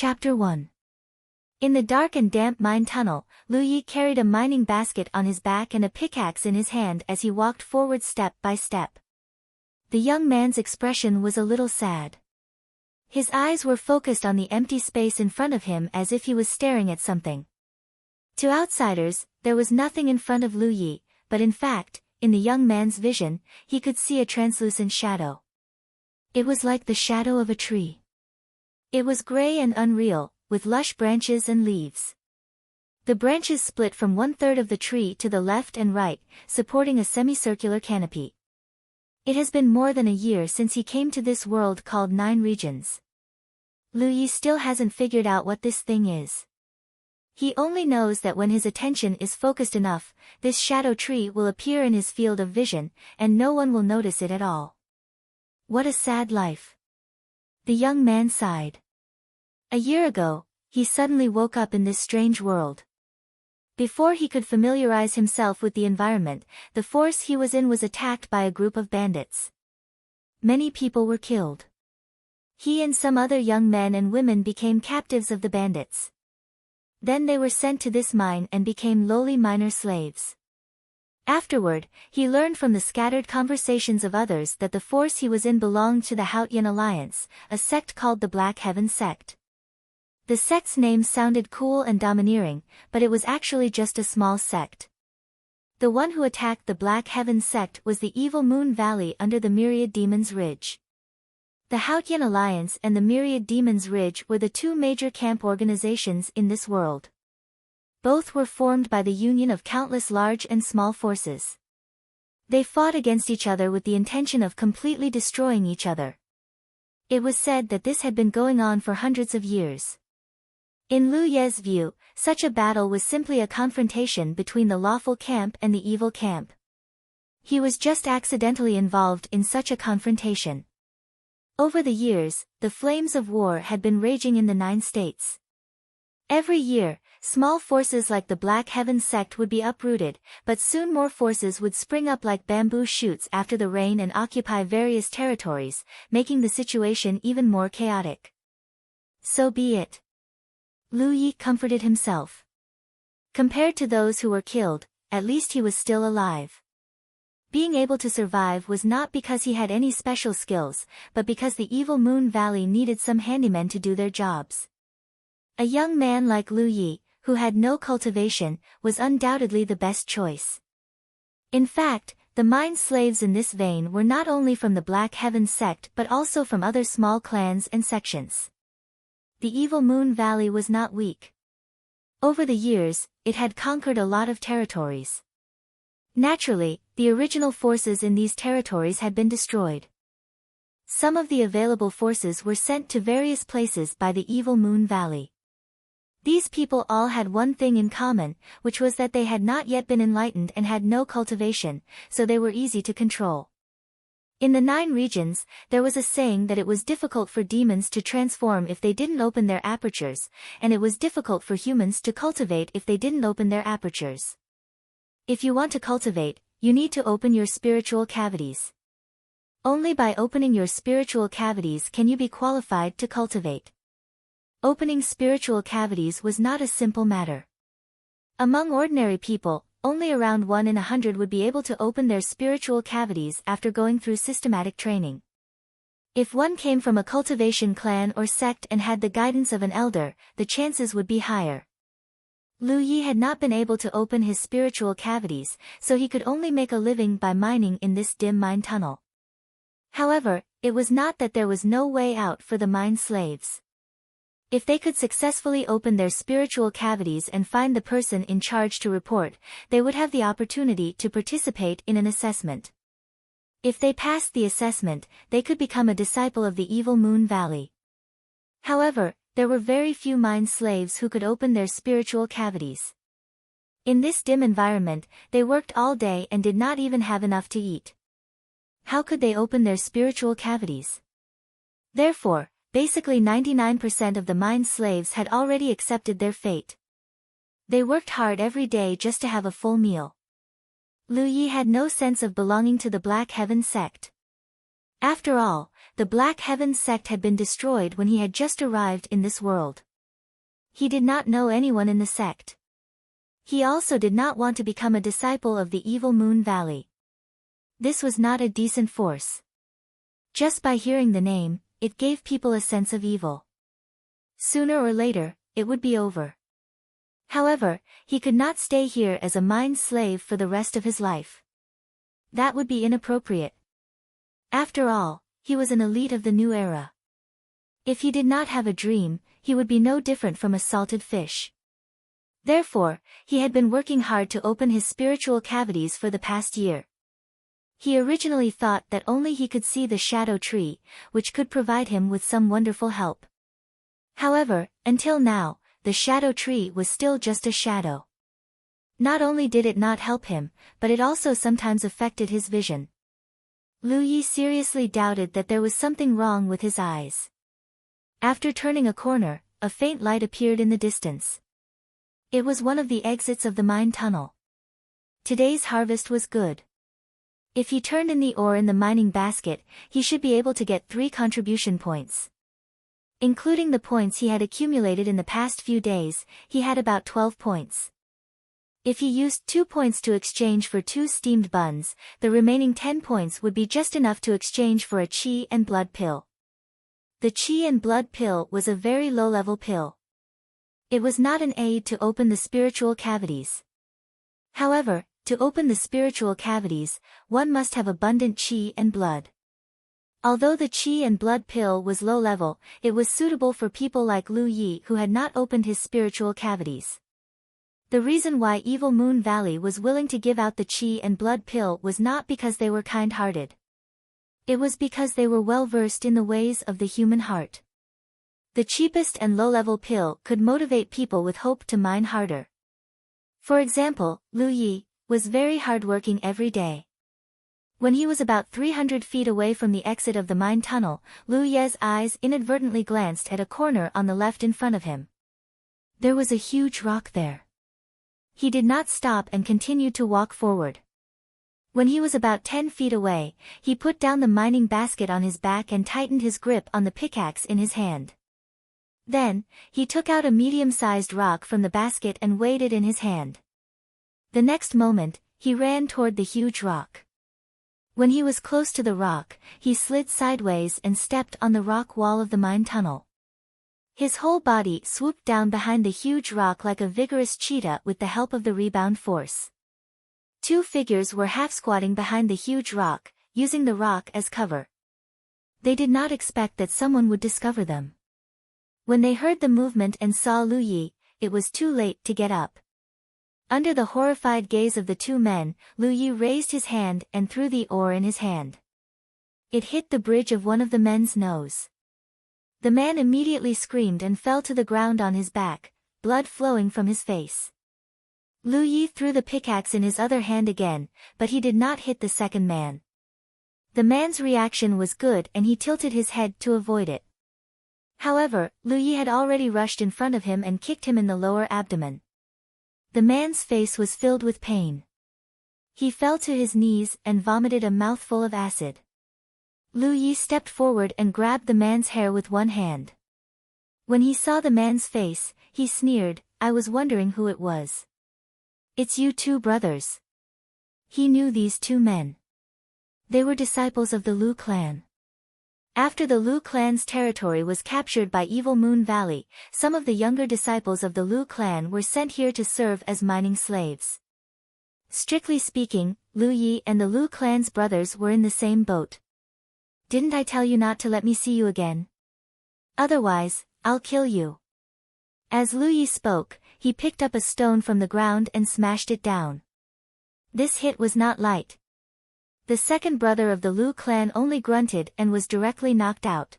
Chapter 1. In the dark and damp mine tunnel, Lu Yi carried a mining basket on his back and a pickaxe in his hand as he walked forward step by step. The young man's expression was a little sad. His eyes were focused on the empty space in front of him as if he was staring at something. To outsiders, there was nothing in front of Lu Yi, but in fact, in the young man's vision, he could see a translucent shadow. It was like the shadow of a tree. It was gray and unreal, with lush branches and leaves. The branches split from 1/3 of the tree to the left and right, supporting a semicircular canopy. It has been more than a year since he came to this world called 9 regions. Lu Yi still hasn't figured out what this thing is. He only knows that when his attention is focused enough, this shadow tree will appear in his field of vision, and no one will notice it at all. What a sad life. The young man sighed. A year ago, he suddenly woke up in this strange world. Before he could familiarize himself with the environment, the force he was in was attacked by a group of bandits. Many people were killed. He and some other young men and women became captives of the bandits. Then they were sent to this mine and became lowly miner slaves. Afterward, he learned from the scattered conversations of others that the force he was in belonged to the Haotian Alliance, a sect called the Black Heaven Sect. The sect's name sounded cool and domineering, but it was actually just a small sect. The one who attacked the Black Heaven Sect was the Evil Moon Valley under the Myriad Demons Ridge. The Haotian Alliance and the Myriad Demons Ridge were the 2 major camp organizations in this world. Both were formed by the union of countless large and small forces. They fought against each other with the intention of completely destroying each other. It was said that this had been going on for hundreds of years. In Lu Ye's view, such a battle was simply a confrontation between the lawful camp and the evil camp. He was just accidentally involved in such a confrontation. Over the years, the flames of war had been raging in the 9 states. Every year, small forces like the Black Heaven Sect would be uprooted, but soon more forces would spring up like bamboo shoots after the rain and occupy various territories, making the situation even more chaotic. So be it. Lu Yi comforted himself. Compared to those who were killed, at least he was still alive. Being able to survive was not because he had any special skills, but because the Evil Moon Valley needed some handymen to do their jobs. A young man like Lu Yi, who had no cultivation, was undoubtedly the best choice. In fact, the mine slaves in this vein were not only from the Black Heaven Sect but also from other small clans and sections. The Evil Moon Valley was not weak. Over the years, it had conquered a lot of territories. Naturally, the original forces in these territories had been destroyed. Some of the available forces were sent to various places by the Evil Moon Valley. These people all had one thing in common, which was that they had not yet been enlightened and had no cultivation, so they were easy to control. In the 9 regions, there was a saying that it was difficult for demons to transform if they didn't open their apertures, and it was difficult for humans to cultivate if they didn't open their apertures. If you want to cultivate, you need to open your spiritual cavities. Only by opening your spiritual cavities can you be qualified to cultivate. Opening spiritual cavities was not a simple matter. Among ordinary people, only around 1 in 100 would be able to open their spiritual cavities after going through systematic training. If one came from a cultivation clan or sect and had the guidance of an elder, the chances would be higher. Lu Yi had not been able to open his spiritual cavities, so he could only make a living by mining in this dim mine tunnel. However, it was not that there was no way out for the mine slaves. If they could successfully open their spiritual cavities and find the person in charge to report, they would have the opportunity to participate in an assessment. If they passed the assessment, they could become a disciple of the Evil Moon Valley. However, there were very few mine slaves who could open their spiritual cavities. In this dim environment, they worked all day and did not even have enough to eat. How could they open their spiritual cavities? Therefore, basically 99% of the mine slaves had already accepted their fate. They worked hard every day just to have a full meal. Lu Yi had no sense of belonging to the Black Heaven Sect. After all, the Black Heaven Sect had been destroyed when he had just arrived in this world. He did not know anyone in the sect. He also did not want to become a disciple of the evil Moon Valley. This was not a decent force. Just by hearing the name, it gave people a sense of evil. Sooner or later, it would be over. However, he could not stay here as a mind slave for the rest of his life. That would be inappropriate. After all, he was an elite of the new era. If he did not have a dream, he would be no different from a salted fish. Therefore, he had been working hard to open his spiritual cavities for the past year. He originally thought that only he could see the shadow tree, which could provide him with some wonderful help. However, until now, the shadow tree was still just a shadow. Not only did it not help him, but it also sometimes affected his vision. Lu Yi seriously doubted that there was something wrong with his eyes. After turning a corner, a faint light appeared in the distance. It was one of the exits of the mine tunnel. Today's harvest was good. If he turned in the ore in the mining basket, he should be able to get 3 contribution points. Including the points he had accumulated in the past few days, he had about 12 points. If he used 2 points to exchange for 2 steamed buns, the remaining 10 points would be just enough to exchange for a qi and blood pill. The qi and blood pill was a very low-level pill. It was not an aid to open the spiritual cavities. However, to open the spiritual cavities, one must have abundant qi and blood. Although the qi and blood pill was low level, it was suitable for people like Lu Yi who had not opened his spiritual cavities. The reason why Evil Moon Valley was willing to give out the qi and blood pill was not because they were kind-hearted. It was because they were well-versed in the ways of the human heart. The cheapest and low-level pill could motivate people with hope to mine harder. For example, Lu Yi was very hardworking every day. When he was about 300 feet away from the exit of the mine tunnel, Lu Ye's eyes inadvertently glanced at a corner on the left in front of him. There was a huge rock there. He did not stop and continued to walk forward. When he was about 10 feet away, he put down the mining basket on his back and tightened his grip on the pickaxe in his hand. Then, he took out a medium-sized rock from the basket and weighed it in his hand. The next moment, he ran toward the huge rock. When he was close to the rock, he slid sideways and stepped on the rock wall of the mine tunnel. His whole body swooped down behind the huge rock like a vigorous cheetah with the help of the rebound force. 2 figures were half-squatting behind the huge rock, using the rock as cover. They did not expect that someone would discover them. When they heard the movement and saw Lu Yi, it was too late to get up. Under the horrified gaze of the 2 men, Lu Yi raised his hand and threw the ore in his hand. It hit the bridge of one of the men's nose. The man immediately screamed and fell to the ground on his back, blood flowing from his face. Lu Yi threw the pickaxe in his other hand again, but he did not hit the second man. The man's reaction was good and he tilted his head to avoid it. However, Lu Yi had already rushed in front of him and kicked him in the lower abdomen. The man's face was filled with pain. He fell to his knees and vomited a mouthful of acid. Lu Yi stepped forward and grabbed the man's hair with one hand. When he saw the man's face, he sneered, "I was wondering who it was. It's you 2 brothers." He knew these 2 men. They were disciples of the Lu clan. After the Lu clan's territory was captured by Evil Moon Valley, some of the younger disciples of the Lu clan were sent here to serve as mining slaves. Strictly speaking, Lu Yi and the Lu clan's brothers were in the same boat. "Didn't I tell you not to let me see you again? Otherwise, I'll kill you." As Lu Yi spoke, he picked up a stone from the ground and smashed it down. This hit was not light. The second brother of the Lu clan only grunted and was directly knocked out.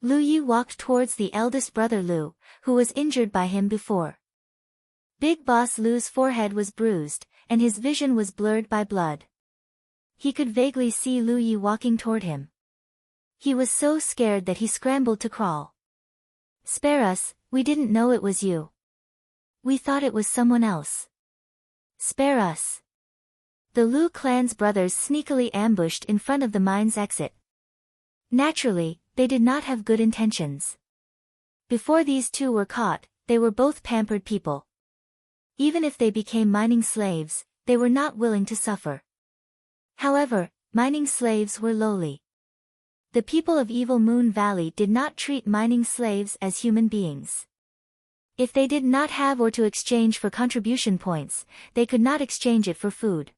Lu Yi walked towards the eldest brother Lu, who was injured by him before. Big Boss Lu's forehead was bruised, and his vision was blurred by blood. He could vaguely see Lu Yi walking toward him. He was so scared that he scrambled to crawl. "Spare us, we didn't know it was you. We thought it was someone else. Spare us." The Lu clan's brothers sneakily ambushed in front of the mine's exit. Naturally, they did not have good intentions. Before these 2 were caught, they were both pampered people. Even if they became mining slaves, they were not willing to suffer. However, mining slaves were lowly. The people of Evil Moon Valley did not treat mining slaves as human beings. If they did not have or to exchange for contribution points, they could not exchange it for food.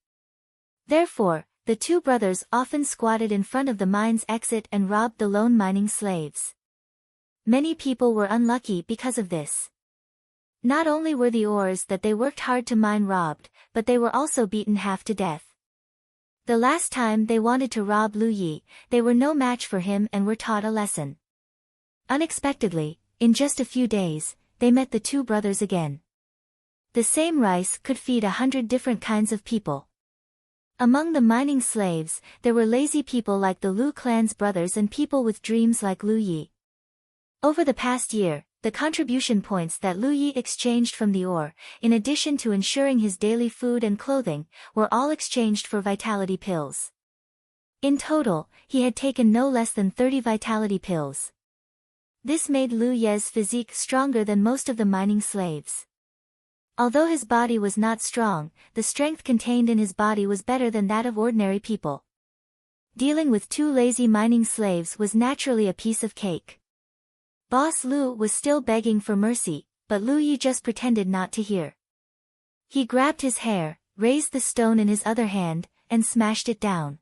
Therefore, the two brothers often squatted in front of the mine's exit and robbed the lone mining slaves. Many people were unlucky because of this. Not only were the ores that they worked hard to mine robbed, but they were also beaten half to death. The last time they wanted to rob Lu Yi, they were no match for him and were taught a lesson. Unexpectedly, in just a few days, they met the two brothers again. The same rice could feed 100 different kinds of people. Among the mining slaves, there were lazy people like the Lu clan's brothers and people with dreams like Lu Yi. Over the past year, the contribution points that Lu Yi exchanged from the ore, in addition to ensuring his daily food and clothing, were all exchanged for vitality pills. In total, he had taken no less than 30 vitality pills. This made Lu Ye's physique stronger than most of the mining slaves. Although his body was not strong, the strength contained in his body was better than that of ordinary people. Dealing with two lazy mining slaves was naturally a piece of cake. Boss Lu was still begging for mercy, but Lu Yi just pretended not to hear. He grabbed his hair, raised the stone in his other hand, and smashed it down.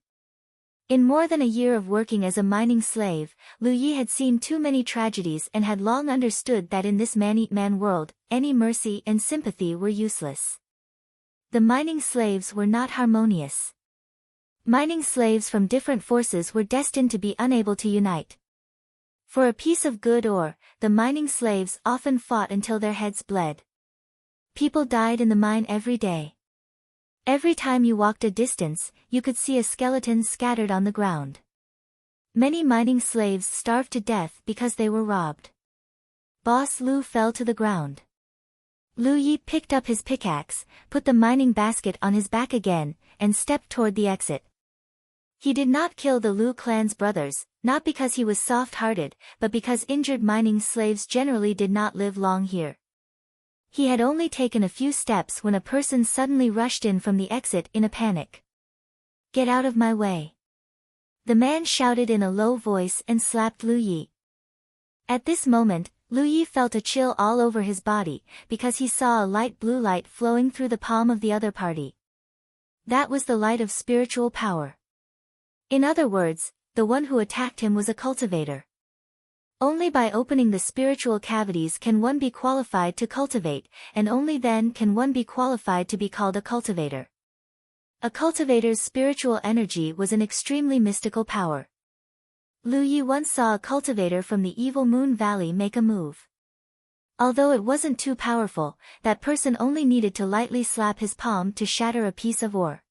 In more than a year of working as a mining slave, Lu Yi had seen too many tragedies and had long understood that in this man-eat-man world, any mercy and sympathy were useless. The mining slaves were not harmonious. Mining slaves from different forces were destined to be unable to unite. For a piece of good ore, the mining slaves often fought until their heads bled. People died in the mine every day. Every time you walked a distance, you could see a skeleton scattered on the ground. Many mining slaves starved to death because they were robbed. Boss Lu fell to the ground. Lu Yi picked up his pickaxe, put the mining basket on his back again, and stepped toward the exit. He did not kill the Lu clan's brothers, not because he was soft-hearted, but because injured mining slaves generally did not live long here. He had only taken a few steps when a person suddenly rushed in from the exit in a panic. "Get out of my way!" The man shouted in a low voice and slapped Lu Yi. At this moment, Lu Yi felt a chill all over his body, because he saw a light blue light flowing through the palm of the other party. That was the light of spiritual power. In other words, the one who attacked him was a cultivator. Only by opening the spiritual cavities can one be qualified to cultivate, and only then can one be qualified to be called a cultivator. A cultivator's spiritual energy was an extremely mystical power. Lu Yi once saw a cultivator from the Evil Moon Valley make a move. Although it wasn't too powerful, that person only needed to lightly slap his palm to shatter a piece of ore.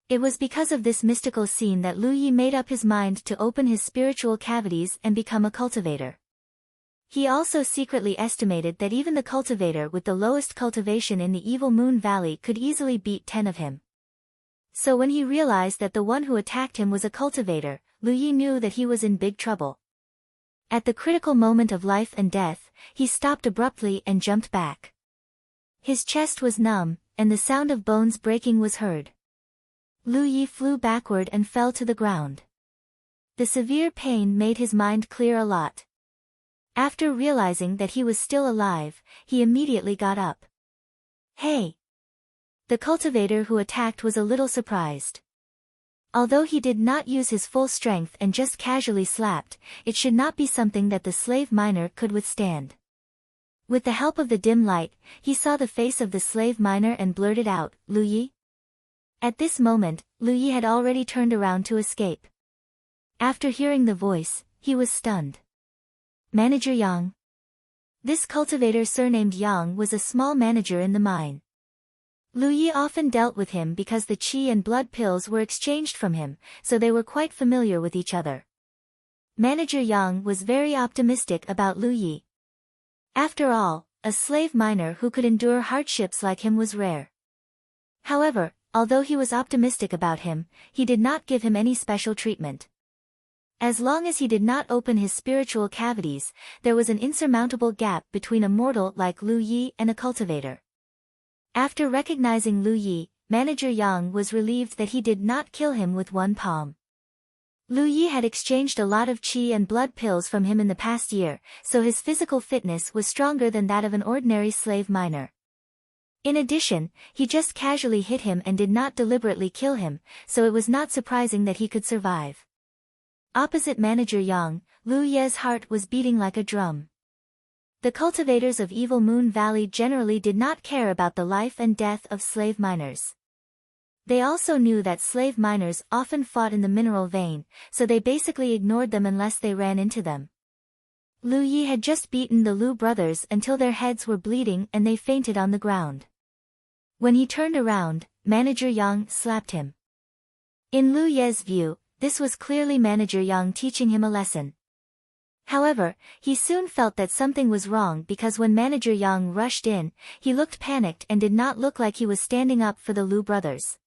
It was because of this mystical scene that Lu Yi made up his mind to open his spiritual cavities and become a cultivator. He also secretly estimated that even the cultivator with the lowest cultivation in the Evil Moon Valley could easily beat 10 of him. So when he realized that the one who attacked him was a cultivator, Lu Yi knew that he was in big trouble. At the critical moment of life and death, he stopped abruptly and jumped back. His chest was numb, and the sound of bones breaking was heard. Lu Yi flew backward and fell to the ground. The severe pain made his mind clear a lot. After realizing that he was still alive, he immediately got up. "Hey!" The cultivator who attacked was a little surprised. Although he did not use his full strength and just casually slapped, it should not be something that the slave miner could withstand. With the help of the dim light, he saw the face of the slave miner and blurted out, "Lu Yi?" At this moment, Lu Yi had already turned around to escape. After hearing the voice, he was stunned. "Manager Yang." This cultivator surnamed Yang was a small manager in the mine. Lu Yi often dealt with him because the qi and blood pills were exchanged from him, so they were quite familiar with each other. Manager Yang was very optimistic about Lu Yi. After all, a slave miner who could endure hardships like him was rare. However, although he was optimistic about him, he did not give him any special treatment. As long as he did not open his spiritual cavities, there was an insurmountable gap between a mortal like Lu Yi and a cultivator. After recognizing Lu Yi, Manager Yang was relieved that he did not kill him with one palm. Lu Yi had exchanged a lot of qi and blood pills from him in the past year, so his physical fitness was stronger than that of an ordinary slave miner. In addition, he just casually hit him and did not deliberately kill him, so it was not surprising that he could survive. Opposite Manager Yang, Lu Ye's heart was beating like a drum. The cultivators of Evil Moon Valley generally did not care about the life and death of slave miners. They also knew that slave miners often fought in the mineral vein, so they basically ignored them unless they ran into them. Lu Yi had just beaten the Lu brothers until their heads were bleeding and they fainted on the ground. When he turned around, Manager Yang slapped him. In Lu Ye's view, this was clearly Manager Yang teaching him a lesson. However, he soon felt that something was wrong because when Manager Yang rushed in, he looked panicked and did not look like he was standing up for the Lu brothers.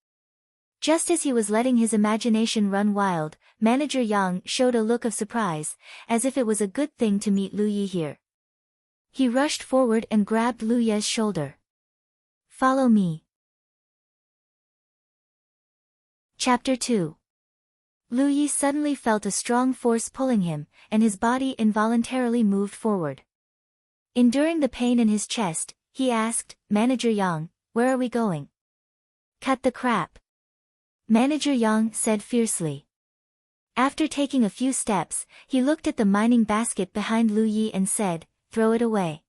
Just as he was letting his imagination run wild, Manager Yang showed a look of surprise, as if it was a good thing to meet Lu Yi here. He rushed forward and grabbed Lu Ye's shoulder. "Follow me." Chapter 2. Lu Yi suddenly felt a strong force pulling him, and his body involuntarily moved forward. Enduring the pain in his chest, he asked, "Manager Yang, where are we going?" "Cut the crap," Manager Yang said fiercely. After taking a few steps, he looked at the mining basket behind Lu Yi and said, "Throw it away."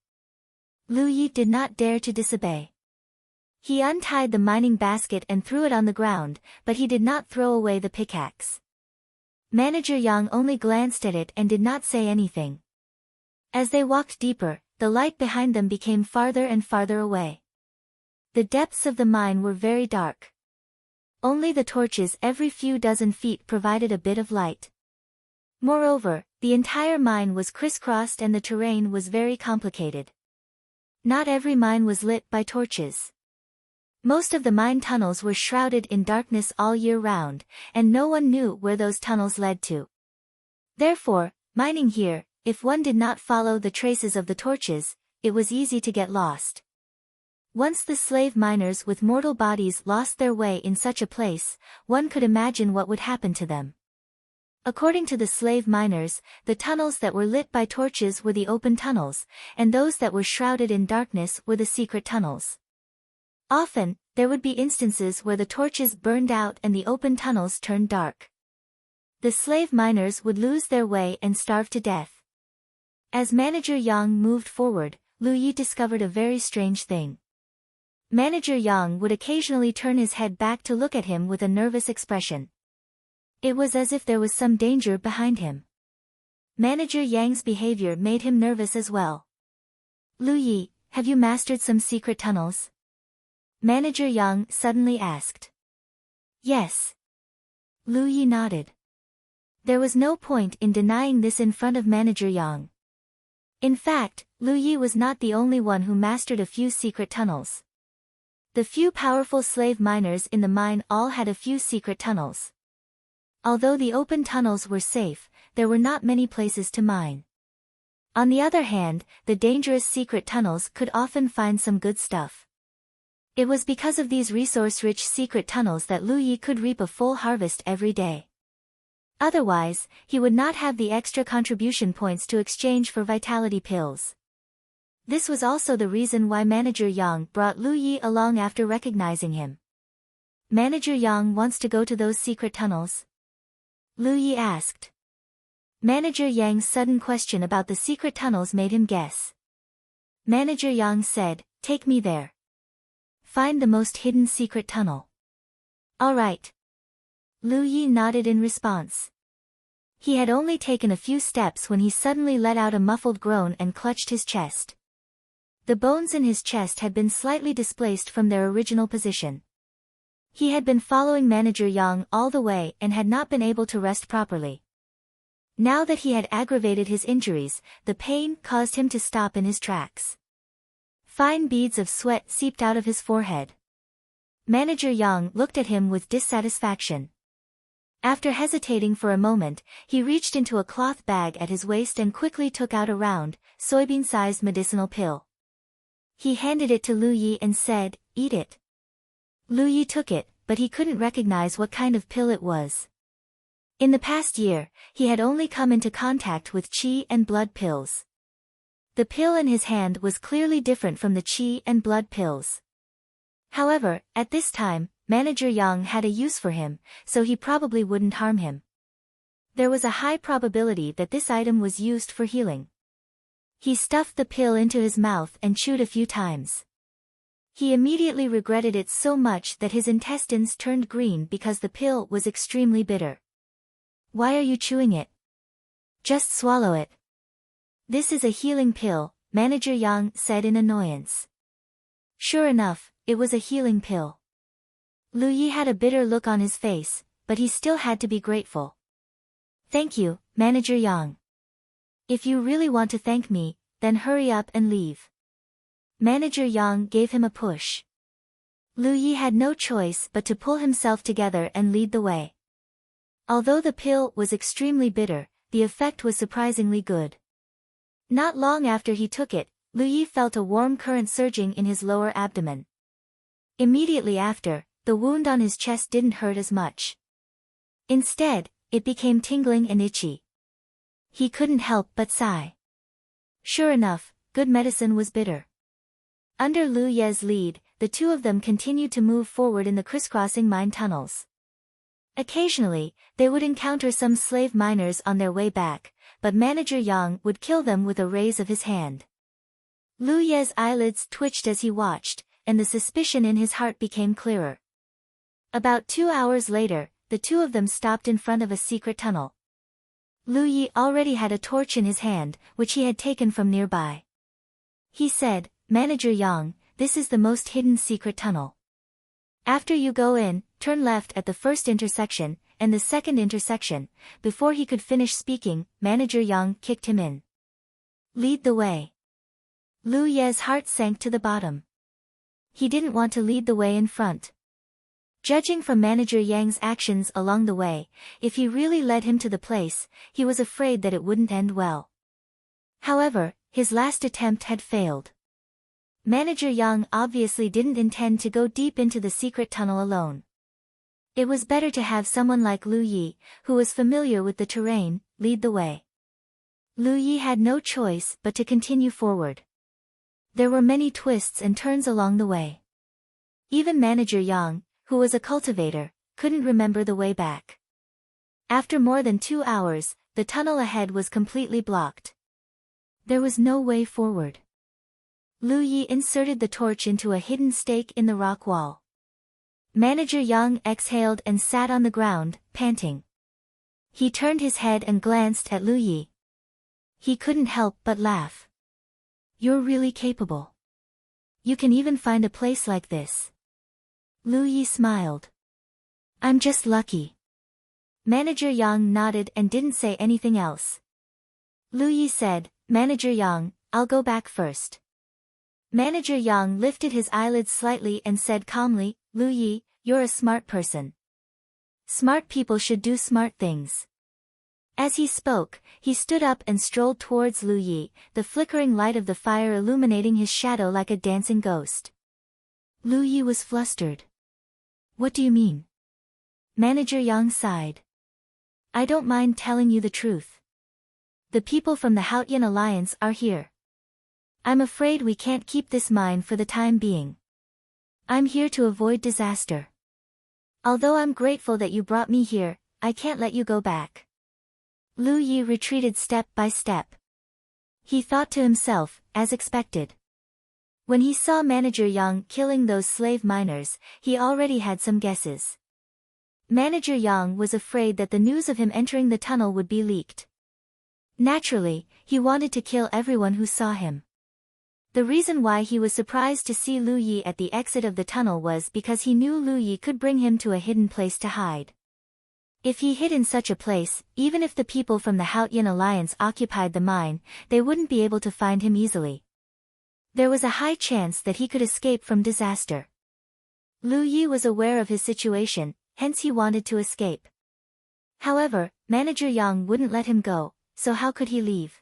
Lu Yi did not dare to disobey. He untied the mining basket and threw it on the ground, but he did not throw away the pickaxe. Manager Yang only glanced at it and did not say anything. As they walked deeper, the light behind them became farther and farther away. The depths of the mine were very dark. Only the torches every few dozen feet provided a bit of light. Moreover, the entire mine was crisscrossed and the terrain was very complicated. Not every mine was lit by torches. Most of the mine tunnels were shrouded in darkness all year round, and no one knew where those tunnels led to. Therefore, mining here, if one did not follow the traces of the torches, it was easy to get lost. Once the slave miners with mortal bodies lost their way in such a place, one could imagine what would happen to them. According to the slave miners, the tunnels that were lit by torches were the open tunnels, and those that were shrouded in darkness were the secret tunnels. Often, there would be instances where the torches burned out and the open tunnels turned dark. The slave miners would lose their way and starve to death. As Manager Yang moved forward, Lu Yi discovered a very strange thing. Manager Yang would occasionally turn his head back to look at him with a nervous expression. It was as if there was some danger behind him. Manager Yang's behavior made him nervous as well. "Lu Yi, have you mastered some secret tunnels?" Manager Yang suddenly asked. "Yes." Lu Yi nodded. There was no point in denying this in front of Manager Yang. In fact, Lu Yi was not the only one who mastered a few secret tunnels. The few powerful slave miners in the mine all had a few secret tunnels. Although the open tunnels were safe, there were not many places to mine. On the other hand, the dangerous secret tunnels could often find some good stuff. It was because of these resource-rich secret tunnels that Lu Yi could reap a full harvest every day. Otherwise, he would not have the extra contribution points to exchange for vitality pills. This was also the reason why Manager Yang brought Lu Yi along after recognizing him. "Manager Yang wants to go to those secret tunnels?" Lu Yi asked. Manager Yang's sudden question about the secret tunnels made him guess. Manager Yang said, "Take me there. Find the most hidden secret tunnel." "All right." Lu Yi nodded in response. He had only taken a few steps when he suddenly let out a muffled groan and clutched his chest. The bones in his chest had been slightly displaced from their original position. He had been following Manager Yang all the way and had not been able to rest properly. Now that he had aggravated his injuries, the pain caused him to stop in his tracks. Fine beads of sweat seeped out of his forehead. Manager Yang looked at him with dissatisfaction. After hesitating for a moment, he reached into a cloth bag at his waist and quickly took out a round, soybean-sized medicinal pill. He handed it to Lu Yi and said, "Eat it." Lu Yi took it, but he couldn't recognize what kind of pill it was. In the past year, he had only come into contact with qi and blood pills. The pill in his hand was clearly different from the qi and blood pills. However, at this time, Manager Yang had a use for him, so he probably wouldn't harm him. There was a high probability that this item was used for healing. He stuffed the pill into his mouth and chewed a few times. He immediately regretted it so much that his intestines turned green because the pill was extremely bitter. "Why are you chewing it? Just swallow it." "This is a healing pill," Manager Yang said in annoyance. Sure enough, it was a healing pill. Lu Yi had a bitter look on his face, but he still had to be grateful. "Thank you, Manager Yang. If you really want to thank me, then hurry up and leave." Manager Yang gave him a push. Lu Yi had no choice but to pull himself together and lead the way. Although the pill was extremely bitter, the effect was surprisingly good. Not long after he took it, Lu Yi felt a warm current surging in his lower abdomen. Immediately after, the wound on his chest didn't hurt as much. Instead, it became tingling and itchy. He couldn't help but sigh. Sure enough, good medicine was bitter. Under Lu Ye's lead, the two of them continued to move forward in the crisscrossing mine tunnels. Occasionally, they would encounter some slave miners on their way back, but Manager Yang would kill them with a raise of his hand. Lu Ye's eyelids twitched as he watched, and the suspicion in his heart became clearer. About 2 hours later, the two of them stopped in front of a secret tunnel. Lu Yi already had a torch in his hand, which he had taken from nearby. He said, "Manager Yang, this is the most hidden secret tunnel. After you go in, turn left at the first intersection, and the second intersection." Before he could finish speaking, Manager Yang kicked him in. "Lead the way." Lu Ye's heart sank to the bottom. He didn't want to lead the way in front. Judging from Manager Yang's actions along the way, if he really led him to the place, he was afraid that it wouldn't end well. However, his last attempt had failed. Manager Yang obviously didn't intend to go deep into the secret tunnel alone. It was better to have someone like Lu Yi, who was familiar with the terrain, lead the way. Lu Yi had no choice but to continue forward. There were many twists and turns along the way. Even Manager Yang, who was a cultivator, couldn't remember the way back. After more than 2 hours, the tunnel ahead was completely blocked. There was no way forward. Lu Yi inserted the torch into a hidden stake in the rock wall. Manager Yang exhaled and sat on the ground, panting. He turned his head and glanced at Lu Yi. He couldn't help but laugh. "You're really capable. You can even find a place like this." Lu Yi smiled. "I'm just lucky." Manager Yang nodded and didn't say anything else. Lu Yi said, "Manager Yang, I'll go back first." Manager Yang lifted his eyelids slightly and said calmly, "Lu Yi, you're a smart person. Smart people should do smart things." As he spoke, he stood up and strolled towards Lu Yi, the flickering light of the fire illuminating his shadow like a dancing ghost. Lu Yi was flustered. "What do you mean?" Manager Yang sighed. "I don't mind telling you the truth. The people from the Haotian Alliance are here. I'm afraid we can't keep this mine for the time being. I'm here to avoid disaster. Although I'm grateful that you brought me here, I can't let you go back." Lu Yi retreated step by step. He thought to himself, as expected. When he saw Manager Yang killing those slave miners, he already had some guesses. Manager Yang was afraid that the news of him entering the tunnel would be leaked. Naturally, he wanted to kill everyone who saw him. The reason why he was surprised to see Lu Yi at the exit of the tunnel was because he knew Lu Yi could bring him to a hidden place to hide. If he hid in such a place, even if the people from the Haotian Alliance occupied the mine, they wouldn't be able to find him easily. There was a high chance that he could escape from disaster. Lu Yi was aware of his situation, hence he wanted to escape. However, Manager Yang wouldn't let him go, so how could he leave?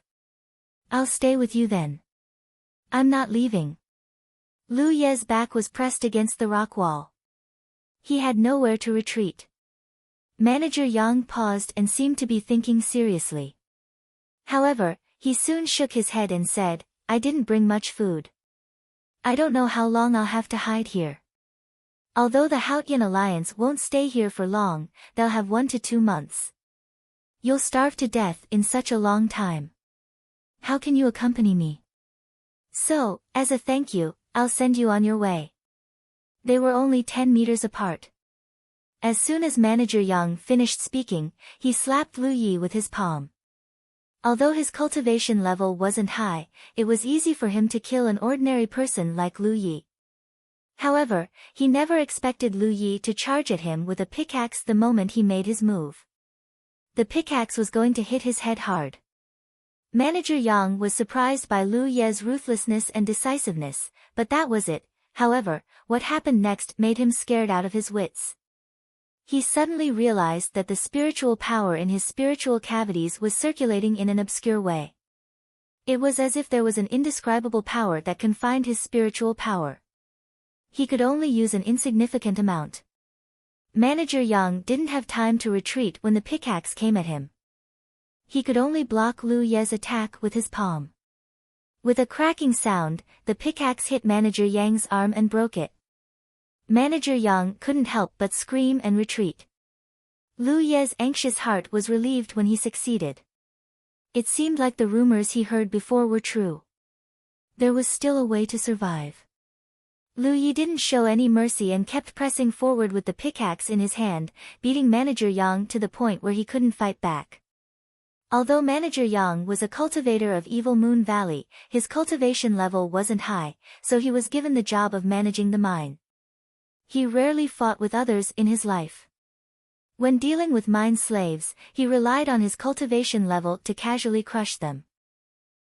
I'll stay with you then. I'm not leaving. Lu Ye's back was pressed against the rock wall. He had nowhere to retreat. Manager Yang paused and seemed to be thinking seriously. However, he soon shook his head and said, I didn't bring much food. I don't know how long I'll have to hide here. Although the Haotian Alliance won't stay here for long, they'll have 1 to 2 months. You'll starve to death in such a long time. How can you accompany me? So, as a thank you, I'll send you on your way. They were only 10 meters apart. As soon as Manager Yang finished speaking, he slapped Lu Yi with his palm. Although his cultivation level wasn't high, it was easy for him to kill an ordinary person like Lu Yi. However, he never expected Lu Yi to charge at him with a pickaxe the moment he made his move. The pickaxe was going to hit his head hard. Manager Yang was surprised by Lu Ye's ruthlessness and decisiveness, but that was it. However, what happened next made him scared out of his wits. He suddenly realized that the spiritual power in his spiritual cavities was circulating in an obscure way. It was as if there was an indescribable power that confined his spiritual power. He could only use an insignificant amount. Manager Yang didn't have time to retreat when the pickaxe came at him. He could only block Lu Ye's attack with his palm. With a cracking sound, the pickaxe hit Manager Yang's arm and broke it. Manager Yang couldn't help but scream and retreat. Lu Ye's anxious heart was relieved when he succeeded. It seemed like the rumors he heard before were true. There was still a way to survive. Lu Yi didn't show any mercy and kept pressing forward with the pickaxe in his hand, beating Manager Yang to the point where he couldn't fight back. Although Manager Yang was a cultivator of Evil Moon Valley, his cultivation level wasn't high, so he was given the job of managing the mine. He rarely fought with others in his life. When dealing with mine slaves, he relied on his cultivation level to casually crush them.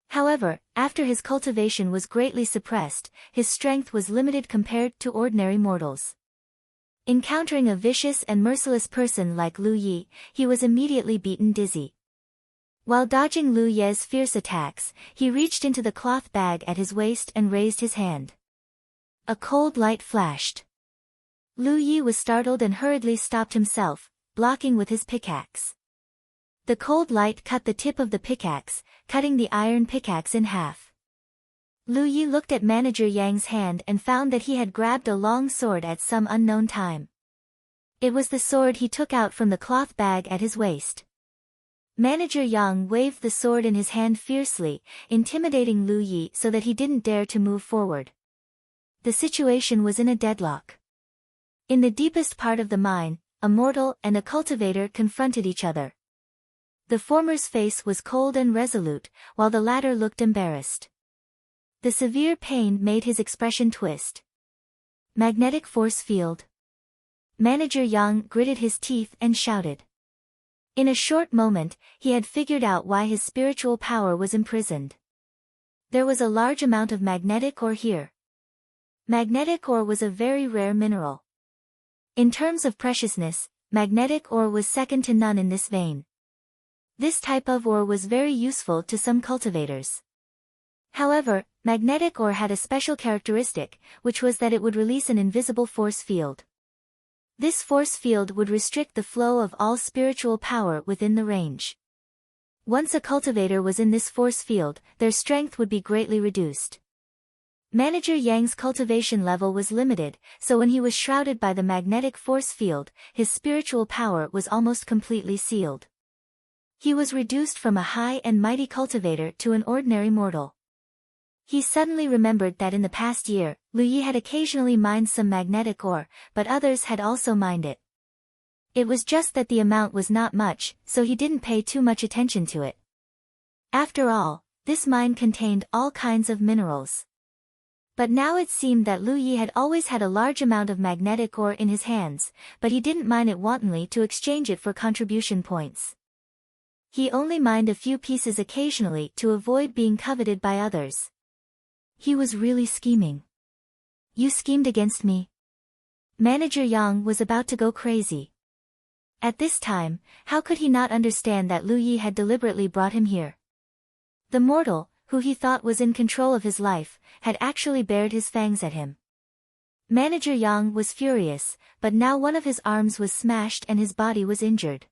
However, after his cultivation was greatly suppressed, his strength was limited compared to ordinary mortals. Encountering a vicious and merciless person like Lu Yi, he was immediately beaten dizzy. While dodging Lu Ye's fierce attacks, he reached into the cloth bag at his waist and raised his hand. A cold light flashed. Lu Yi was startled and hurriedly stopped himself, blocking with his pickaxe. The cold light cut the tip of the pickaxe, cutting the iron pickaxe in half. Lu Yi looked at Manager Yang's hand and found that he had grabbed a long sword at some unknown time. It was the sword he took out from the cloth bag at his waist. Manager Yang waved the sword in his hand fiercely, intimidating Lu Yi so that he didn't dare to move forward. The situation was in a deadlock. In the deepest part of the mine, a mortal and a cultivator confronted each other. The former's face was cold and resolute, while the latter looked embarrassed. The severe pain made his expression twist. Magnetic force field. Manager Yang gritted his teeth and shouted. In a short moment, he had figured out why his spiritual power was imprisoned. There was a large amount of magnetic ore here. Magnetic ore was a very rare mineral. In terms of preciousness, magnetic ore was second to none in this vein. This type of ore was very useful to some cultivators. However, magnetic ore had a special characteristic, which was that it would release an invisible force field. This force field would restrict the flow of all spiritual power within the range. Once a cultivator was in this force field, their strength would be greatly reduced. Manager Yang's cultivation level was limited, so when he was shrouded by the magnetic force field, his spiritual power was almost completely sealed. He was reduced from a high and mighty cultivator to an ordinary mortal. He suddenly remembered that in the past year, Lu Yi had occasionally mined some magnetic ore, but others had also mined it. It was just that the amount was not much, so he didn't pay too much attention to it. After all, this mine contained all kinds of minerals. But now it seemed that Lu Yi had always had a large amount of magnetic ore in his hands, but he didn't mine it wantonly to exchange it for contribution points. He only mined a few pieces occasionally to avoid being coveted by others. He was really scheming. You schemed against me? Manager Yang was about to go crazy. At this time, how could he not understand that Lu Yi had deliberately brought him here? The mortal, who he thought was in control of his life, had actually bared his fangs at him. Manager Yang was furious, but now one of his arms was smashed and his body was injured.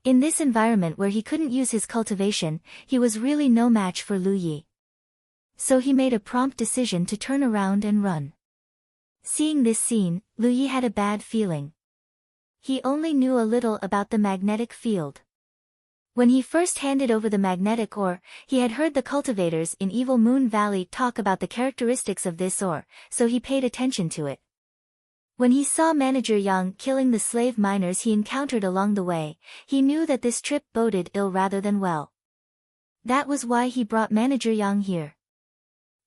In this environment where he couldn't use his cultivation, he was really no match for Lu Yi. So he made a prompt decision to turn around and run. Seeing this scene, Lu Yi had a bad feeling. He only knew a little about the magnetic field. When he first handed over the magnetic ore, he had heard the cultivators in Evil Moon Valley talk about the characteristics of this ore, so he paid attention to it. When he saw Manager Yang killing the slave miners he encountered along the way, he knew that this trip boded ill rather than well. That was why he brought Manager Yang here.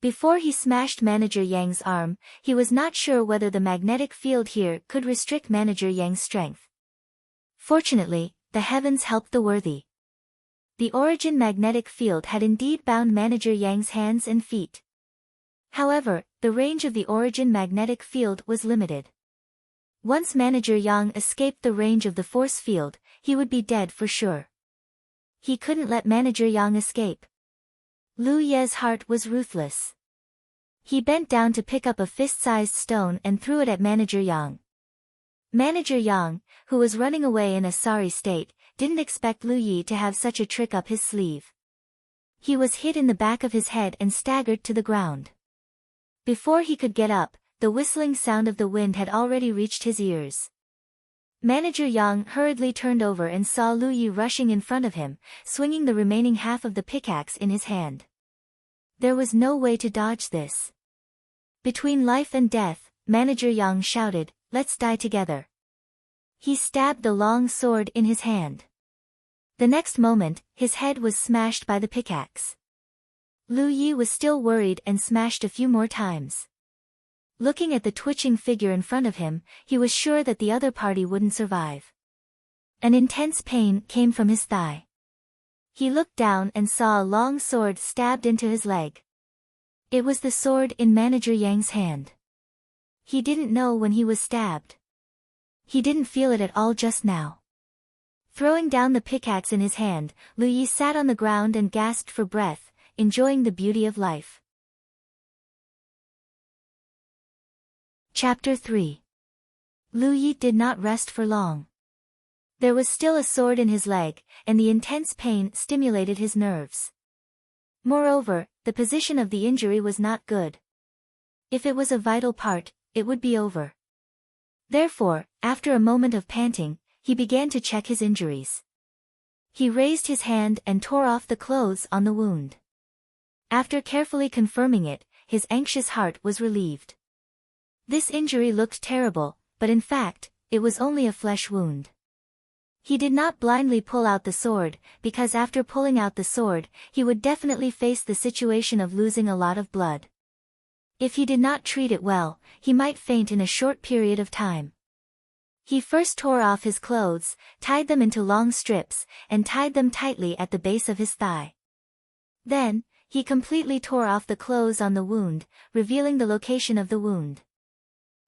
Before he smashed Manager Yang's arm, he was not sure whether the magnetic field here could restrict Manager Yang's strength. Fortunately, the heavens helped the worthy. The origin magnetic field had indeed bound Manager Yang's hands and feet. However, the range of the origin magnetic field was limited. Once Manager Yang escaped the range of the force field, he would be dead for sure. He couldn't let Manager Yang escape. Lu Ye's heart was ruthless. He bent down to pick up a fist-sized stone and threw it at Manager Yang. Manager Yang, who was running away in a sorry state, didn't expect Lu Yi to have such a trick up his sleeve. He was hit in the back of his head and staggered to the ground. Before he could get up, the whistling sound of the wind had already reached his ears. Manager Yang hurriedly turned over and saw Lu Yi rushing in front of him, swinging the remaining half of the pickaxe in his hand. There was no way to dodge this. Between life and death, Manager Yang shouted, "Let's die together." He stabbed the long sword in his hand. The next moment, his head was smashed by the pickaxe. Lu Yi was still worried and smashed a few more times. Looking at the twitching figure in front of him, he was sure that the other party wouldn't survive. An intense pain came from his thigh. He looked down and saw a long sword stabbed into his leg. It was the sword in Manager Yang's hand. He didn't know when he was stabbed. He didn't feel it at all just now. Throwing down the pickaxe in his hand, Lu Yi sat on the ground and gasped for breath, enjoying the beauty of life. Chapter 3. Lu Yi did not rest for long. There was still a sword in his leg, and the intense pain stimulated his nerves. Moreover, the position of the injury was not good. If it was a vital part, it would be over. Therefore, after a moment of panting, he began to check his injuries. He raised his hand and tore off the clothes on the wound. After carefully confirming it, his anxious heart was relieved. This injury looked terrible, but in fact, it was only a flesh wound. He did not blindly pull out the sword, because after pulling out the sword, he would definitely face the situation of losing a lot of blood. If he did not treat it well, he might faint in a short period of time. He first tore off his clothes, tied them into long strips, and tied them tightly at the base of his thigh. Then, he completely tore off the clothes on the wound, revealing the location of the wound.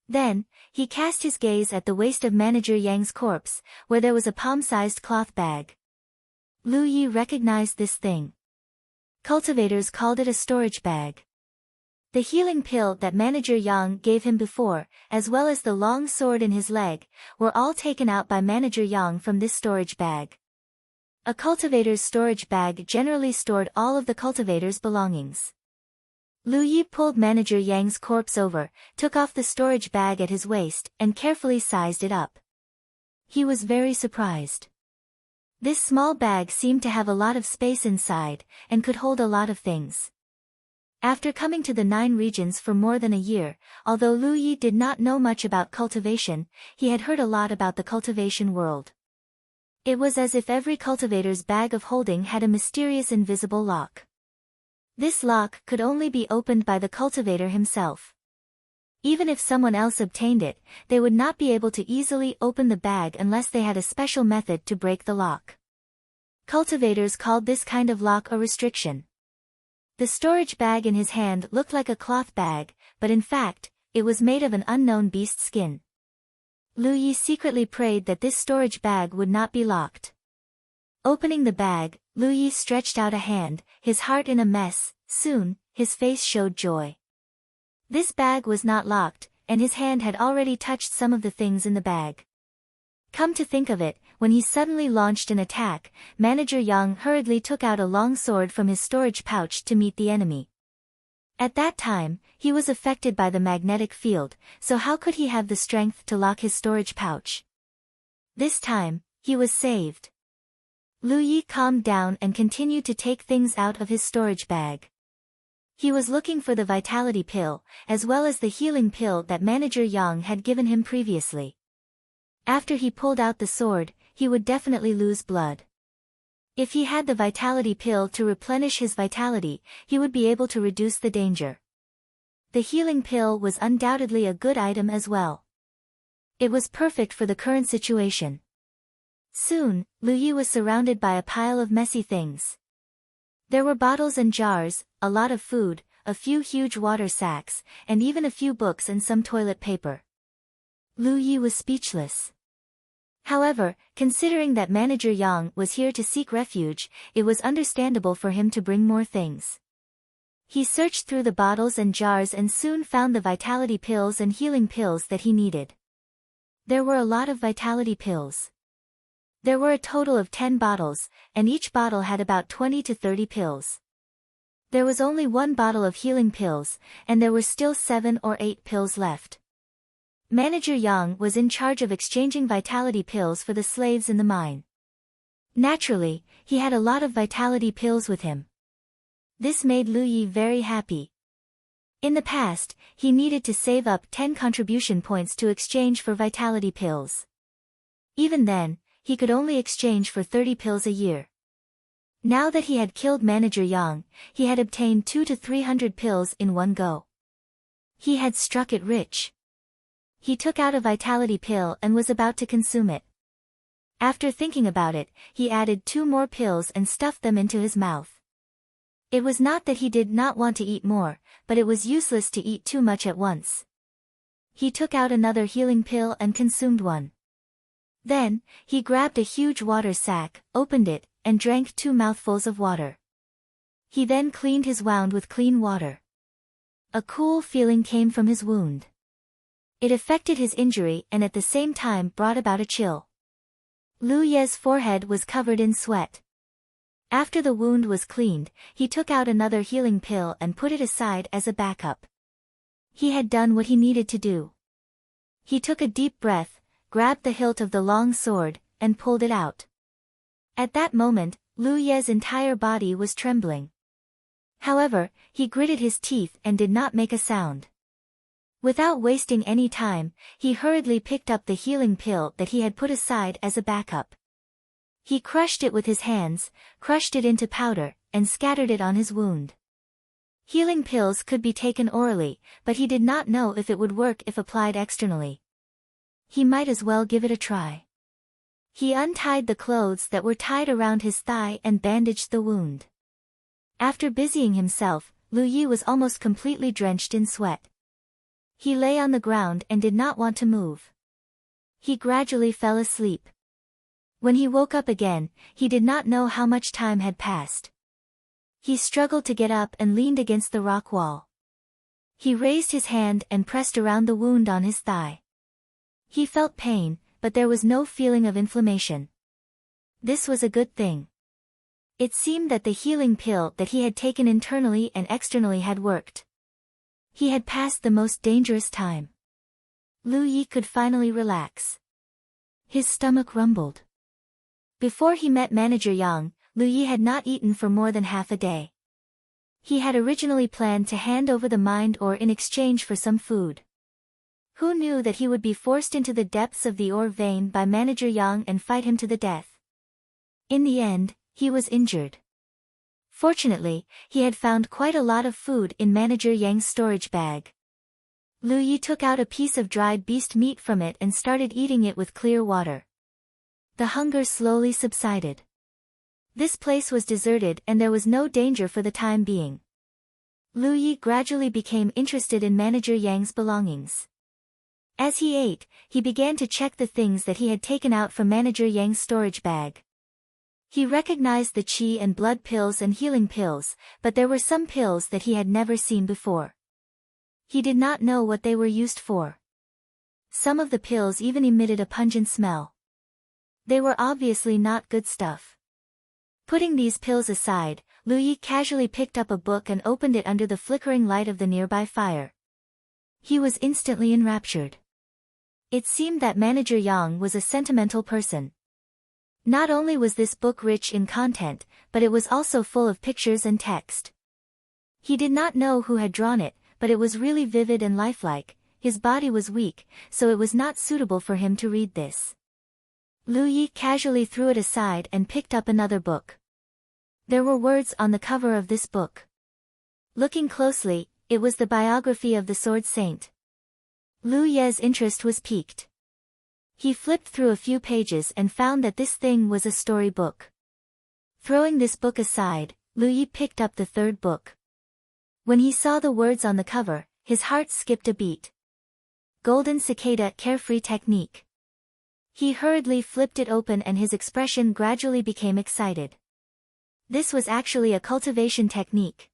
Then, he cast his gaze at the waist of Manager Yang's corpse, where there was a palm-sized cloth bag. Lu Yi recognized this thing. Cultivators called it a storage bag. The healing pill that Manager Yang gave him before, as well as the long sword in his leg, were all taken out by Manager Yang from this storage bag. A cultivator's storage bag generally stored all of the cultivator's belongings. Lu Yi pulled Manager Yang's corpse over, took off the storage bag at his waist, and carefully sized it up. He was very surprised. This small bag seemed to have a lot of space inside, and could hold a lot of things. After coming to the 9 regions for more than a year, although Lu Yi did not know much about cultivation, he had heard a lot about the cultivation world. It was as if every cultivator's bag of holding had a mysterious invisible lock. This lock could only be opened by the cultivator himself. Even if someone else obtained it, they would not be able to easily open the bag unless they had a special method to break the lock. Cultivators called this kind of lock a restriction. The storage bag in his hand looked like a cloth bag, but in fact, it was made of an unknown beast's skin. Lu Yi secretly prayed that this storage bag would not be locked. Opening the bag, Lu Yi stretched out a hand, his heart in a mess. Soon, his face showed joy. This bag was not locked, and his hand had already touched some of the things in the bag. Come to think of it, when he suddenly launched an attack, Manager Yang hurriedly took out a long sword from his storage pouch to meet the enemy. At that time, he was affected by the magnetic field, so how could he have the strength to lock his storage pouch? This time, he was saved. Lu Yi calmed down and continued to take things out of his storage bag. He was looking for the vitality pill, as well as the healing pill that Manager Yang had given him previously. After he pulled out the sword, he would definitely lose blood. If he had the vitality pill to replenish his vitality, he would be able to reduce the danger. The healing pill was undoubtedly a good item as well. It was perfect for the current situation. Soon, Lu Yi was surrounded by a pile of messy things. There were bottles and jars, a lot of food, a few huge water sacks, and even a few books and some toilet paper. Lu Yi was speechless. However, considering that Manager Yang was here to seek refuge, it was understandable for him to bring more things. He searched through the bottles and jars and soon found the vitality pills and healing pills that he needed. There were a lot of vitality pills. There were a total of 10 bottles, and each bottle had about 20 to 30 pills. There was only one bottle of healing pills, and there were still 7 or 8 pills left. Manager Yang was in charge of exchanging vitality pills for the slaves in the mine. Naturally, he had a lot of vitality pills with him. This made Lu Yi very happy. In the past, he needed to save up 10 contribution points to exchange for vitality pills. Even then, he could only exchange for 30 pills a year. Now that he had killed Manager Yang, he had obtained 200 to 300 pills in one go. He had struck it rich. He took out a vitality pill and was about to consume it. After thinking about it, he added 2 more pills and stuffed them into his mouth. It was not that he did not want to eat more, but it was useless to eat too much at once. He took out another healing pill and consumed one. Then, he grabbed a huge water sack, opened it, and drank 2 mouthfuls of water. He then cleaned his wound with clean water. A cool feeling came from his wound. It affected his injury and at the same time brought about a chill. Lu Ye's forehead was covered in sweat. After the wound was cleaned, he took out another healing pill and put it aside as a backup. He had done what he needed to do. He took a deep breath, grabbed the hilt of the long sword, and pulled it out. At that moment, Lu Ye's entire body was trembling. However, he gritted his teeth and did not make a sound. Without wasting any time, he hurriedly picked up the healing pill that he had put aside as a backup. He crushed it with his hands, crushed it into powder, and scattered it on his wound. Healing pills could be taken orally, but he did not know if it would work if applied externally. He might as well give it a try. He untied the clothes that were tied around his thigh and bandaged the wound. After busying himself, Lu Yi was almost completely drenched in sweat. He lay on the ground and did not want to move. He gradually fell asleep. When he woke up again, he did not know how much time had passed. He struggled to get up and leaned against the rock wall. He raised his hand and pressed around the wound on his thigh. He felt pain, but there was no feeling of inflammation. This was a good thing. It seemed that the healing pill that he had taken internally and externally had worked. He had passed the most dangerous time. Lu Yi could finally relax. His stomach rumbled. Before he met Manager Yang, Lu Yi had not eaten for more than half a day. He had originally planned to hand over the mind ore in exchange for some food. Who knew that he would be forced into the depths of the ore vein by Manager Yang and fight him to the death? In the end, he was injured. Fortunately, he had found quite a lot of food in Manager Yang's storage bag. Lu Yi took out a piece of dried beast meat from it and started eating it with clear water. The hunger slowly subsided. This place was deserted and there was no danger for the time being. Lu Yi gradually became interested in Manager Yang's belongings. As he ate, he began to check the things that he had taken out from Manager Yang's storage bag. He recognized the qi and blood pills and healing pills, but there were some pills that he had never seen before. He did not know what they were used for. Some of the pills even emitted a pungent smell. They were obviously not good stuff. Putting these pills aside, Lu Yi casually picked up a book and opened it under the flickering light of the nearby fire. He was instantly enraptured. It seemed that Manager Yang was a sentimental person. Not only was this book rich in content, but it was also full of pictures and text. He did not know who had drawn it, but it was really vivid and lifelike. His body was weak, so it was not suitable for him to read this. Lu Yi casually threw it aside and picked up another book. There were words on the cover of this book. Looking closely, it was the biography of the Sword Saint. Lu Ye's interest was piqued. He flipped through a few pages and found that this thing was a story book. Throwing this book aside, Lu Yi picked up the third book. When he saw the words on the cover, his heart skipped a beat. Golden Cicada Carefree Technique. He hurriedly flipped it open and his expression gradually became excited. This was actually a cultivation technique.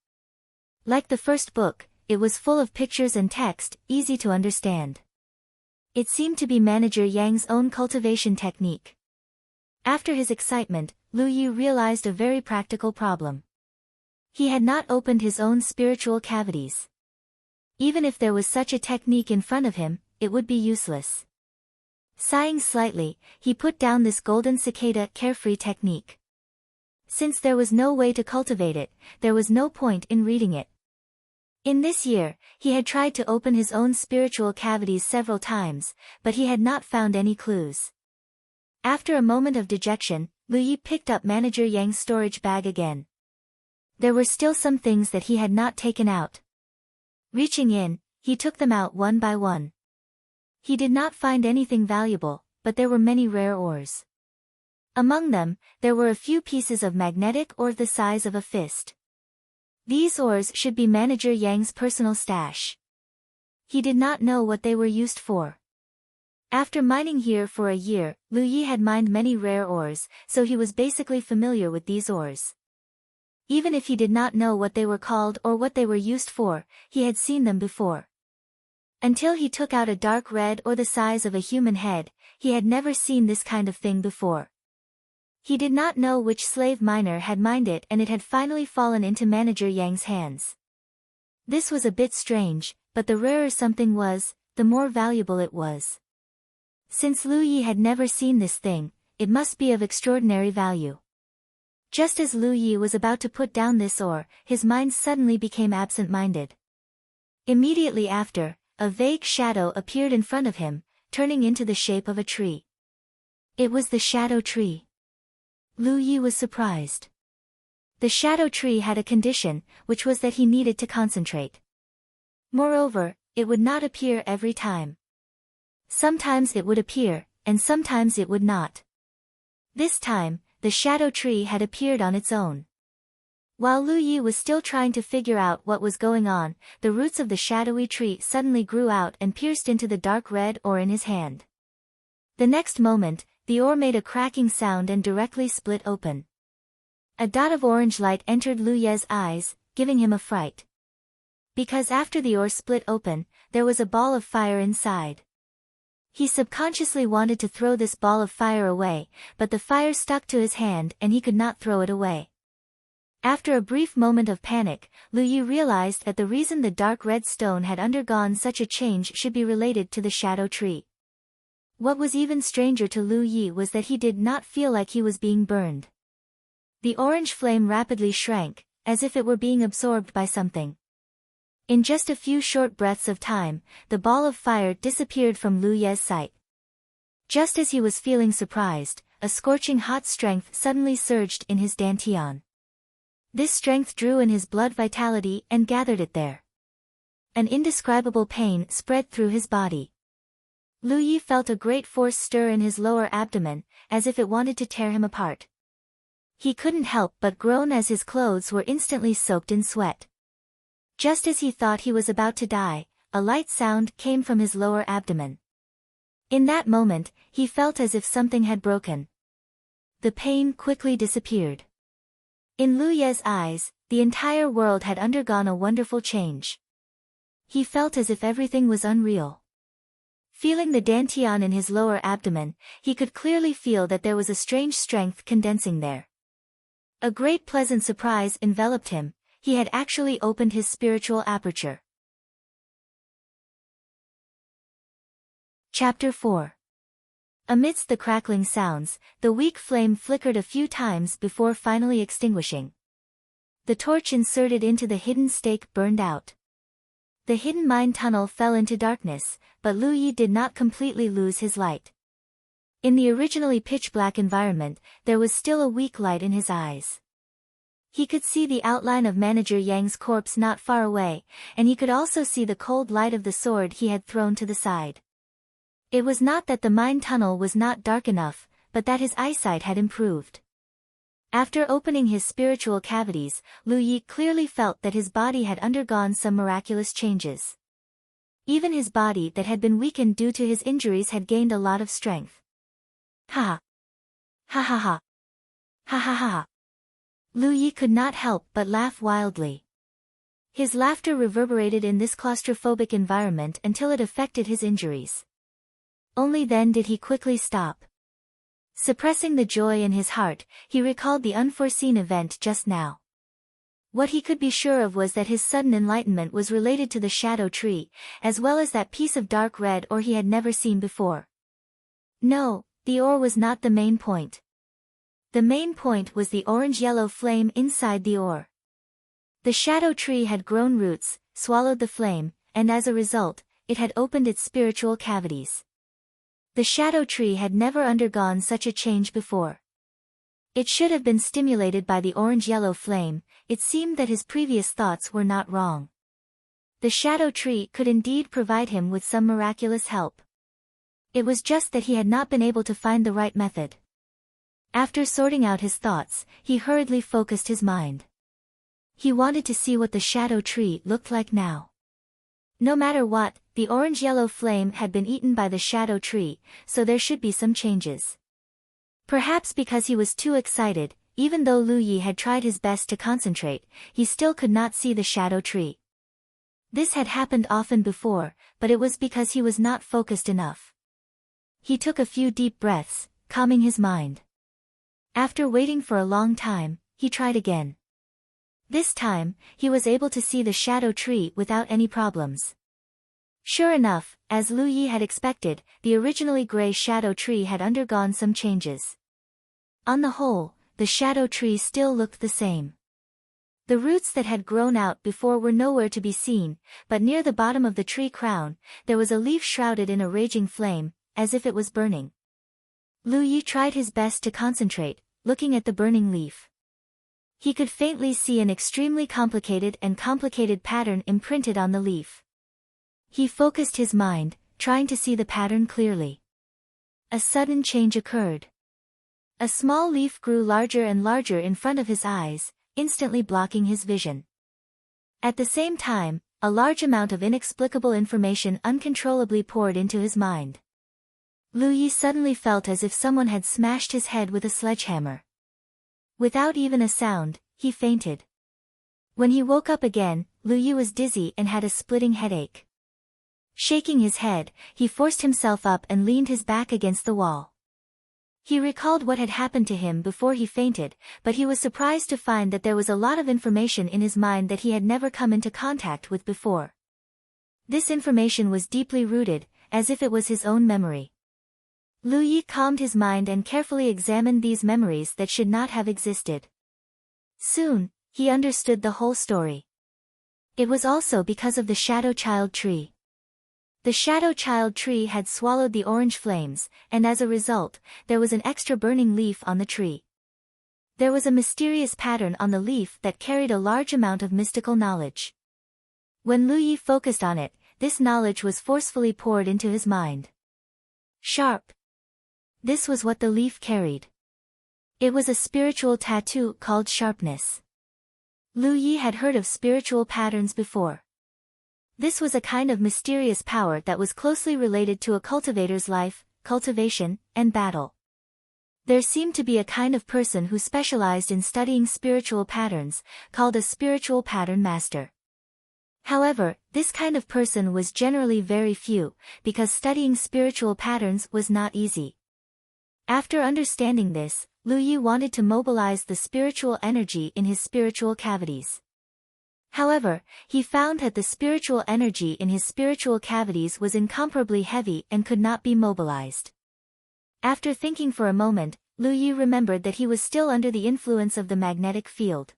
Like the first book, it was full of pictures and text, easy to understand. It seemed to be Manager Yang's own cultivation technique. After his excitement, Lu Yi realized a very practical problem. He had not opened his own spiritual cavities. Even if there was such a technique in front of him, it would be useless. Sighing slightly, he put down this Golden Cicada Carefree technique. Since there was no way to cultivate it, there was no point in reading it. In this year, he had tried to open his own spiritual cavities several times, but he had not found any clues. After a moment of dejection, Lu Yi picked up Manager Yang's storage bag again. There were still some things that he had not taken out. Reaching in, he took them out one by one. He did not find anything valuable, but there were many rare ores. Among them, there were a few pieces of magnetic ore the size of a fist. These ores should be Manager Yang's personal stash. He did not know what they were used for. After mining here for a year, Lu Yi had mined many rare ores, so he was basically familiar with these ores. Even if he did not know what they were called or what they were used for, he had seen them before. Until he took out a dark red ore the size of a human head, he had never seen this kind of thing before. He did not know which slave miner had mined it and it had finally fallen into Manager Yang's hands. This was a bit strange, but the rarer something was, the more valuable it was. Since Lu Yi had never seen this thing, it must be of extraordinary value. Just as Lu Yi was about to put down this ore, his mind suddenly became absent-minded. Immediately after, a vague shadow appeared in front of him, turning into the shape of a tree. It was the shadow tree. Lu Yi was surprised. The shadow tree had a condition, which was that he needed to concentrate. Moreover, it would not appear every time. Sometimes it would appear, and sometimes it would not. This time, the shadow tree had appeared on its own. While Lu Yi was still trying to figure out what was going on, the roots of the shadowy tree suddenly grew out and pierced into the dark red ore in his hand. The next moment, the ore made a cracking sound and directly split open. A dot of orange light entered Lu Ye's eyes, giving him a fright. Because after the ore split open, there was a ball of fire inside. He subconsciously wanted to throw this ball of fire away, but the fire stuck to his hand and he could not throw it away. After a brief moment of panic, Lu Yi realized that the reason the dark red stone had undergone such a change should be related to the shadow tree. What was even stranger to Lu Yi was that he did not feel like he was being burned. The orange flame rapidly shrank, as if it were being absorbed by something. In just a few short breaths of time, the ball of fire disappeared from Lu Ye's sight. Just as he was feeling surprised, a scorching hot strength suddenly surged in his dantian. This strength drew in his blood vitality and gathered it there. An indescribable pain spread through his body. Lu Yi felt a great force stir in his lower abdomen, as if it wanted to tear him apart. He couldn't help but groan as his clothes were instantly soaked in sweat. Just as he thought he was about to die, a light sound came from his lower abdomen. In that moment, he felt as if something had broken. The pain quickly disappeared. In Lu Ye's eyes, the entire world had undergone a wonderful change. He felt as if everything was unreal. Feeling the dantian in his lower abdomen, he could clearly feel that there was a strange strength condensing there. A great pleasant surprise enveloped him. He had actually opened his spiritual aperture. Chapter 4. Amidst the crackling sounds, the weak flame flickered a few times before finally extinguishing. The torch inserted into the hidden stake burned out. The hidden mine tunnel fell into darkness, but Lu Yi did not completely lose his light. In the originally pitch-black environment, there was still a weak light in his eyes. He could see the outline of Manager Yang's corpse not far away, and he could also see the cold light of the sword he had thrown to the side. It was not that the mine tunnel was not dark enough, but that his eyesight had improved. After opening his spiritual cavities, Lu Yi clearly felt that his body had undergone some miraculous changes. Even his body that had been weakened due to his injuries had gained a lot of strength. Ha! Ha ha ha! Ha ha ha! Lu Yi could not help but laugh wildly. His laughter reverberated in this claustrophobic environment until it affected his injuries. Only then did he quickly stop. Suppressing the joy in his heart, he recalled the unforeseen event just now. What he could be sure of was that his sudden enlightenment was related to the shadow tree, as well as that piece of dark red ore he had never seen before. No, the ore was not the main point. The main point was the orange-yellow flame inside the ore. The shadow tree had grown roots, swallowed the flame, and as a result, it had opened its spiritual cavities. The shadow tree had never undergone such a change before. It should have been stimulated by the orange-yellow flame. It seemed that his previous thoughts were not wrong. The shadow tree could indeed provide him with some miraculous help. It was just that he had not been able to find the right method. After sorting out his thoughts, he hurriedly focused his mind. He wanted to see what the shadow tree looked like now. No matter what, the orange-yellow flame had been eaten by the shadow tree, so there should be some changes. Perhaps because he was too excited, even though Lu Yi had tried his best to concentrate, he still could not see the shadow tree. This had happened often before, but it was because he was not focused enough. He took a few deep breaths, calming his mind. After waiting for a long time, he tried again. This time, he was able to see the shadow tree without any problems. Sure enough, as Lu Yi had expected, the originally gray shadow tree had undergone some changes. On the whole, the shadow tree still looked the same. The roots that had grown out before were nowhere to be seen, but near the bottom of the tree crown, there was a leaf shrouded in a raging flame, as if it was burning. Lu Yi tried his best to concentrate, looking at the burning leaf. He could faintly see an extremely complicated pattern imprinted on the leaf. He focused his mind, trying to see the pattern clearly. A sudden change occurred. A small leaf grew larger and larger in front of his eyes, instantly blocking his vision. At the same time, a large amount of inexplicable information uncontrollably poured into his mind. Lu Yi suddenly felt as if someone had smashed his head with a sledgehammer. Without even a sound, he fainted. When he woke up again, Lu Yi was dizzy and had a splitting headache. Shaking his head, he forced himself up and leaned his back against the wall. He recalled what had happened to him before he fainted, but he was surprised to find that there was a lot of information in his mind that he had never come into contact with before. This information was deeply rooted, as if it was his own memory. Lu Yi calmed his mind and carefully examined these memories that should not have existed. Soon, he understood the whole story. It was also because of the Shadow Child tree. The Shadow Child tree had swallowed the orange flames, and as a result, there was an extra burning leaf on the tree. There was a mysterious pattern on the leaf that carried a large amount of mystical knowledge. When Lu Yi focused on it, this knowledge was forcefully poured into his mind. Sharp. This was what the leaf carried. It was a spiritual tattoo called sharpness. Lu Yi had heard of spiritual patterns before. This was a kind of mysterious power that was closely related to a cultivator's life, cultivation, and battle. There seemed to be a kind of person who specialized in studying spiritual patterns, called a spiritual pattern master. However, this kind of person was generally very few, because studying spiritual patterns was not easy. After understanding this, Lu Yi wanted to mobilize the spiritual energy in his spiritual cavities. However, he found that the spiritual energy in his spiritual cavities was incomparably heavy and could not be mobilized. After thinking for a moment, Lu Yi remembered that he was still under the influence of the magnetic field.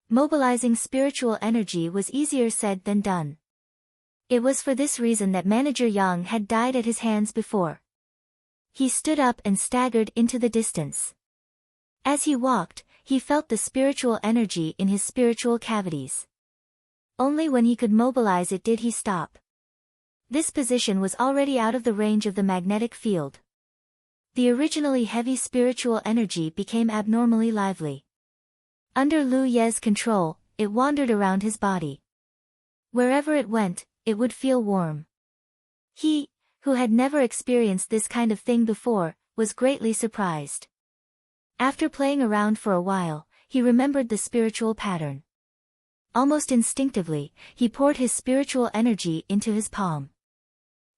Mobilizing spiritual energy was easier said than done. It was for this reason that Manager Yang had died at his hands before. He stood up and staggered into the distance. As he walked, he felt the spiritual energy in his spiritual cavities. Only when he could mobilize it did he stop. This position was already out of the range of the magnetic field. The originally heavy spiritual energy became abnormally lively. Under Lu Ye's control, it wandered around his body. Wherever it went, it would feel warm. He, who had never experienced this kind of thing before, was greatly surprised. After playing around for a while, he remembered the spiritual pattern. Almost instinctively, he poured his spiritual energy into his palm.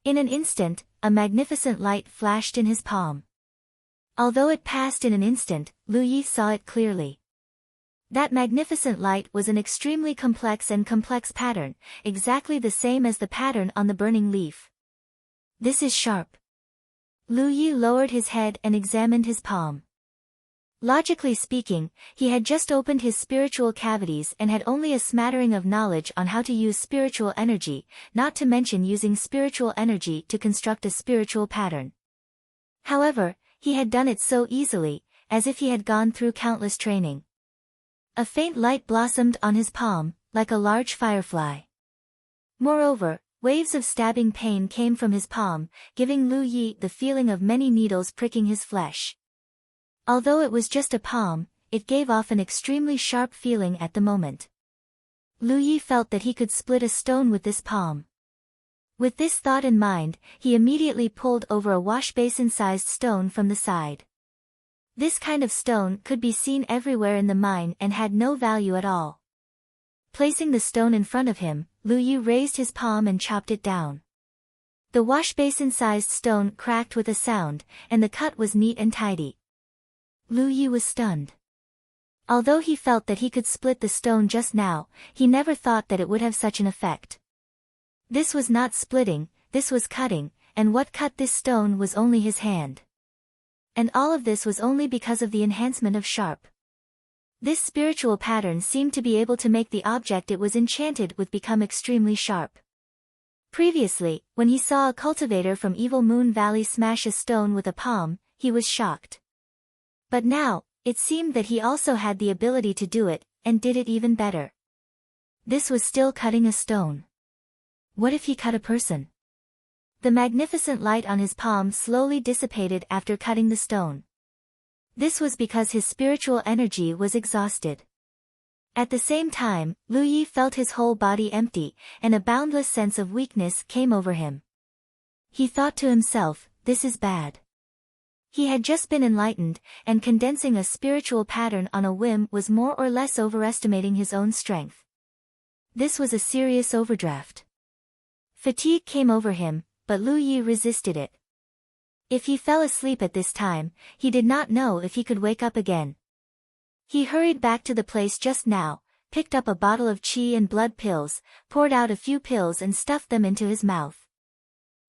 In an instant, a magnificent light flashed in his palm. Although it passed in an instant, Lu Yi saw it clearly. That magnificent light was an extremely complex pattern, exactly the same as the pattern on the burning leaf. This is sharp. Lu Yi lowered his head and examined his palm. Logically speaking, he had just opened his spiritual cavities and had only a smattering of knowledge on how to use spiritual energy, not to mention using spiritual energy to construct a spiritual pattern. However, he had done it so easily, as if he had gone through countless training. A faint light blossomed on his palm, like a large firefly. Moreover, waves of stabbing pain came from his palm, giving Lu Yi the feeling of many needles pricking his flesh. Although it was just a palm, it gave off an extremely sharp feeling at the moment. Lu Yi felt that he could split a stone with this palm. With this thought in mind, he immediately pulled over a wash-basin-sized stone from the side. This kind of stone could be seen everywhere in the mine and had no value at all. Placing the stone in front of him, Lu Yi raised his palm and chopped it down. The wash-basin-sized stone cracked with a sound, and the cut was neat and tidy. Lu Yi was stunned. Although he felt that he could split the stone just now, he never thought that it would have such an effect. This was not splitting, this was cutting, and what cut this stone was only his hand. And all of this was only because of the enhancement of sharp. This spiritual pattern seemed to be able to make the object it was enchanted with become extremely sharp. Previously, when he saw a cultivator from Evil Moon Valley smash a stone with a palm, he was shocked. But now, it seemed that he also had the ability to do it, and did it even better. This was still cutting a stone. What if he cut a person? The magnificent light on his palm slowly dissipated after cutting the stone. This was because his spiritual energy was exhausted. At the same time, Lu Yi felt his whole body empty, and a boundless sense of weakness came over him. He thought to himself, this is bad. He had just been enlightened, and condensing a spiritual pattern on a whim was more or less overestimating his own strength. This was a serious overdraft. Fatigue came over him, but Lu Yi resisted it. If he fell asleep at this time, he did not know if he could wake up again. He hurried back to the place just now, picked up a bottle of qi and blood pills, poured out a few pills and stuffed them into his mouth.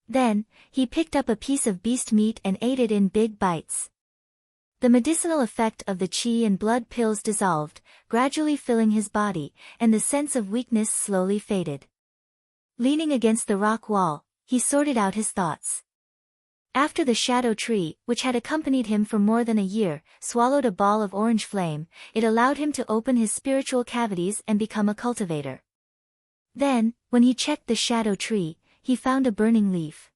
Then, he picked up a piece of beast meat and ate it in big bites. The medicinal effect of the qi and blood pills dissolved, gradually filling his body, and the sense of weakness slowly faded. Leaning against the rock wall, he sorted out his thoughts. After the shadow tree, which had accompanied him for more than a year, swallowed a ball of orange flame, it allowed him to open his spiritual cavities and become a cultivator. Then, when he checked the shadow tree, he found a burning leaf.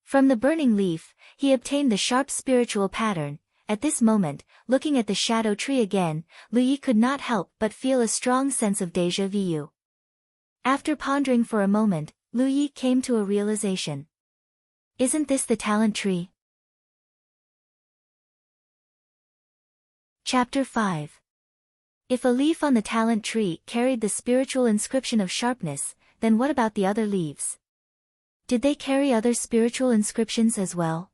From the burning leaf, he obtained the sharp spiritual pattern. At this moment, looking at the shadow tree again, Lu Yi could not help but feel a strong sense of déjà vu. After pondering for a moment, Lu Yi came to a realization. Isn't this the talent tree? Chapter 5. If a leaf on the talent tree carried the spiritual inscription of sharpness, then what about the other leaves? Did they carry other spiritual inscriptions as well?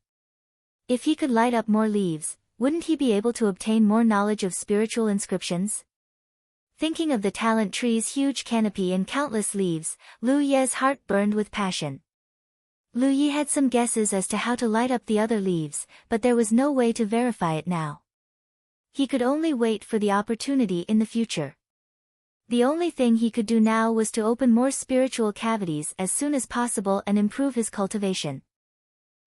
If he could light up more leaves, wouldn't he be able to obtain more knowledge of spiritual inscriptions? Thinking of the talent tree's huge canopy and countless leaves, Lu Ye's heart burned with passion. Lu Yi had some guesses as to how to light up the other leaves, but there was no way to verify it now. He could only wait for the opportunity in the future. The only thing he could do now was to open more spiritual cavities as soon as possible and improve his cultivation.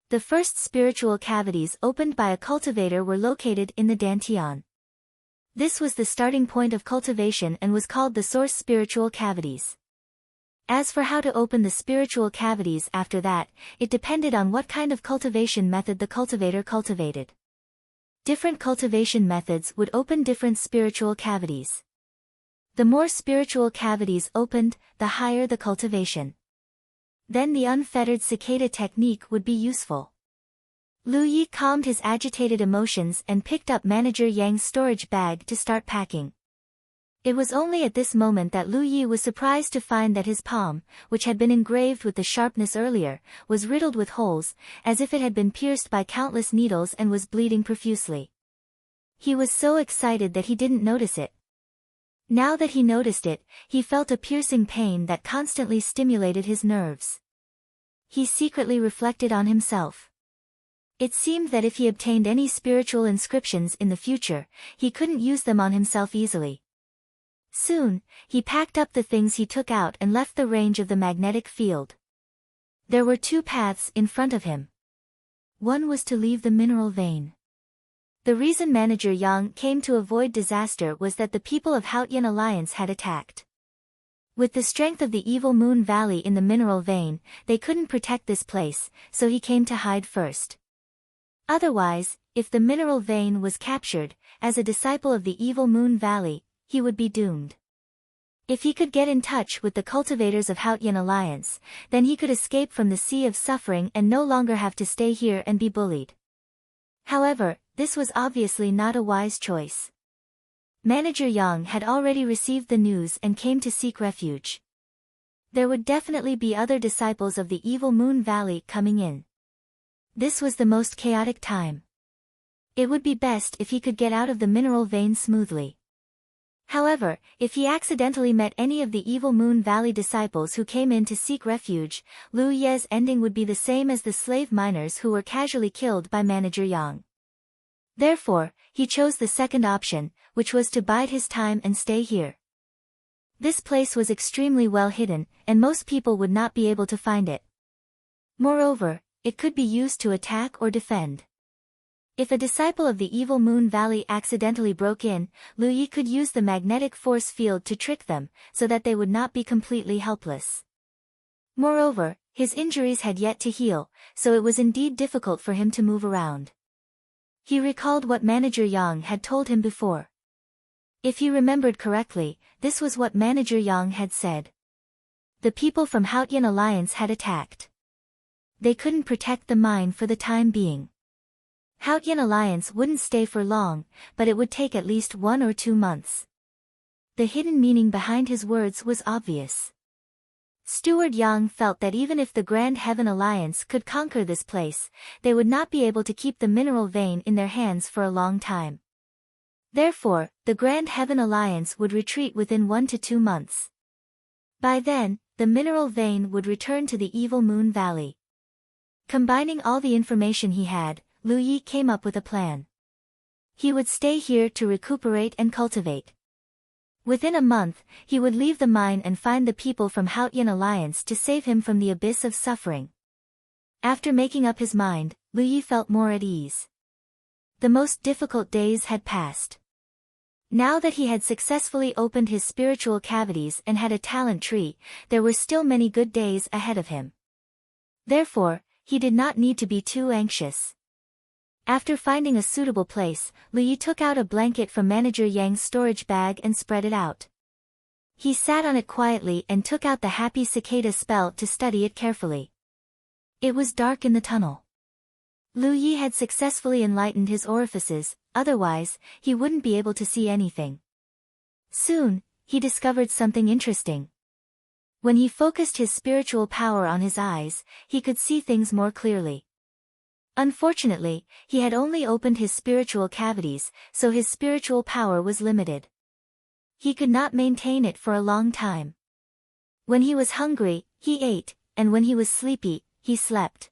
The first spiritual cavities opened by a cultivator were located in the dantian. This was the starting point of cultivation and was called the source spiritual cavities. As for how to open the spiritual cavities after that, it depended on what kind of cultivation method the cultivator cultivated. Different cultivation methods would open different spiritual cavities. The more spiritual cavities opened, the higher the cultivation. Then the unfettered cicada technique would be useful. Lu Yi calmed his agitated emotions and picked up Manager Yang's storage bag to start packing. It was only at this moment that Lu Yi was surprised to find that his palm, which had been engraved with the sharpness earlier, was riddled with holes, as if it had been pierced by countless needles and was bleeding profusely. He was so excited that he didn't notice it. Now that he noticed it, he felt a piercing pain that constantly stimulated his nerves. He secretly reflected on himself. It seemed that if he obtained any spiritual inscriptions in the future, he couldn't use them on himself easily. Soon, he packed up the things he took out and left the range of the magnetic field. There were two paths in front of him. One was to leave the mineral vein. The reason Manager Yang came to avoid disaster was that the people of Haotian Alliance had attacked. With the strength of the Evil Moon Valley in the mineral vein, they couldn't protect this place, so he came to hide first. Otherwise, if the mineral vein was captured, as a disciple of the Evil Moon Valley, he would be doomed. If he could get in touch with the cultivators of Haotian Alliance, then he could escape from the sea of suffering and no longer have to stay here and be bullied. However, this was obviously not a wise choice. Manager Yang had already received the news and came to seek refuge. There would definitely be other disciples of the Evil Moon Valley coming in. This was the most chaotic time. It would be best if he could get out of the mineral vein smoothly. However, if he accidentally met any of the Evil Moon Valley disciples who came in to seek refuge, Lu Ye's ending would be the same as the slave miners who were casually killed by Manager Yang. Therefore, he chose the second option, which was to bide his time and stay here. This place was extremely well hidden, and most people would not be able to find it. Moreover, it could be used to attack or defend. If a disciple of the Evil Moon Valley accidentally broke in, Lu Yi could use the magnetic force field to trick them, so that they would not be completely helpless. Moreover, his injuries had yet to heal, so it was indeed difficult for him to move around. He recalled what Manager Yang had told him before. If he remembered correctly, this was what Manager Yang had said. The people from Haotian Alliance had attacked. They couldn't protect the mine for the time being. Haotian Alliance wouldn't stay for long, but it would take at least 1 or 2 months. The hidden meaning behind his words was obvious. Steward Yang felt that even if the Grand Heaven Alliance could conquer this place, they would not be able to keep the mineral vein in their hands for a long time. Therefore, the Grand Heaven Alliance would retreat within 1 to 2 months. By then, the mineral vein would return to the Evil Moon Valley. Combining all the information he had, Lu Yi came up with a plan. He would stay here to recuperate and cultivate. Within a month, he would leave the mine and find the people from Haotian Alliance to save him from the abyss of suffering. After making up his mind, Lu Yi felt more at ease. The most difficult days had passed. Now that he had successfully opened his spiritual cavities and had a talent tree, there were still many good days ahead of him. Therefore, he did not need to be too anxious. After finding a suitable place, Lu Yi took out a blanket from Manager Yang's storage bag and spread it out. He sat on it quietly and took out the happy cicada spell to study it carefully. It was dark in the tunnel. Lu Yi had successfully enlightened his orifices, otherwise, he wouldn't be able to see anything. Soon, he discovered something interesting. When he focused his spiritual power on his eyes, he could see things more clearly. Unfortunately, he had only opened his spiritual cavities, so his spiritual power was limited. He could not maintain it for a long time. When he was hungry, he ate, and when he was sleepy, he slept.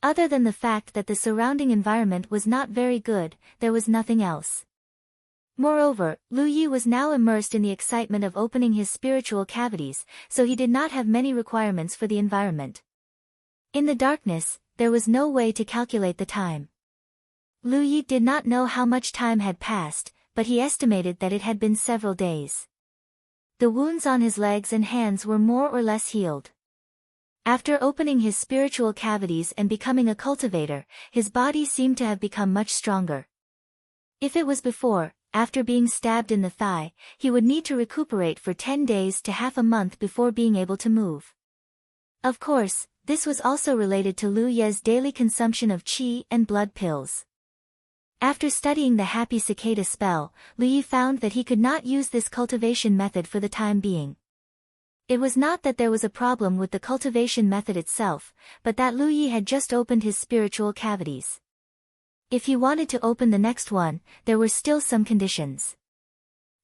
Other than the fact that the surrounding environment was not very good, there was nothing else. Moreover, Lu Yi was now immersed in the excitement of opening his spiritual cavities, so he did not have many requirements for the environment. In the darkness, there was no way to calculate the time. Lu Yi did not know how much time had passed, but he estimated that it had been several days. The wounds on his legs and hands were more or less healed. After opening his spiritual cavities and becoming a cultivator, his body seemed to have become much stronger. If it was before, after being stabbed in the thigh, he would need to recuperate for 10 days to half a month before being able to move. Of course, this was also related to Lu Ye's daily consumption of qi and blood pills. After studying the happy cicada spell, Lu Yi found that he could not use this cultivation method for the time being. It was not that there was a problem with the cultivation method itself, but that Lu Yi had just opened his spiritual cavities. If he wanted to open the next one, there were still some conditions.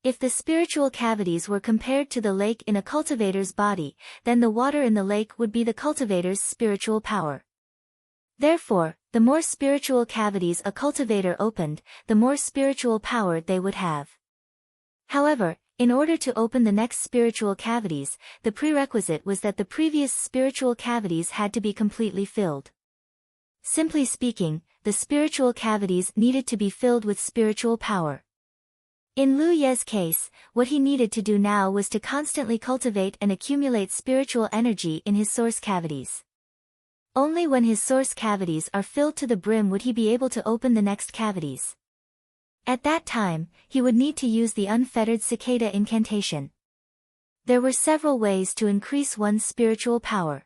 If the spiritual cavities were compared to the lake in a cultivator's body, then the water in the lake would be the cultivator's spiritual power. Therefore, the more spiritual cavities a cultivator opened, the more spiritual power they would have. However, in order to open the next spiritual cavities, the prerequisite was that the previous spiritual cavities had to be completely filled. Simply speaking, the spiritual cavities needed to be filled with spiritual power. In Lu Ye's case, what he needed to do now was to constantly cultivate and accumulate spiritual energy in his source cavities. Only when his source cavities are filled to the brim would he be able to open the next cavities. At that time, he would need to use the unfettered cicada incantation. There were several ways to increase one's spiritual power.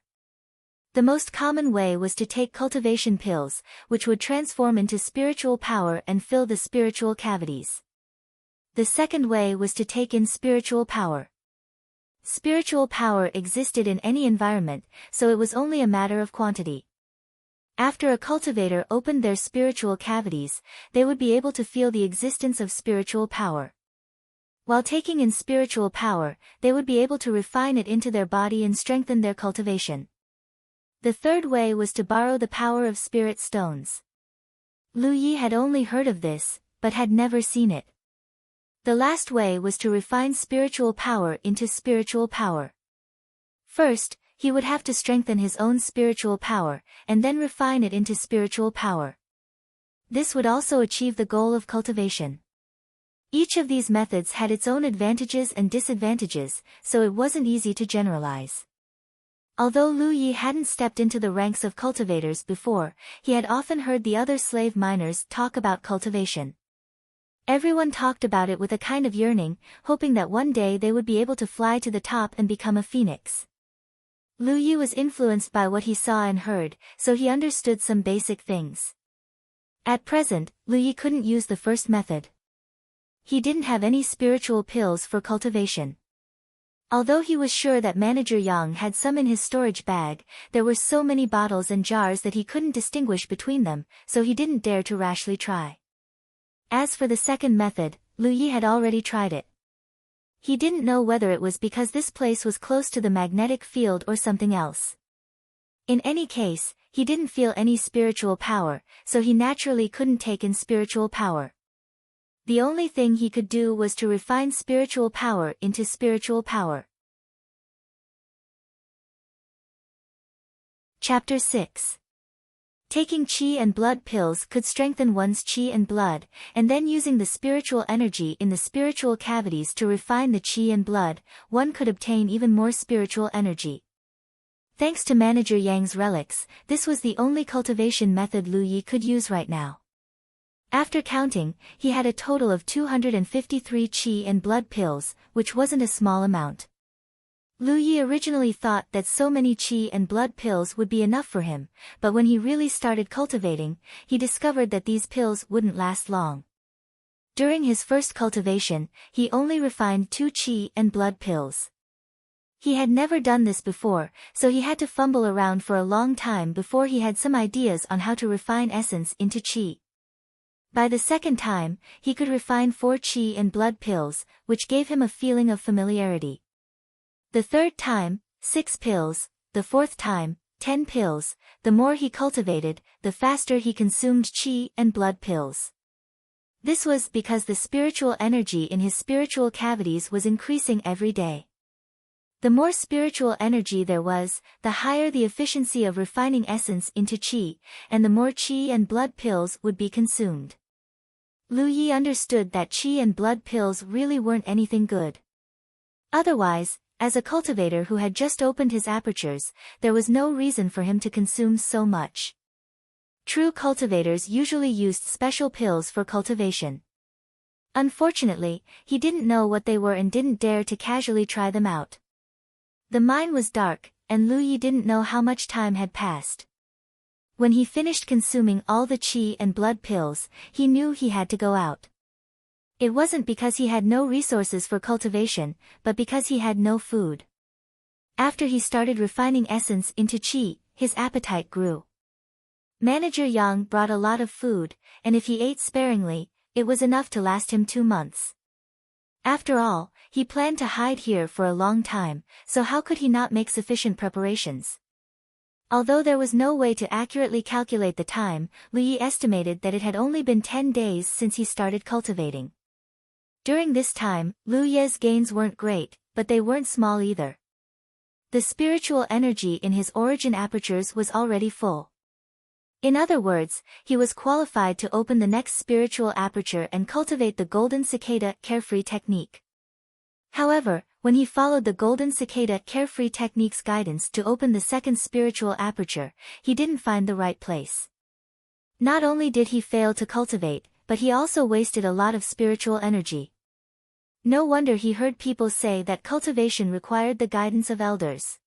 The most common way was to take cultivation pills, which would transform into spiritual power and fill the spiritual cavities. The second way was to take in spiritual power. Spiritual power existed in any environment, so it was only a matter of quantity. After a cultivator opened their spiritual cavities, they would be able to feel the existence of spiritual power. While taking in spiritual power, they would be able to refine it into their body and strengthen their cultivation. The third way was to borrow the power of spirit stones. Lu Yi had only heard of this, but had never seen it. The last way was to refine spiritual power into spiritual power. First, he would have to strengthen his own spiritual power, and then refine it into spiritual power. This would also achieve the goal of cultivation. Each of these methods had its own advantages and disadvantages, so it wasn't easy to generalize. Although Lu Yi hadn't stepped into the ranks of cultivators before, he had often heard the other slave miners talk about cultivation. Everyone talked about it with a kind of yearning, hoping that one day they would be able to fly to the top and become a phoenix. Lu Yi was influenced by what he saw and heard, so he understood some basic things. At present, Lu Yi couldn't use the first method. He didn't have any spiritual pills for cultivation. Although he was sure that Manager Yang had some in his storage bag, there were so many bottles and jars that he couldn't distinguish between them, so he didn't dare to rashly try. As for the second method, Lu Yi had already tried it. He didn't know whether it was because this place was close to the magnetic field or something else. In any case, he didn't feel any spiritual power, so he naturally couldn't take in spiritual power. The only thing he could do was to refine spiritual power into spiritual power. Chapter 6. Taking qi and blood pills could strengthen one's qi and blood, and then using the spiritual energy in the spiritual cavities to refine the qi and blood, one could obtain even more spiritual energy. Thanks to Manager Yang's relics, this was the only cultivation method Lu Yi could use right now. After counting, he had a total of 253 qi and blood pills, which wasn't a small amount. Lu Yi originally thought that so many qi and blood pills would be enough for him, but when he really started cultivating, he discovered that these pills wouldn't last long. During his first cultivation, he only refined 2 qi and blood pills. He had never done this before, so he had to fumble around for a long time before he had some ideas on how to refine essence into qi. By the second time, he could refine 4 qi and blood pills, which gave him a feeling of familiarity. The third time, 6 pills, the fourth time, 10 pills. The more he cultivated, the faster he consumed qi and blood pills. This was because the spiritual energy in his spiritual cavities was increasing every day. The more spiritual energy there was, the higher the efficiency of refining essence into qi, and the more qi and blood pills would be consumed. Lu Yi understood that qi and blood pills really weren't anything good. Otherwise, as a cultivator who had just opened his apertures, there was no reason for him to consume so much. True cultivators usually used special pills for cultivation. Unfortunately, he didn't know what they were and didn't dare to casually try them out. The mine was dark, and Lu Yi didn't know how much time had passed. When he finished consuming all the qi and blood pills, he knew he had to go out. It wasn't because he had no resources for cultivation, but because he had no food. After he started refining essence into qi, his appetite grew. Manager Yang brought a lot of food, and if he ate sparingly, it was enough to last him 2 months. After all, he planned to hide here for a long time, so how could he not make sufficient preparations? Although there was no way to accurately calculate the time, Lu Yi estimated that it had only been 10 days since he started cultivating. During this time, Lu Ye's gains weren't great, but they weren't small either. The spiritual energy in his origin apertures was already full. In other words, he was qualified to open the next spiritual aperture and cultivate the Golden Cicada Carefree technique. However, when he followed the Golden Cicada Carefree technique's guidance to open the second spiritual aperture, he didn't find the right place. Not only did he fail to cultivate, but he also wasted a lot of spiritual energy. No wonder he heard people say that cultivation required the guidance of elders.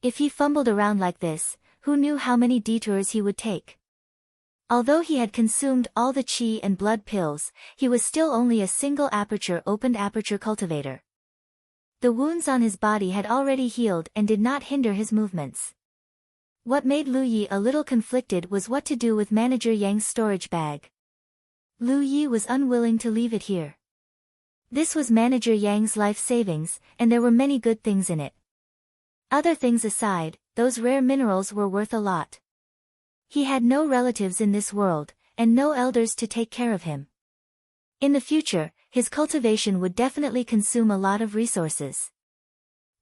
If he fumbled around like this, who knew how many detours he would take? Although he had consumed all the qi and blood pills, he was still only a single opened aperture cultivator. The wounds on his body had already healed and did not hinder his movements. What made Lu Yi a little conflicted was what to do with Manager Yang's storage bag. Lu Yi was unwilling to leave it here. This was Manager Yang's life savings, and there were many good things in it. Other things aside, those rare minerals were worth a lot. He had no relatives in this world, and no elders to take care of him. In the future, his cultivation would definitely consume a lot of resources.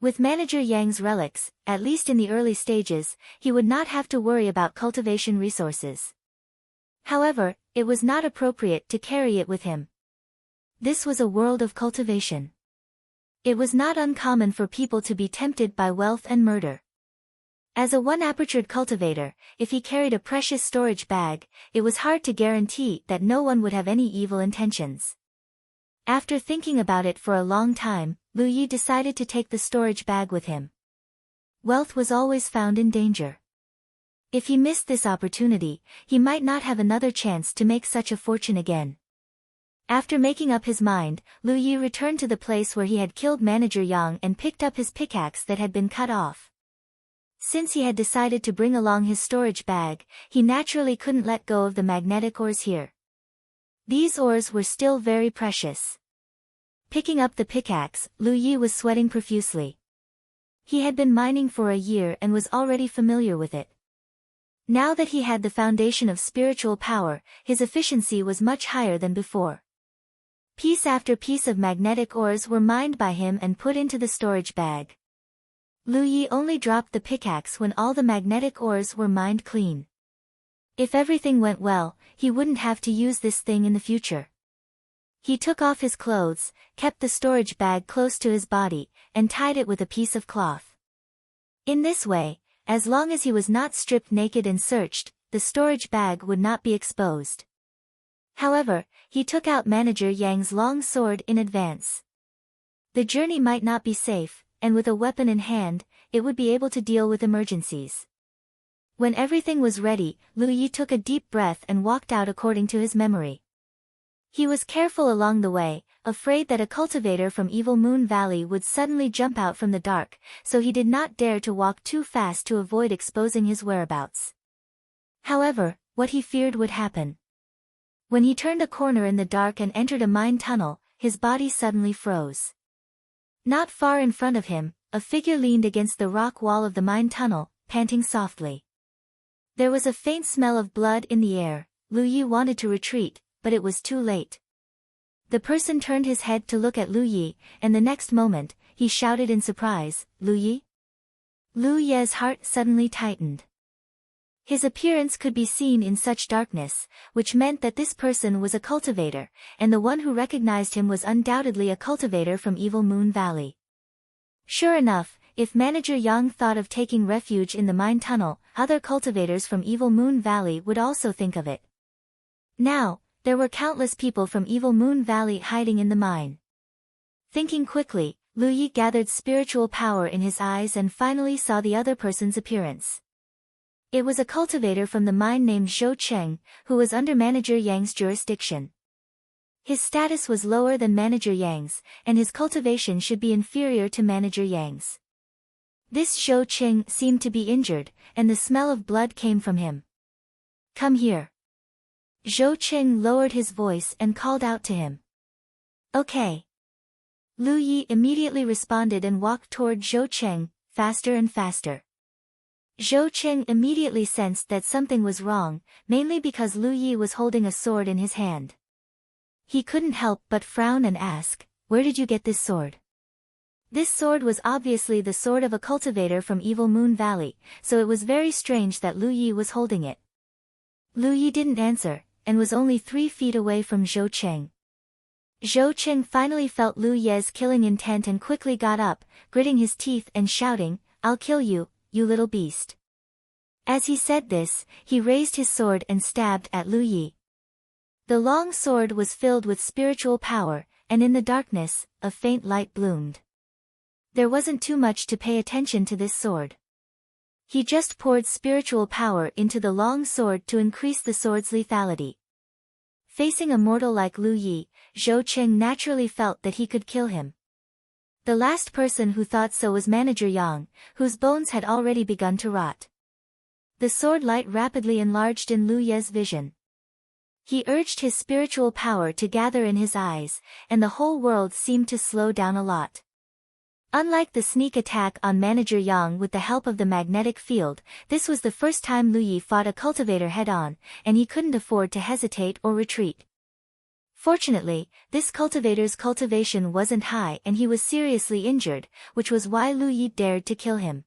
With Manager Yang's relics, at least in the early stages, he would not have to worry about cultivation resources. However, it was not appropriate to carry it with him. This was a world of cultivation. It was not uncommon for people to be tempted by wealth and murder. As a one-apertured cultivator, if he carried a precious storage bag, it was hard to guarantee that no one would have any evil intentions. After thinking about it for a long time, Lu Yi decided to take the storage bag with him. Wealth was always found in danger. If he missed this opportunity, he might not have another chance to make such a fortune again. After making up his mind, Lu Yi returned to the place where he had killed Manager Yang and picked up his pickaxe that had been cut off. Since he had decided to bring along his storage bag, he naturally couldn't let go of the magnetic ores here. These ores were still very precious. Picking up the pickaxe, Lu Yi was sweating profusely. He had been mining for a year and was already familiar with it. Now that he had the foundation of spiritual power, his efficiency was much higher than before. Piece after piece of magnetic ores were mined by him and put into the storage bag. Lu Yi only dropped the pickaxe when all the magnetic ores were mined clean. If everything went well, he wouldn't have to use this thing in the future. He took off his clothes, kept the storage bag close to his body, and tied it with a piece of cloth. In this way, as long as he was not stripped naked and searched, the storage bag would not be exposed. However, he took out Manager Yang's long sword in advance. The journey might not be safe, and with a weapon in hand, it would be able to deal with emergencies. When everything was ready, Lu Yi took a deep breath and walked out according to his memory. He was careful along the way, afraid that a cultivator from Evil Moon Valley would suddenly jump out from the dark, so he did not dare to walk too fast to avoid exposing his whereabouts. However, what he feared would happen. When he turned a corner in the dark and entered a mine tunnel, his body suddenly froze. Not far in front of him, a figure leaned against the rock wall of the mine tunnel, panting softly. There was a faint smell of blood in the air. Lu Yi wanted to retreat, but it was too late. The person turned his head to look at Lu Yi, and the next moment, he shouted in surprise, "Lu Yi?" Lu Ye's heart suddenly tightened. His appearance could be seen in such darkness, which meant that this person was a cultivator, and the one who recognized him was undoubtedly a cultivator from Evil Moon Valley. Sure enough, if Manager Yang thought of taking refuge in the mine tunnel, other cultivators from Evil Moon Valley would also think of it. Now, there were countless people from Evil Moon Valley hiding in the mine. Thinking quickly, Lu Yi gathered spiritual power in his eyes and finally saw the other person's appearance. It was a cultivator from the mine named Zhou Cheng, who was under Manager Yang's jurisdiction. His status was lower than Manager Yang's, and his cultivation should be inferior to Manager Yang's. This Zhou Cheng seemed to be injured, and the smell of blood came from him. "Come here." Zhou Cheng lowered his voice and called out to him. "Okay." Lu Yi immediately responded and walked toward Zhou Cheng, faster and faster. Zhou Cheng immediately sensed that something was wrong, mainly because Lu Yi was holding a sword in his hand. He couldn't help but frown and ask, "Where did you get this sword?" This sword was obviously the sword of a cultivator from Evil Moon Valley, so it was very strange that Lu Yi was holding it. Lu Yi didn't answer, and was only 3 feet away from Zhou Cheng. Zhou Cheng finally felt Lu Ye's killing intent and quickly got up, gritting his teeth and shouting, "I'll kill you, you little beast." As he said this, he raised his sword and stabbed at Lu Yi. The long sword was filled with spiritual power, and in the darkness, a faint light bloomed. There wasn't too much to pay attention to this sword. He just poured spiritual power into the long sword to increase the sword's lethality. Facing a mortal like Lu Yi, Zhou Cheng naturally felt that he could kill him. The last person who thought so was Manager Yang, whose bones had already begun to rot. The sword light rapidly enlarged in Lu Ye's vision. He urged his spiritual power to gather in his eyes, and the whole world seemed to slow down a lot. Unlike the sneak attack on Manager Yang with the help of the magnetic field, this was the first time Lu Yi fought a cultivator head-on, and he couldn't afford to hesitate or retreat. Fortunately, this cultivator's cultivation wasn't high and he was seriously injured, which was why Lu Yi dared to kill him.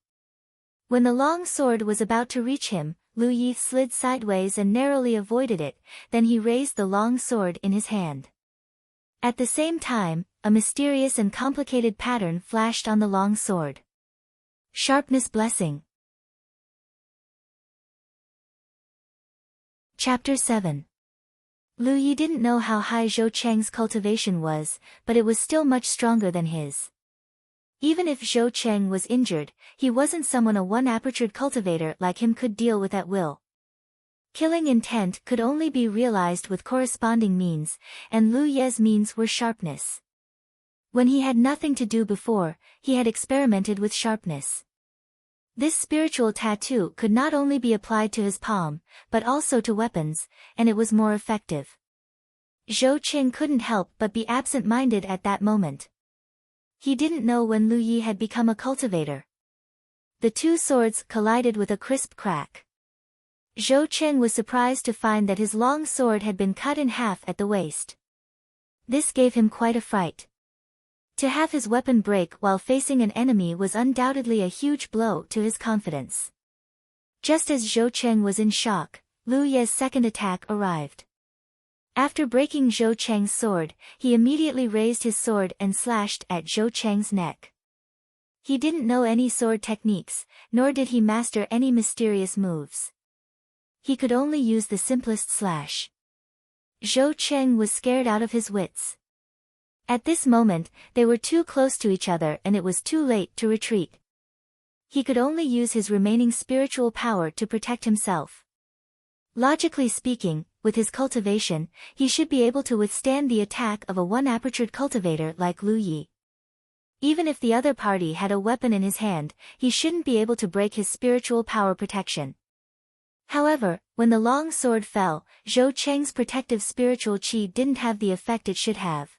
When the long sword was about to reach him, Lu Yi slid sideways and narrowly avoided it, then he raised the long sword in his hand. At the same time, a mysterious and complicated pattern flashed on the long sword. Sharpness Blessing. Chapter 7. Lu Yi didn't know how high Zhou Cheng's cultivation was, but it was still much stronger than his. Even if Zhou Cheng was injured, he wasn't someone a one-apertured cultivator like him could deal with at will. Killing intent could only be realized with corresponding means, and Lu Ye's means were sharpness. When he had nothing to do before, he had experimented with sharpness. This spiritual tattoo could not only be applied to his palm, but also to weapons, and it was more effective. Zhou Cheng couldn't help but be absent-minded at that moment. He didn't know when Lu Yi had become a cultivator. The two swords collided with a crisp crack. Zhou Cheng was surprised to find that his long sword had been cut in half at the waist. This gave him quite a fright. To have his weapon break while facing an enemy was undoubtedly a huge blow to his confidence. Just as Zhou Cheng was in shock, Lu Ye's second attack arrived. After breaking Zhou Cheng's sword, he immediately raised his sword and slashed at Zhou Cheng's neck. He didn't know any sword techniques, nor did he master any mysterious moves. He could only use the simplest slash. Zhou Cheng was scared out of his wits. At this moment, they were too close to each other and it was too late to retreat. He could only use his remaining spiritual power to protect himself. Logically speaking, with his cultivation, he should be able to withstand the attack of a one-apertured cultivator like Lu Yi. Even if the other party had a weapon in his hand, he shouldn't be able to break his spiritual power protection. However, when the long sword fell, Zhou Cheng's protective spiritual qi didn't have the effect it should have.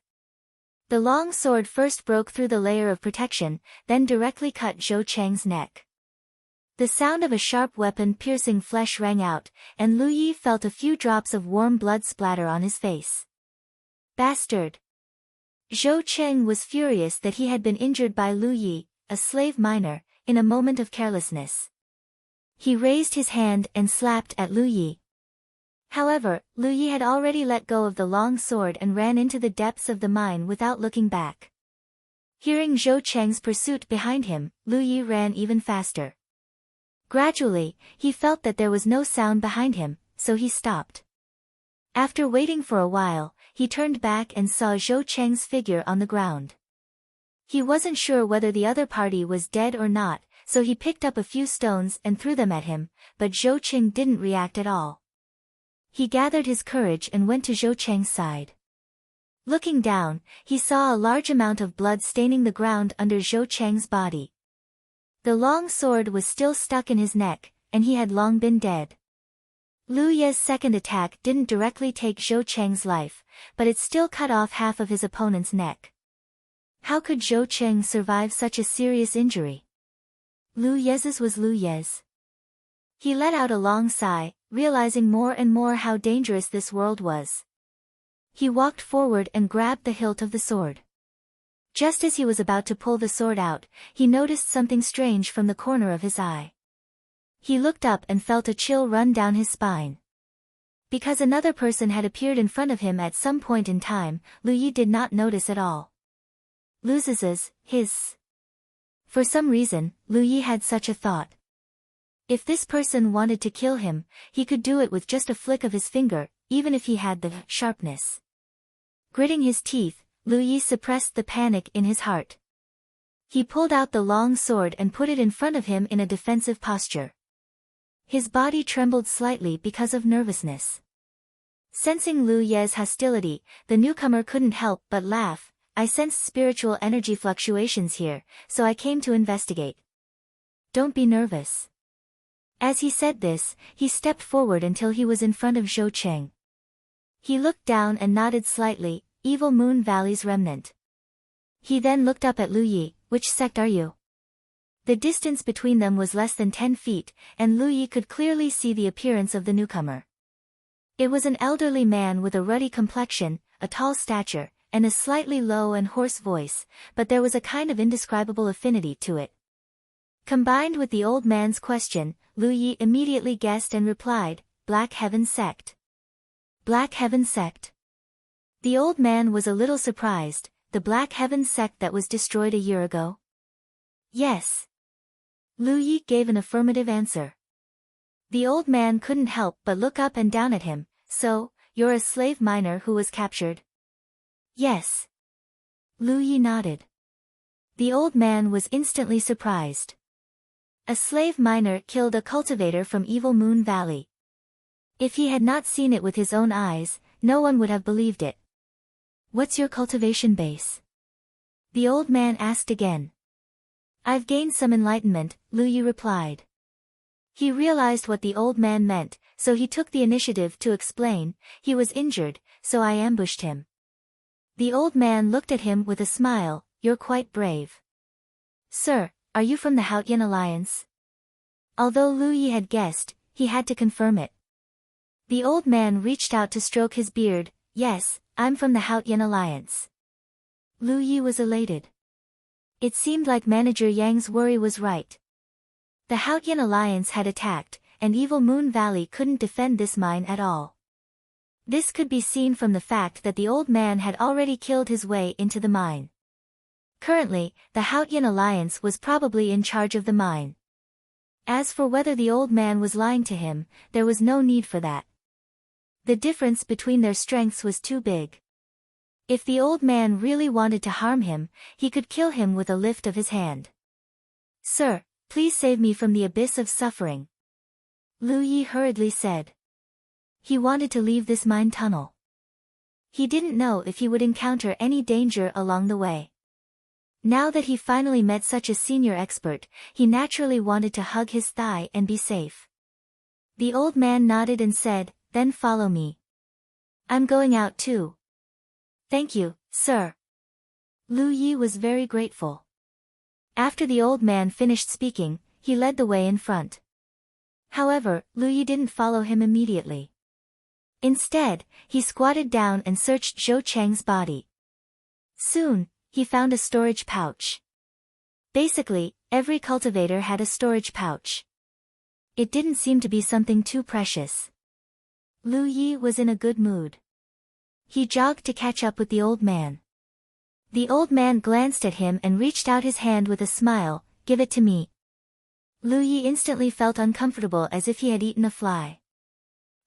The long sword first broke through the layer of protection, then directly cut Zhou Cheng's neck. The sound of a sharp weapon piercing flesh rang out, and Lu Yi felt a few drops of warm blood splatter on his face. Bastard! Zhou Cheng was furious that he had been injured by Lu Yi, a slave miner, in a moment of carelessness. He raised his hand and slapped at Lu Yi. However, Lu Yi had already let go of the long sword and ran into the depths of the mine without looking back. Hearing Zhou Cheng's pursuit behind him, Lu Yi ran even faster. Gradually, he felt that there was no sound behind him, so he stopped. After waiting for a while, he turned back and saw Zhou Cheng's figure on the ground. He wasn't sure whether the other party was dead or not, so he picked up a few stones and threw them at him, but Zhou Cheng didn't react at all. He gathered his courage and went to Zhou Cheng's side. Looking down, he saw a large amount of blood staining the ground under Zhou Cheng's body. The long sword was still stuck in his neck, and he had long been dead. Lu Ye's second attack didn't directly take Zhou Cheng's life, but it still cut off half of his opponent's neck. How could Zhou Cheng survive such a serious injury? Lu Ye's was Lu Ye's. He let out a long sigh, realizing more and more how dangerous this world was. He walked forward and grabbed the hilt of the sword. Just as he was about to pull the sword out, he noticed something strange from the corner of his eye. He looked up and felt a chill run down his spine. Because another person had appeared in front of him at some point in time, Lu Yi did not notice at all. Loses his. For some reason, Lu Yi had such a thought. If this person wanted to kill him, he could do it with just a flick of his finger, even if he had the sharpness. Gritting his teeth, Lu Yi suppressed the panic in his heart. He pulled out the long sword and put it in front of him in a defensive posture. His body trembled slightly because of nervousness. Sensing Lu Ye's hostility, the newcomer couldn't help but laugh. I sensed spiritual energy fluctuations here, so I came to investigate. Don't be nervous. As he said this, he stepped forward until he was in front of Zhou Cheng. He looked down and nodded slightly, Evil Moon Valley's remnant. He then looked up at Lu Yi. Which sect are you? The distance between them was less than 10 feet, and Lu Yi could clearly see the appearance of the newcomer. It was an elderly man with a ruddy complexion, a tall stature, and a slightly low and hoarse voice, but there was a kind of indescribable affinity to it. Combined with the old man's question, Lu Yi immediately guessed and replied, Black Heaven Sect. Black Heaven Sect. The old man was a little surprised. The Black Heaven Sect that was destroyed a year ago? Yes. Lu Yi gave an affirmative answer. The old man couldn't help but look up and down at him. So, you're a slave miner who was captured? Yes. Lu Yi nodded. The old man was instantly surprised. A slave miner killed a cultivator from Evil Moon Valley. If he had not seen it with his own eyes, no one would have believed it. What's your cultivation base? The old man asked again. I've gained some enlightenment, Lu Yi replied. He realized what the old man meant, so he took the initiative to explain. He was injured, so I ambushed him. The old man looked at him with a smile. You're quite brave. Sir, are you from the Haotian Alliance? Although Lu Yi had guessed, he had to confirm it. The old man reached out to stroke his beard. Yes, I'm from the Haotian Alliance. Lu Yi was elated. It seemed like Manager Yang's worry was right. The Haotian Alliance had attacked, and Evil Moon Valley couldn't defend this mine at all. This could be seen from the fact that the old man had already killed his way into the mine. Currently, the Haotian Alliance was probably in charge of the mine. As for whether the old man was lying to him, there was no need for that. The difference between their strengths was too big. If the old man really wanted to harm him, he could kill him with a lift of his hand. "Sir, please save me from the abyss of suffering," Lu Yi hurriedly said. He wanted to leave this mine tunnel. He didn't know if he would encounter any danger along the way. Now that he finally met such a senior expert, he naturally wanted to hug his thigh and be safe. The old man nodded and said, "Then follow me. I'm going out too." "Thank you, sir." Lu Yi was very grateful. After the old man finished speaking, he led the way in front. However, Lu Yi didn't follow him immediately. Instead, he squatted down and searched Zhou Cheng's body. Soon, he found a storage pouch. Basically, every cultivator had a storage pouch. It didn't seem to be something too precious. Lu Yi was in a good mood. He jogged to catch up with the old man. The old man glanced at him and reached out his hand with a smile. "Give it to me." Lu Yi instantly felt uncomfortable as if he had eaten a fly.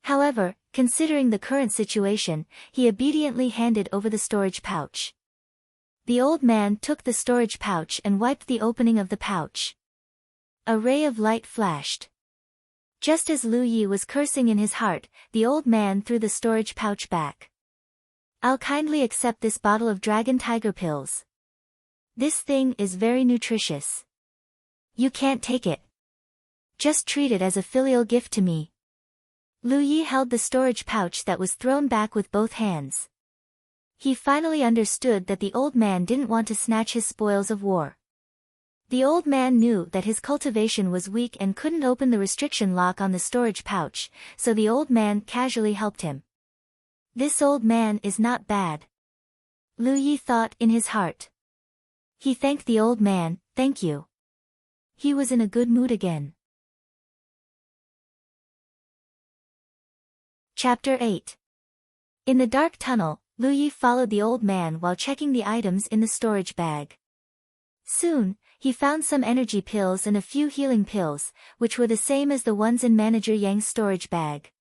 However, considering the current situation, he obediently handed over the storage pouch. The old man took the storage pouch and wiped the opening of the pouch. A ray of light flashed. Just as Lu Yi was cursing in his heart, the old man threw the storage pouch back. "I'll kindly accept this bottle of dragon tiger pills. This thing is very nutritious. You can't take it. Just treat it as a filial gift to me." Lu Yi held the storage pouch that was thrown back with both hands. He finally understood that the old man didn't want to snatch his spoils of war. The old man knew that his cultivation was weak and couldn't open the restriction lock on the storage pouch, so the old man casually helped him. This old man is not bad, Lu Yi thought in his heart. He thanked the old man. "Thank you." He was in a good mood again. Chapter 8. In the dark tunnel, Lu Yi followed the old man while checking the items in the storage bag. Soon, he found some energy pills and a few healing pills, which were the same as the ones in Manager Yang's storage bag.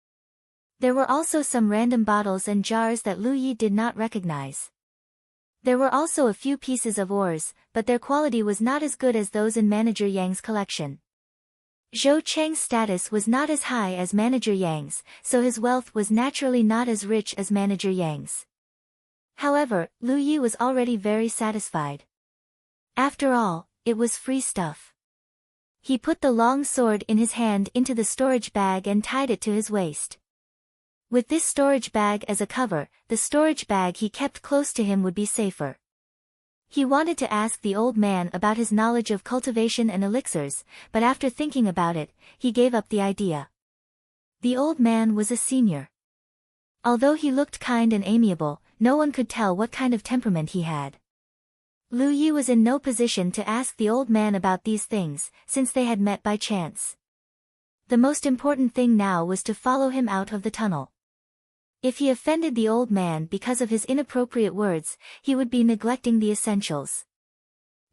There were also some random bottles and jars that Lu Yi did not recognize. There were also a few pieces of ores, but their quality was not as good as those in Manager Yang's collection. Zhou Cheng's status was not as high as Manager Yang's, so his wealth was naturally not as rich as Manager Yang's. However, Lu Yi was already very satisfied. After all, it was free stuff. He put the long sword in his hand into the storage bag and tied it to his waist. With this storage bag as a cover, the storage bag he kept close to him would be safer. He wanted to ask the old man about his knowledge of cultivation and elixirs, but after thinking about it, he gave up the idea. The old man was a senior. Although he looked kind and amiable, no one could tell what kind of temperament he had. Lu Yi was in no position to ask the old man about these things, since they had met by chance. The most important thing now was to follow him out of the tunnel. If he offended the old man because of his inappropriate words, he would be neglecting the essentials.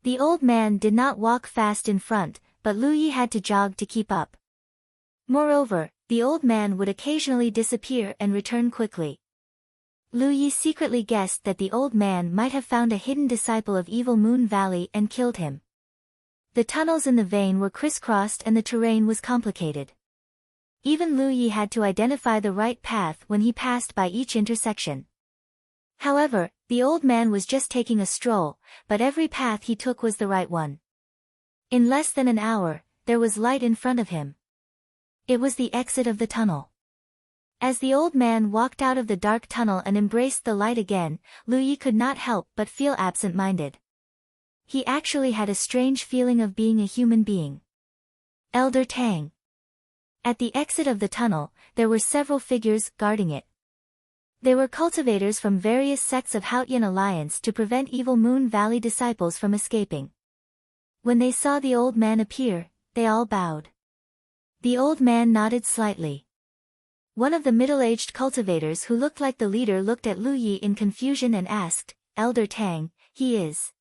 The old man did not walk fast in front, but Lu Yi had to jog to keep up. Moreover, the old man would occasionally disappear and return quickly. Lu Yi secretly guessed that the old man might have found a hidden disciple of Evil Moon Valley and killed him. The tunnels in the vein were crisscrossed and the terrain was complicated. Even Lu Yi had to identify the right path when he passed by each intersection. However, the old man was just taking a stroll, but every path he took was the right one. In less than an hour, there was light in front of him. It was the exit of the tunnel. As the old man walked out of the dark tunnel and embraced the light again, Lu Yi could not help but feel absent-minded. He actually had a strange feeling of being a human being. Elder Tang. At the exit of the tunnel, there were several figures guarding it. They were cultivators from various sects of Haotian Alliance to prevent Evil Moon Valley disciples from escaping. When they saw the old man appear, they all bowed. The old man nodded slightly. One of the middle-aged cultivators who looked like the leader looked at Lu Yi in confusion and asked, "Elder Tang, he is?"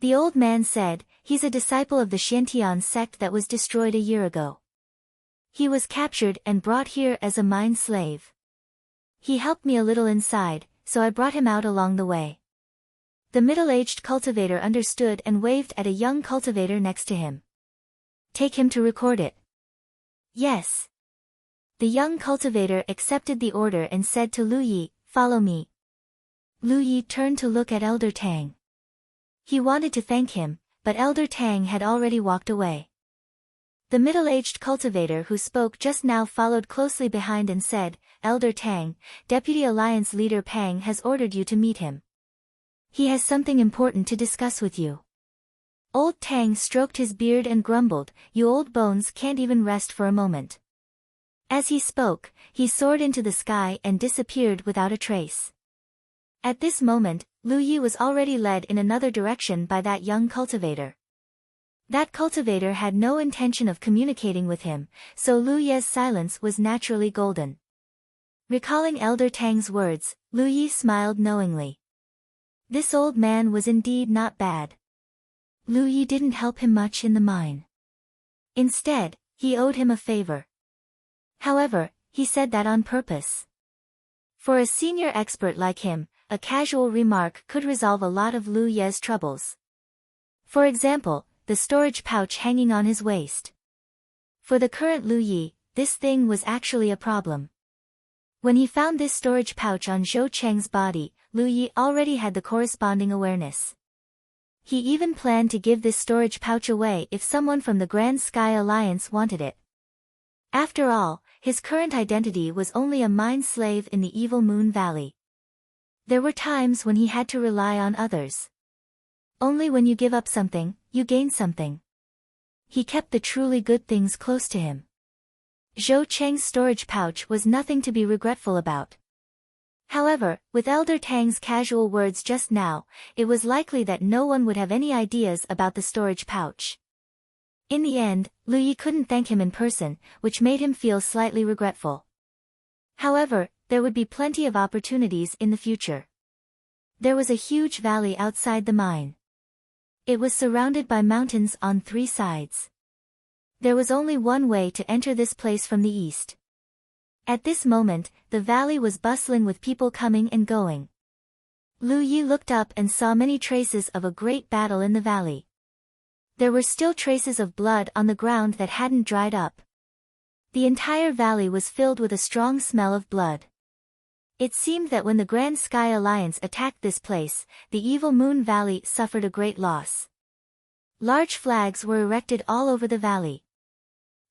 The old man said, "He's a disciple of the Xiantian sect that was destroyed a year ago. He was captured and brought here as a mine slave." He helped me a little inside, so I brought him out along the way. The middle-aged cultivator understood and waved at a young cultivator next to him. Take him to record it. Yes. The young cultivator accepted the order and said to Lu Yi, follow me. Lu Yi turned to look at Elder Tang. He wanted to thank him, but Elder Tang had already walked away. The middle-aged cultivator who spoke just now followed closely behind and said, Elder Tang, Deputy Alliance Leader Pang has ordered you to meet him. He has something important to discuss with you. Old Tang stroked his beard and grumbled, you old bones can't even rest for a moment. As he spoke, he soared into the sky and disappeared without a trace. At this moment, Lu Yi was already led in another direction by that young cultivator. That cultivator had no intention of communicating with him, so Lu Yi's silence was naturally golden. Recalling Elder Tang's words, Lu Yi smiled knowingly. This old man was indeed not bad. Lu Yi didn't help him much in the mine. Instead, he owed him a favor. However, he said that on purpose. For a senior expert like him, a casual remark could resolve a lot of Lu Yi's troubles. For example, the storage pouch hanging on his waist. For the current Lu Yi, this thing was actually a problem. When he found this storage pouch on Zhou Cheng's body, Lu Yi already had the corresponding awareness. He even planned to give this storage pouch away if someone from the Grand Sky Alliance wanted it. After all, his current identity was only a mine slave in the Evil Moon Valley. There were times when he had to rely on others. Only when you give up something, you gain something. He kept the truly good things close to him. Zhou Cheng's storage pouch was nothing to be regretful about. However, with Elder Tang's casual words just now, it was likely that no one would have any ideas about the storage pouch. In the end, Lu Yi couldn't thank him in person, which made him feel slightly regretful. However, there would be plenty of opportunities in the future. There was a huge valley outside the mine. It was surrounded by mountains on 3 sides. There was only one way to enter this place from the east. At this moment, the valley was bustling with people coming and going. Lu Yi looked up and saw many traces of a great battle in the valley. There were still traces of blood on the ground that hadn't dried up. The entire valley was filled with a strong smell of blood. It seemed that when the Grand Sky Alliance attacked this place, the Evil Moon Valley suffered a great loss. Large flags were erected all over the valley.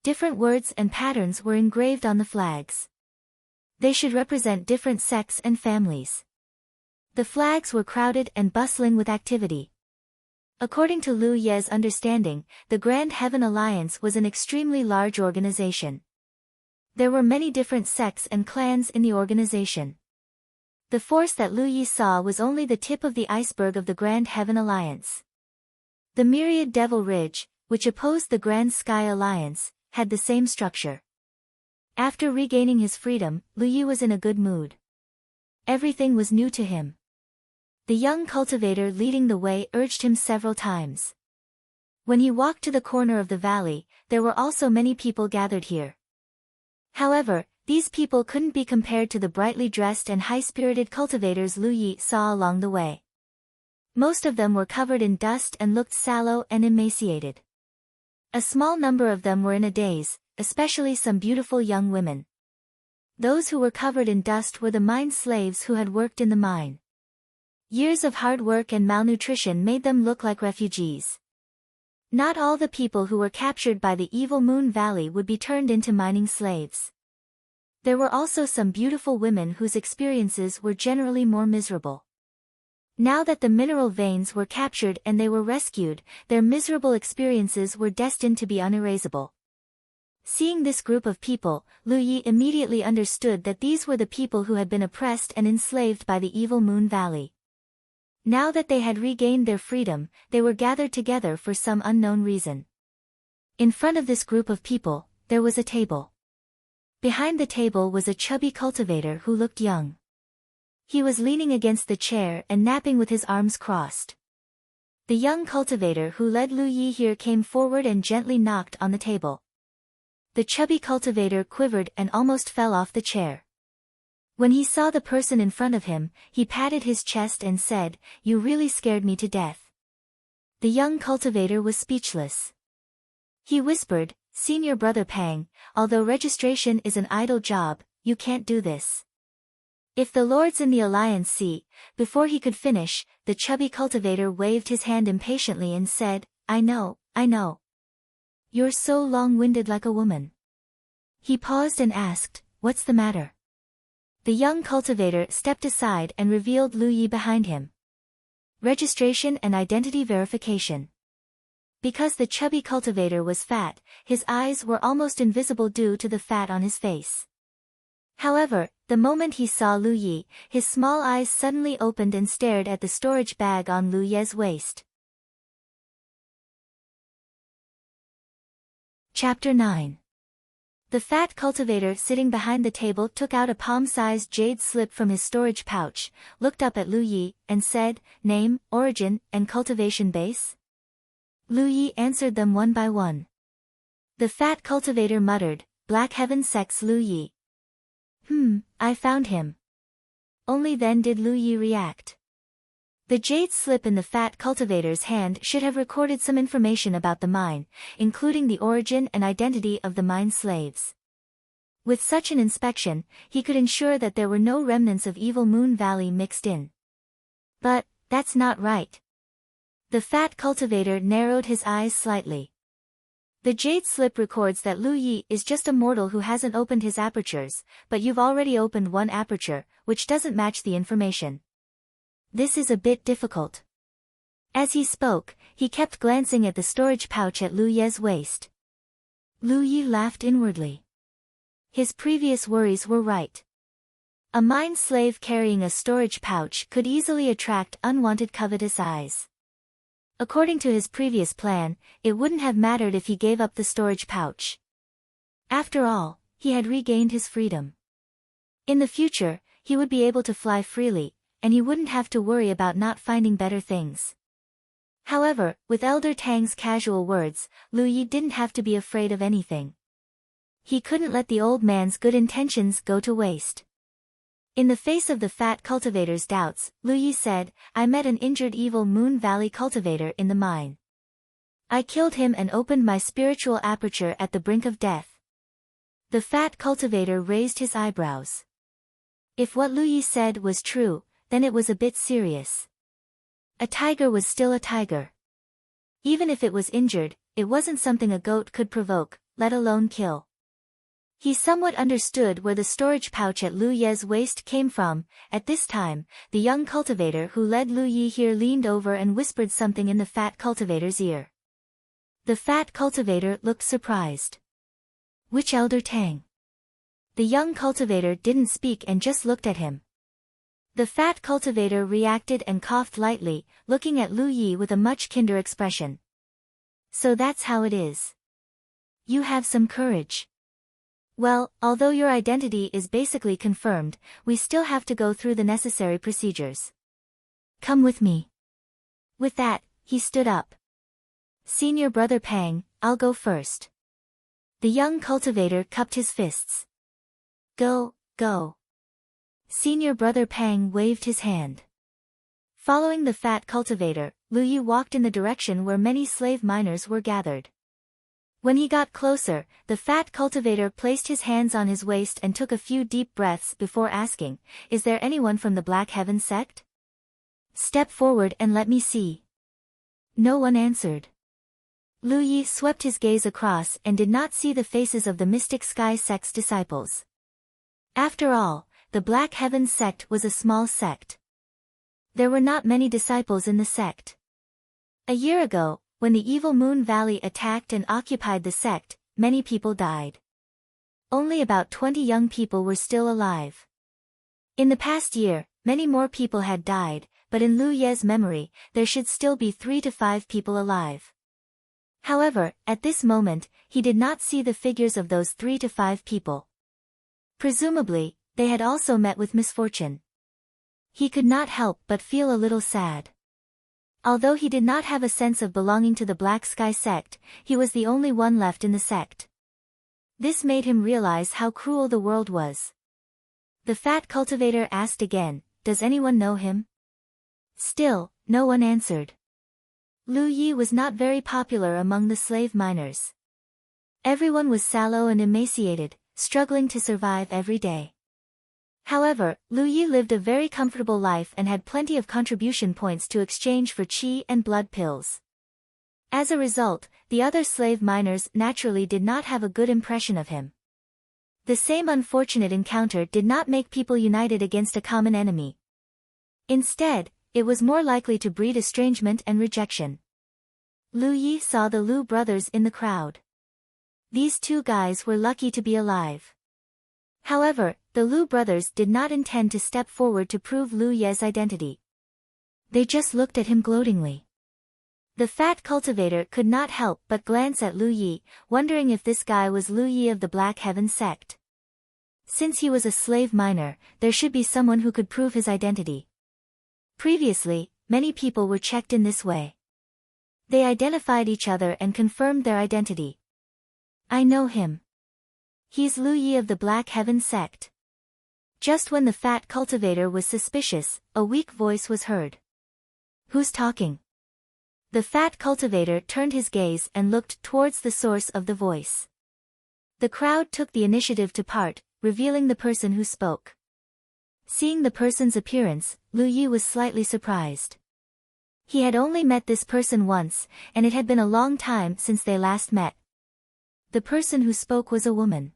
Different words and patterns were engraved on the flags. They should represent different sects and families. The flags were crowded and bustling with activity. According to Lu Yi's understanding, the Grand Heaven Alliance was an extremely large organization. There were many different sects and clans in the organization. The force that Lu Yi saw was only the tip of the iceberg of the Grand Heaven Alliance. The Myriad Devil Ridge, which opposed the Grand Sky Alliance, had the same structure. After regaining his freedom, Lu Yi was in a good mood. Everything was new to him. The young cultivator leading the way urged him several times. When he walked to the corner of the valley, there were also many people gathered here. However, these people couldn't be compared to the brightly dressed and high-spirited cultivators Lu Yi saw along the way. Most of them were covered in dust and looked sallow and emaciated. A small number of them were in a daze, especially some beautiful young women. Those who were covered in dust were the mine slaves who had worked in the mine. Years of hard work and malnutrition made them look like refugees. Not all the people who were captured by the Evil Moon Valley would be turned into mining slaves. There were also some beautiful women whose experiences were generally more miserable. Now that the mineral veins were captured and they were rescued, their miserable experiences were destined to be unerasable. Seeing this group of people, Lu Yi immediately understood that these were the people who had been oppressed and enslaved by the Evil Moon Valley. Now that they had regained their freedom, they were gathered together for some unknown reason. In front of this group of people, there was a table. Behind the table was a chubby cultivator who looked young. He was leaning against the chair and napping with his arms crossed. The young cultivator who led Lu Yi here came forward and gently knocked on the table. The chubby cultivator quivered and almost fell off the chair. When he saw the person in front of him, he patted his chest and said, "You really scared me to death." The young cultivator was speechless. He whispered, "Senior Brother Pang, although registration is an idle job, you can't do this. If the lords in the Alliance see..." Before he could finish, the chubby cultivator waved his hand impatiently and said, I know. You're so long-winded like a woman." He paused and asked, "What's the matter?" The young cultivator stepped aside and revealed Lu Yi behind him. Registration and identity verification. Because the chubby cultivator was fat, his eyes were almost invisible due to the fat on his face. However, the moment he saw Lu Yi, his small eyes suddenly opened and stared at the storage bag on Lu Ye's waist. Chapter 9. The fat cultivator sitting behind the table took out a palm-sized jade slip from his storage pouch, looked up at Lu Yi, and said, "Name, origin, and cultivation base?" Lu Yi answered them one by one. The fat cultivator muttered, "Black Heaven Sect's Lu Yi. I found him." Only then did Lu Yi react. The jade slip in the fat cultivator's hand should have recorded some information about the mine, including the origin and identity of the mine slaves. With such an inspection, he could ensure that there were no remnants of Evil Moon Valley mixed in. But that's not right. The fat cultivator narrowed his eyes slightly. The jade slip records that Lu Yi is just a mortal who hasn't opened his apertures, but you've already opened one aperture, which doesn't match the information. This is a bit difficult. As he spoke, he kept glancing at the storage pouch at Lu Ye's waist. Lu Yi laughed inwardly. His previous worries were right. A mine slave carrying a storage pouch could easily attract unwanted covetous eyes. According to his previous plan, it wouldn't have mattered if he gave up the storage pouch. After all, he had regained his freedom. In the future, he would be able to fly freely, and he wouldn't have to worry about not finding better things. However, with Elder Tang's casual words, Lu Yi didn't have to be afraid of anything. He couldn't let the old man's good intentions go to waste. In the face of the fat cultivator's doubts, Lu Yi said, "I met an injured Evil Moon Valley cultivator in the mine. I killed him and opened my spiritual aperture at the brink of death." The fat cultivator raised his eyebrows. If what Lu Yi said was true, then it was a bit serious. A tiger was still a tiger. Even if it was injured, it wasn't something a goat could provoke, let alone kill. He somewhat understood where the storage pouch at Lu Ye's waist came from. At this time, the young cultivator who led Lu Yi here leaned over and whispered something in the fat cultivator's ear. The fat cultivator looked surprised. "Which Elder Tang?" The young cultivator didn't speak and just looked at him. The fat cultivator reacted and coughed lightly, looking at Lu Yi with a much kinder expression. "So that's how it is. You have some courage. Well, although your identity is basically confirmed, we still have to go through the necessary procedures. Come with me." With that, he stood up. "Senior Brother Pang, I'll go first." The young cultivator cupped his fists. Go. Senior Brother Pang waved his hand. Following the fat cultivator, Lu Yi walked in the direction where many slave miners were gathered. When he got closer, the fat cultivator placed his hands on his waist and took a few deep breaths before asking, "Is there anyone from the Black Heaven sect? Step forward and let me see." No one answered. Lu Yi swept his gaze across and did not see the faces of the Mystic Sky sect's disciples. After all, the Black Heaven sect was a small sect. There were not many disciples in the sect. A year ago, when the Evil Moon Valley attacked and occupied the sect, many people died. Only about 20 young people were still alive. In the past year, many more people had died, but in Lu Ye's memory, there should still be 3 to 5 people alive. However, at this moment, he did not see the figures of those 3 to 5 people. Presumably, they had also met with misfortune. He could not help but feel a little sad. Although he did not have a sense of belonging to the Black Sky sect, he was the only one left in the sect. This made him realize how cruel the world was. The fat cultivator asked again, "Does anyone know him?" Still, no one answered. Lu Yi was not very popular among the slave miners. Everyone was sallow and emaciated, struggling to survive every day. However, Lu Yi lived a very comfortable life and had plenty of contribution points to exchange for qi and blood pills. As a result, the other slave miners naturally did not have a good impression of him. The same unfortunate encounter did not make people united against a common enemy. Instead, it was more likely to breed estrangement and rejection. Lu Yi saw the Lu brothers in the crowd. These two guys were lucky to be alive. However, the Lu brothers did not intend to step forward to prove Lu Ye's identity. They just looked at him gloatingly. The fat cultivator could not help but glance at Lu Yi, wondering if this guy was Lu Yi of the Black Heaven sect. Since he was a slave miner, there should be someone who could prove his identity. Previously, many people were checked in this way. They identified each other and confirmed their identity. "I know him. He's Lu Yi of the Black Heaven sect." Just when the fat cultivator was suspicious, a weak voice was heard. "Who's talking?" The fat cultivator turned his gaze and looked towards the source of the voice. The crowd took the initiative to part, revealing the person who spoke. Seeing the person's appearance, Lu Yi was slightly surprised. He had only met this person once, and it had been a long time since they last met. The person who spoke was a woman.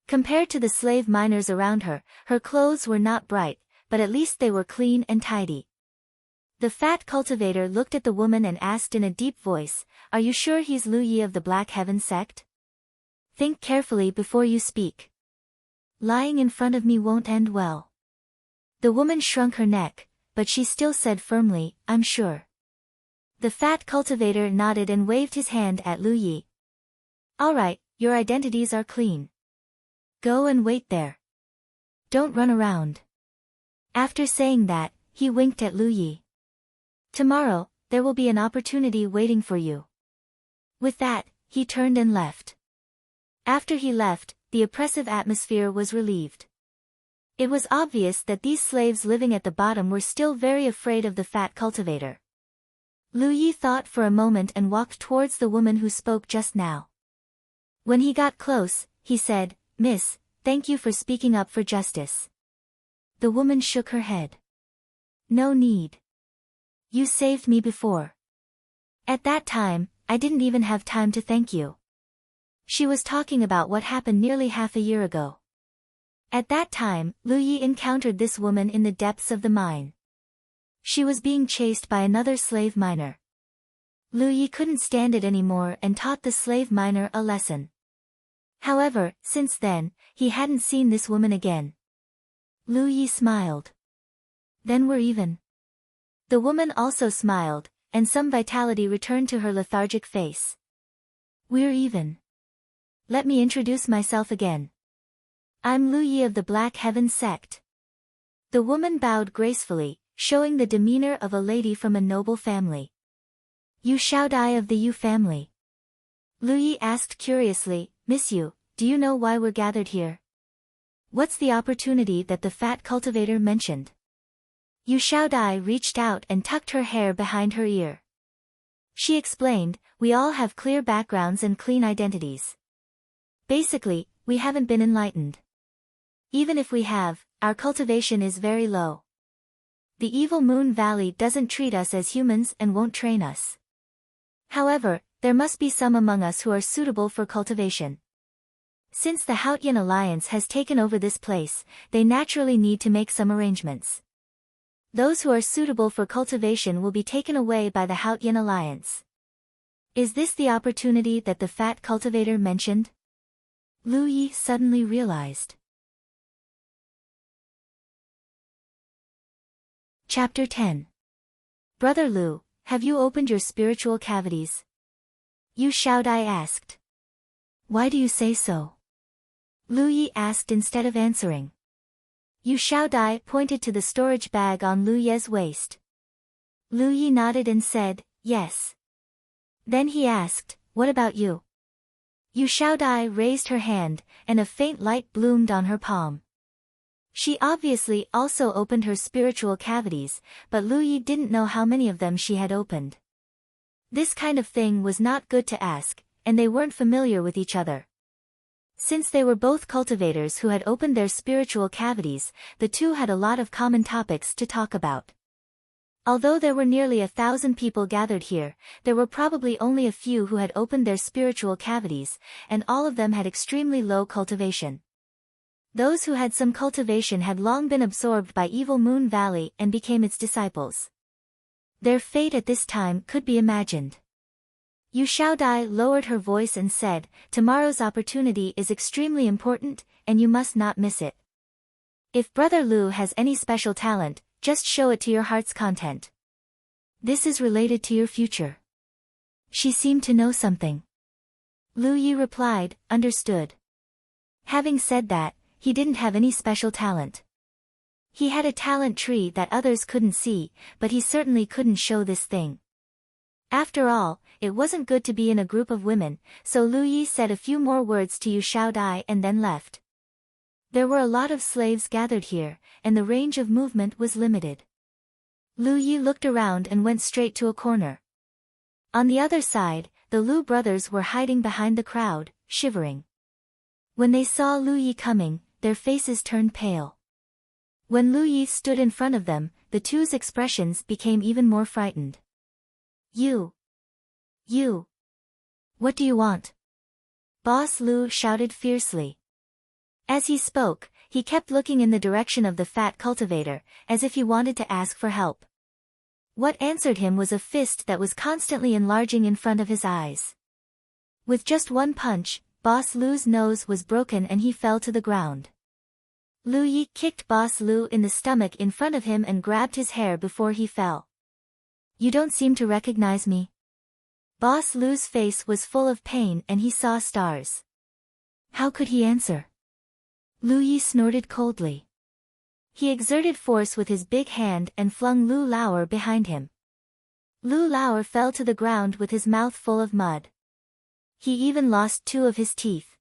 Compared to the slave miners around her, her clothes were not bright, but at least they were clean and tidy. The fat cultivator looked at the woman and asked in a deep voice, "Are you sure he's Lu Yi of the Black Heaven sect? Think carefully before you speak. Lying in front of me won't end well." The woman shrunk her neck, but she still said firmly, "I'm sure." The fat cultivator nodded and waved his hand at Lu Yi. "All right, your identities are clean. Go and wait there. Don't run around." After saying that, he winked at Lu Yi. "Tomorrow, there will be an opportunity waiting for you." With that, he turned and left. After he left, the oppressive atmosphere was relieved. It was obvious that these slaves living at the bottom were still very afraid of the fat cultivator. Lu Yi thought for a moment and walked towards the woman who spoke just now. When he got close, he said, "Miss, thank you for speaking up for justice." The woman shook her head. "No need. You saved me before. At that time, I didn't even have time to thank you." She was talking about what happened nearly half a year ago. At that time, Lu Yi encountered this woman in the depths of the mine. She was being chased by another slave miner. Lu Yi couldn't stand it anymore and taught the slave miner a lesson. However, since then, he hadn't seen this woman again. Lu Yi smiled. "Then we're even." The woman also smiled, and some vitality returned to her lethargic face. "We're even. Let me introduce myself again. I'm Lu Yi of the Black Heaven sect." The woman bowed gracefully, showing the demeanor of a lady from a noble family. "You Xiaodai of the Yu family?" Lu Yi asked curiously, "Miss Yu, do you know why we're gathered here? What's the opportunity that the fat cultivator mentioned?" Yu Xiaodai reached out and tucked her hair behind her ear. She explained, "We all have clear backgrounds and clean identities. Basically, we haven't been enlightened. Even if we have, our cultivation is very low. The evil Moon Valley doesn't treat us as humans and won't train us. However, there must be some among us who are suitable for cultivation. Since the Haotian Alliance has taken over this place, they naturally need to make some arrangements. Those who are suitable for cultivation will be taken away by the Haotian Alliance." Is this the opportunity that the fat cultivator mentioned? Lu Yi suddenly realized. Chapter 10. "Brother Lu, have you opened your spiritual cavities?" Yu Xiaodai asked. "Why do you say so?" Lu Yi asked instead of answering. Yu Xiaodai pointed to the storage bag on Lu Ye's waist. Lu Yi nodded and said, "Yes." Then he asked, "What about you?" Yu Xiaodai raised her hand, and a faint light bloomed on her palm. She obviously also opened her spiritual cavities, but Lu Yi didn't know how many of them she had opened. This kind of thing was not good to ask, and they weren't familiar with each other. Since they were both cultivators who had opened their spiritual cavities, the two had a lot of common topics to talk about. Although there were nearly 1,000 people gathered here, there were probably only a few who had opened their spiritual cavities, and all of them had extremely low cultivation. Those who had some cultivation had long been absorbed by Evil Moon Valley and became its disciples. Their fate at this time could be imagined. Yu Xiaodai lowered her voice and said, "Tomorrow's opportunity is extremely important, and you must not miss it. If Brother Lu has any special talent, just show it to your heart's content. This is related to your future." She seemed to know something. Lu Yi replied, "Understood." Having said that, he didn't have any special talent. He had a talent tree that others couldn't see, but he certainly couldn't show this thing. After all, it wasn't good to be in a group of women, so Lu Yi said a few more words to Yu Xiaodai and then left. There were a lot of slaves gathered here, and the range of movement was limited. Lu Yi looked around and went straight to a corner. On the other side, the Lu brothers were hiding behind the crowd, shivering. When they saw Lu Yi coming, their faces turned pale. When Lu Yi stood in front of them, the two's expressions became even more frightened. You. What do you want?" Boss Lu shouted fiercely. As he spoke, he kept looking in the direction of the fat cultivator, as if he wanted to ask for help. What answered him was a fist that was constantly enlarging in front of his eyes. With just one punch, Boss Lu's nose was broken and he fell to the ground. Lu Yi kicked Boss Lu in the stomach in front of him and grabbed his hair before he fell. "You don't seem to recognize me." Boss Lu's face was full of pain and he saw stars. How could he answer? Lu Yi snorted coldly. He exerted force with his big hand and flung Lu Lauer behind him. Lu Lauer fell to the ground with his mouth full of mud. He even lost 2 of his teeth.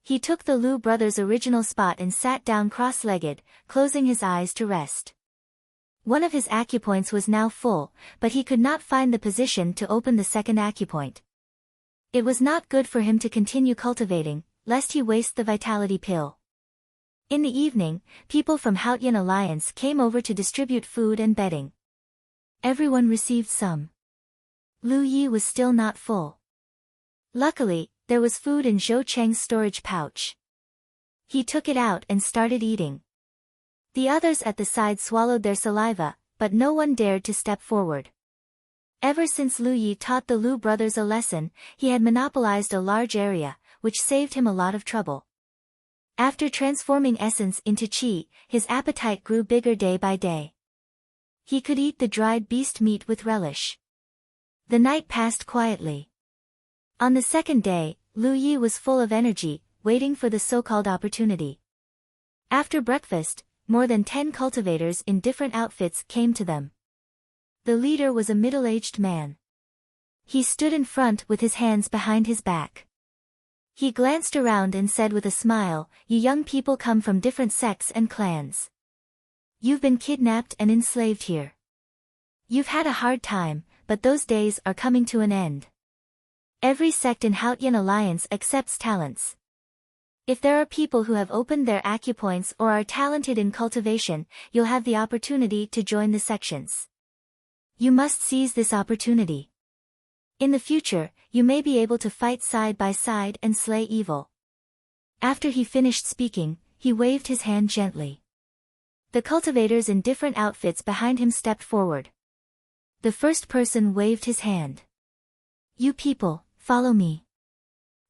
He took the Lu brothers' original spot and sat down cross-legged, closing his eyes to rest. One of his acupoints was now full, but he could not find the position to open the second acupoint. It was not good for him to continue cultivating, lest he waste the vitality pill. In the evening, people from Haotian Alliance came over to distribute food and bedding. Everyone received some. Lu Yi was still not full. Luckily, there was food in Zhou Cheng's storage pouch. He took it out and started eating. The others at the side swallowed their saliva, but no one dared to step forward. Ever since Lu Yi taught the Lu brothers a lesson, he had monopolized a large area, which saved him a lot of trouble. After transforming essence into qi, his appetite grew bigger day by day. He could eat the dried beast meat with relish. The night passed quietly. On the second day, Lu Yi was full of energy, waiting for the so-called opportunity. After breakfast, more than 10 cultivators in different outfits came to them. The leader was a middle-aged man. He stood in front with his hands behind his back. He glanced around and said with a smile, "You young people come from different sects and clans. You've been kidnapped and enslaved here. You've had a hard time, but those days are coming to an end. Every sect in Haotian Alliance accepts talents. If there are people who have opened their acupoints or are talented in cultivation, you'll have the opportunity to join the sections. You must seize this opportunity. In the future, you may be able to fight side by side and slay evil." After he finished speaking, he waved his hand gently. The cultivators in different outfits behind him stepped forward. The first person waved his hand. "You people, follow me."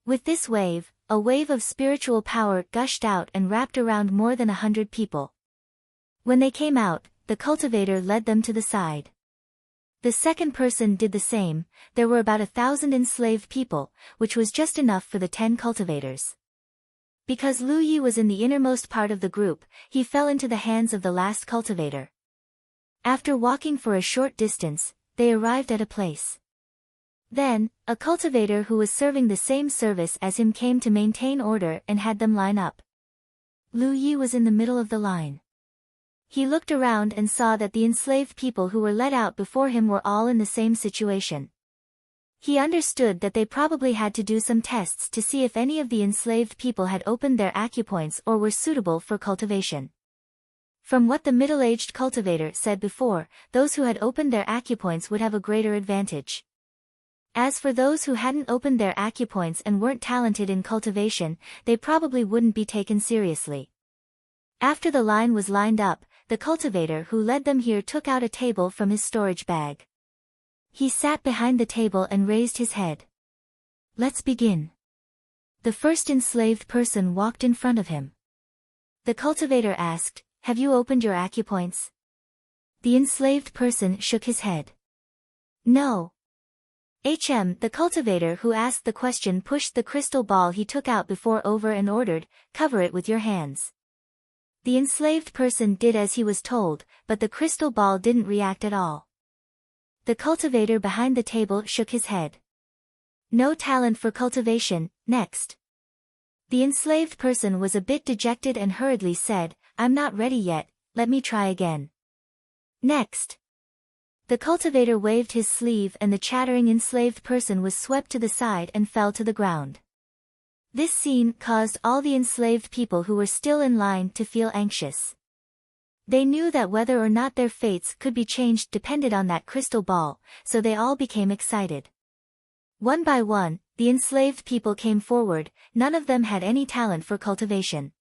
With this wave, a wave of spiritual power gushed out and wrapped around more than 100 people. When they came out, the cultivator led them to the side. The second person did the same. There were about 1,000 enslaved people, which was just enough for the 10 cultivators. Because Lu Yi was in the innermost part of the group, he fell into the hands of the last cultivator. After walking for a short distance, they arrived at a place. Then, a cultivator who was serving the same service as him came to maintain order and had them line up. Lu Yi was in the middle of the line. He looked around and saw that the enslaved people who were let out before him were all in the same situation. He understood that they probably had to do some tests to see if any of the enslaved people had opened their acupoints or were suitable for cultivation. From what the middle-aged cultivator said before, those who had opened their acupoints would have a greater advantage. As for those who hadn't opened their acupoints and weren't talented in cultivation, they probably wouldn't be taken seriously. After the line was lined up, the cultivator who led them here took out a table from his storage bag. He sat behind the table and raised his head. "Let's begin." The first enslaved person walked in front of him. The cultivator asked, "Have you opened your acupoints?" The enslaved person shook his head. "No." The cultivator who asked the question pushed the crystal ball he took out before over and ordered, "Cover it with your hands." The enslaved person did as he was told, but the crystal ball didn't react at all. The cultivator behind the table shook his head. "No talent for cultivation, next." The enslaved person was a bit dejected and hurriedly said, "I'm not ready yet, let me try again." "Next." The cultivator waved his sleeve and the chattering enslaved person was swept to the side and fell to the ground. This scene caused all the enslaved people who were still in line to feel anxious. They knew that whether or not their fates could be changed depended on that crystal ball, so they all became excited. One by one, the enslaved people came forward, none of them had any talent for cultivation.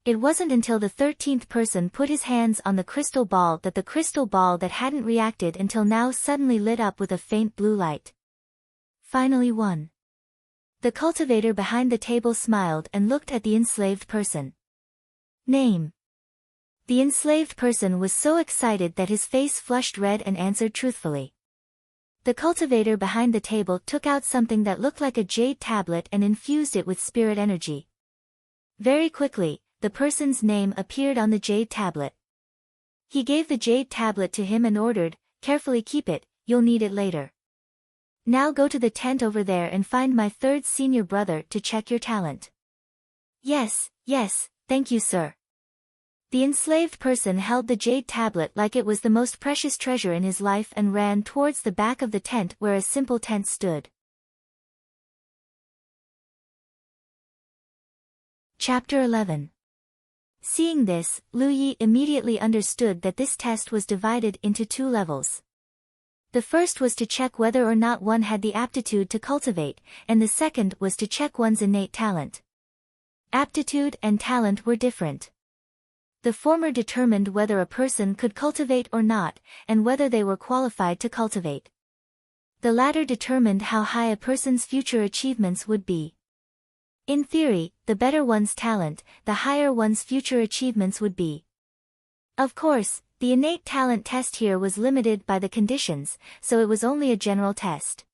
It wasn't until the 13th person put his hands on the crystal ball that the crystal ball that hadn't reacted until now suddenly lit up with a faint blue light. Finally one. The cultivator behind the table smiled and looked at the enslaved person. "Name." The enslaved person was so excited that his face flushed red and answered truthfully. The cultivator behind the table took out something that looked like a jade tablet and infused it with spirit energy. Very quickly, the person's name appeared on the jade tablet. He gave the jade tablet to him and ordered, "Carefully keep it, you'll need it later. Now go to the tent over there and find my third senior brother to check your talent." Yes, thank you sir." The enslaved person held the jade tablet like it was the most precious treasure in his life and ran towards the back of the tent where a simple tent stood. Chapter 11. Seeing this, Lu Yi immediately understood that this test was divided into two levels. The first was to check whether or not one had the aptitude to cultivate, and the second was to check one's innate talent. Aptitude and talent were different. The former determined whether a person could cultivate or not, and whether they were qualified to cultivate. The latter determined how high a person's future achievements would be. In theory, the better one's talent, the higher one's future achievements would be. Of course, the innate talent test here was limited by the conditions, so it was only a general test.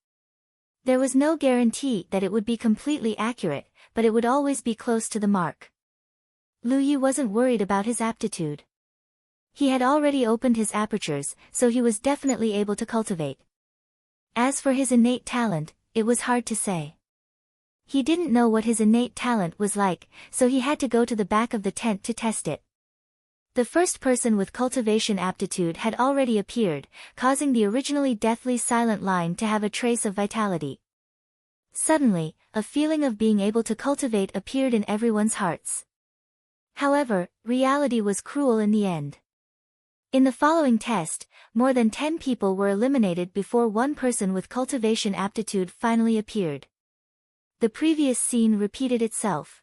There was no guarantee that it would be completely accurate, but it would always be close to the mark. Lu Yi wasn't worried about his aptitude. He had already opened his apertures, so he was definitely able to cultivate. As for his innate talent, it was hard to say. He didn't know what his innate talent was like, so he had to go to the back of the tent to test it. The first person with cultivation aptitude had already appeared, causing the originally deathly silent line to have a trace of vitality. Suddenly, a feeling of being able to cultivate appeared in everyone's hearts. However, reality was cruel in the end. In the following test, more than 10 people were eliminated before one person with cultivation aptitude finally appeared. The previous scene repeated itself.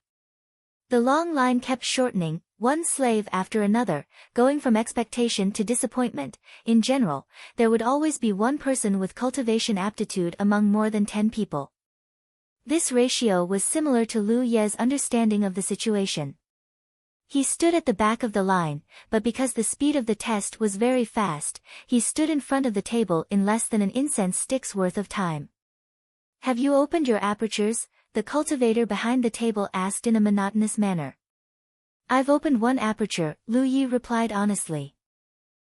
The long line kept shortening, one slave after another, going from expectation to disappointment. In general, there would always be one person with cultivation aptitude among more than 10 people. This ratio was similar to Lu Ye's understanding of the situation. He stood at the back of the line, but because the speed of the test was very fast, he stood in front of the table in less than an incense stick's worth of time. "Have you opened your apertures?" the cultivator behind the table asked in a monotonous manner. "I've opened one aperture," Lu Yi replied honestly.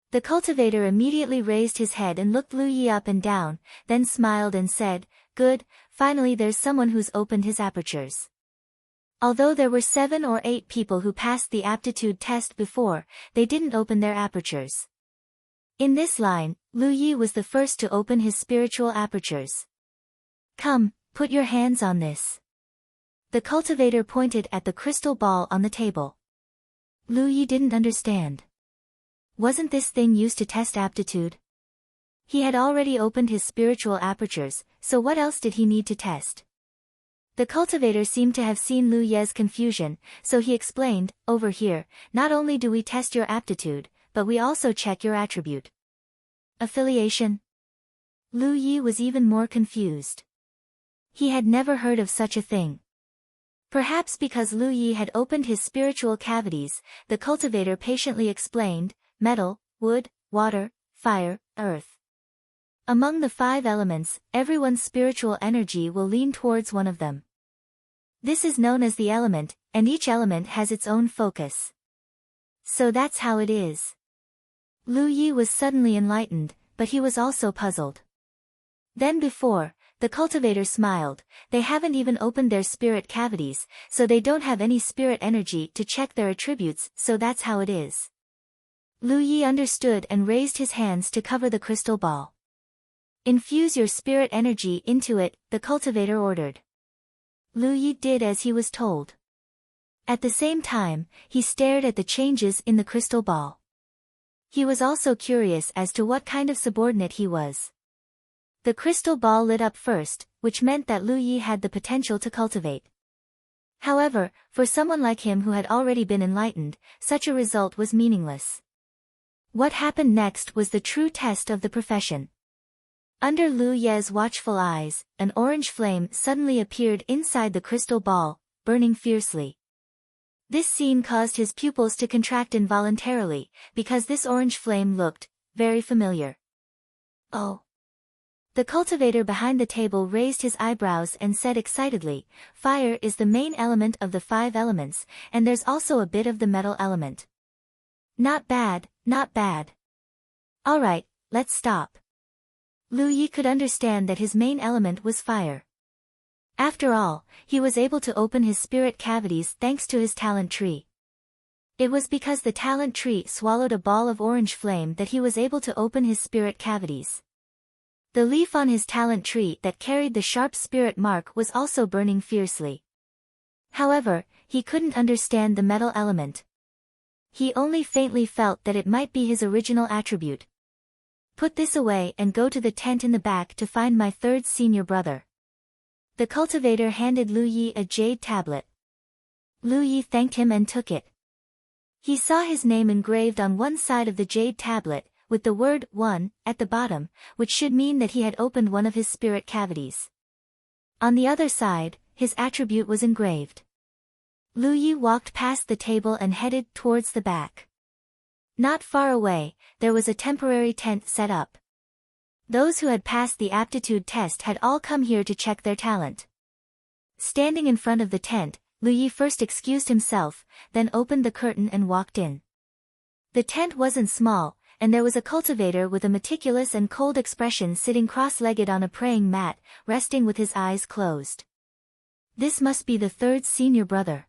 The cultivator immediately raised his head and looked Lu Yi up and down, then smiled and said, "Good, finally there's someone who's opened his apertures." Although there were 7 or 8 people who passed the aptitude test before, they didn't open their apertures. In this line, Lu Yi was the first to open his spiritual apertures. Come, put your hands on this. The cultivator pointed at the crystal ball on the table. Lu Yi didn't understand. Wasn't this thing used to test aptitude? He had already opened his spiritual apertures, so what else did he need to test? The cultivator seemed to have seen Lu Ye's confusion, so he explained, over here, not only do we test your aptitude, but we also check your attribute. Affiliation? Lu Yi was even more confused. He had never heard of such a thing. Perhaps because Lu Yi had opened his spiritual cavities, the cultivator patiently explained, metal, wood, water, fire, earth. Among the 5 elements, everyone's spiritual energy will lean towards one of them. This is known as the element, and each element has its own focus. So that's how it is. Lu Yi was suddenly enlightened, but he was also puzzled. Then before, the cultivator smiled, they haven't even opened their spirit cavities, so they don't have any spirit energy to check their attributes, so that's how it is. Lu Yi understood and raised his hands to cover the crystal ball. Infuse your spirit energy into it, the cultivator ordered. Lu Yi did as he was told. At the same time, he stared at the changes in the crystal ball. He was also curious as to what kind of subordinate he was. The crystal ball lit up first, which meant that Lu Yi had the potential to cultivate. However, for someone like him who had already been enlightened, such a result was meaningless. What happened next was the true test of the profession. Under Lu Ye's watchful eyes, an orange flame suddenly appeared inside the crystal ball, burning fiercely. This scene caused his pupils to contract involuntarily, because this orange flame looked very familiar. Oh! The cultivator behind the table raised his eyebrows and said excitedly, fire is the main element of the 5 elements, and there's also a bit of the metal element. Not bad, not bad. Alright, let's stop. Lu Yi could understand that his main element was fire. After all, he was able to open his spirit cavities thanks to his talent tree. It was because the talent tree swallowed a ball of orange flame that he was able to open his spirit cavities. The leaf on his talent tree that carried the sharp spirit mark was also burning fiercely. However, he couldn't understand the metal element. He only faintly felt that it might be his original attribute. Put this away and go to the tent in the back to find my 3rd senior brother. The cultivator handed Lu Yi a jade tablet. Lu Yi thanked him and took it. He saw his name engraved on one side of the jade tablet, with the word 1 at the bottom, which should mean that he had opened one of his spirit cavities. On the other side, his attribute was engraved. Lu Yi walked past the table and headed towards the back. Not far away, there was a temporary tent set up. Those who had passed the aptitude test had all come here to check their talent. Standing in front of the tent, Lu Yi first excused himself, then opened the curtain and walked in. The tent wasn't small, and there was a cultivator with a meticulous and cold expression sitting cross-legged on a praying mat, resting with his eyes closed. This must be the 3rd senior brother.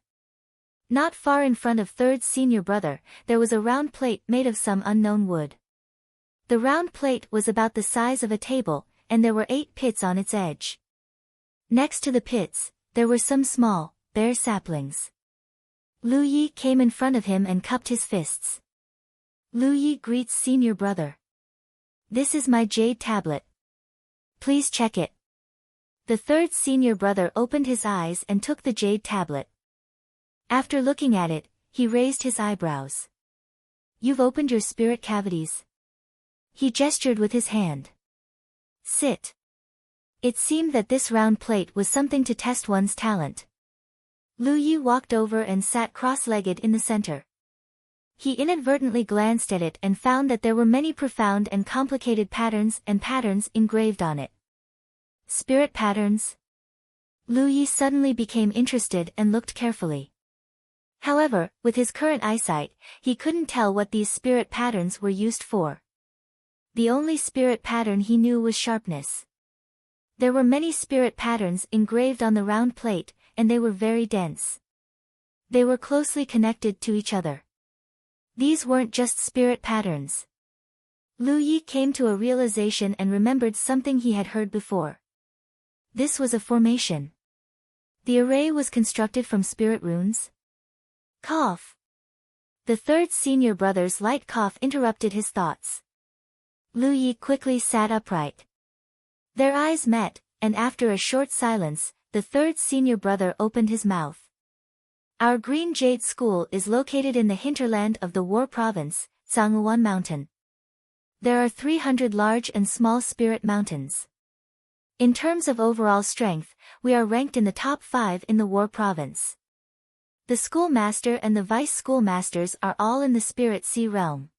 Not far in front of 3rd senior brother, there was a round plate made of some unknown wood. The round plate was about the size of a table, and there were 8 pits on its edge. Next to the pits, there were some small, bare saplings. Lu Yi came in front of him and cupped his fists. Lu Yi greets senior brother. This is my jade tablet. Please check it. The 3rd senior brother opened his eyes and took the jade tablet. After looking at it, he raised his eyebrows. You've opened your spirit cavities. He gestured with his hand. Sit. It seemed that this round plate was something to test one's talent. Lu Yi walked over and sat cross-legged in the center. He inadvertently glanced at it and found that there were many profound and complicated patterns engraved on it. Spirit patterns? Lu Yi suddenly became interested and looked carefully. However, with his current eyesight, he couldn't tell what these spirit patterns were used for. The only spirit pattern he knew was sharpness. There were many spirit patterns engraved on the round plate, and they were very dense. They were closely connected to each other. These weren't just spirit patterns. Lu Yi came to a realization and remembered something he had heard before. This was a formation. The array was constructed from spirit runes. Cough. The third senior brother's light cough interrupted his thoughts. Lu Yi quickly sat upright. Their eyes met, and after a short silence, the third senior brother opened his mouth. Our Green Jade School is located in the hinterland of the War Province, Zhangguan Mountain. There are 300 large and small spirit mountains. In terms of overall strength, we are ranked in the top 5 in the War Province. The schoolmaster and the vice schoolmasters are all in the Spirit Sea realm.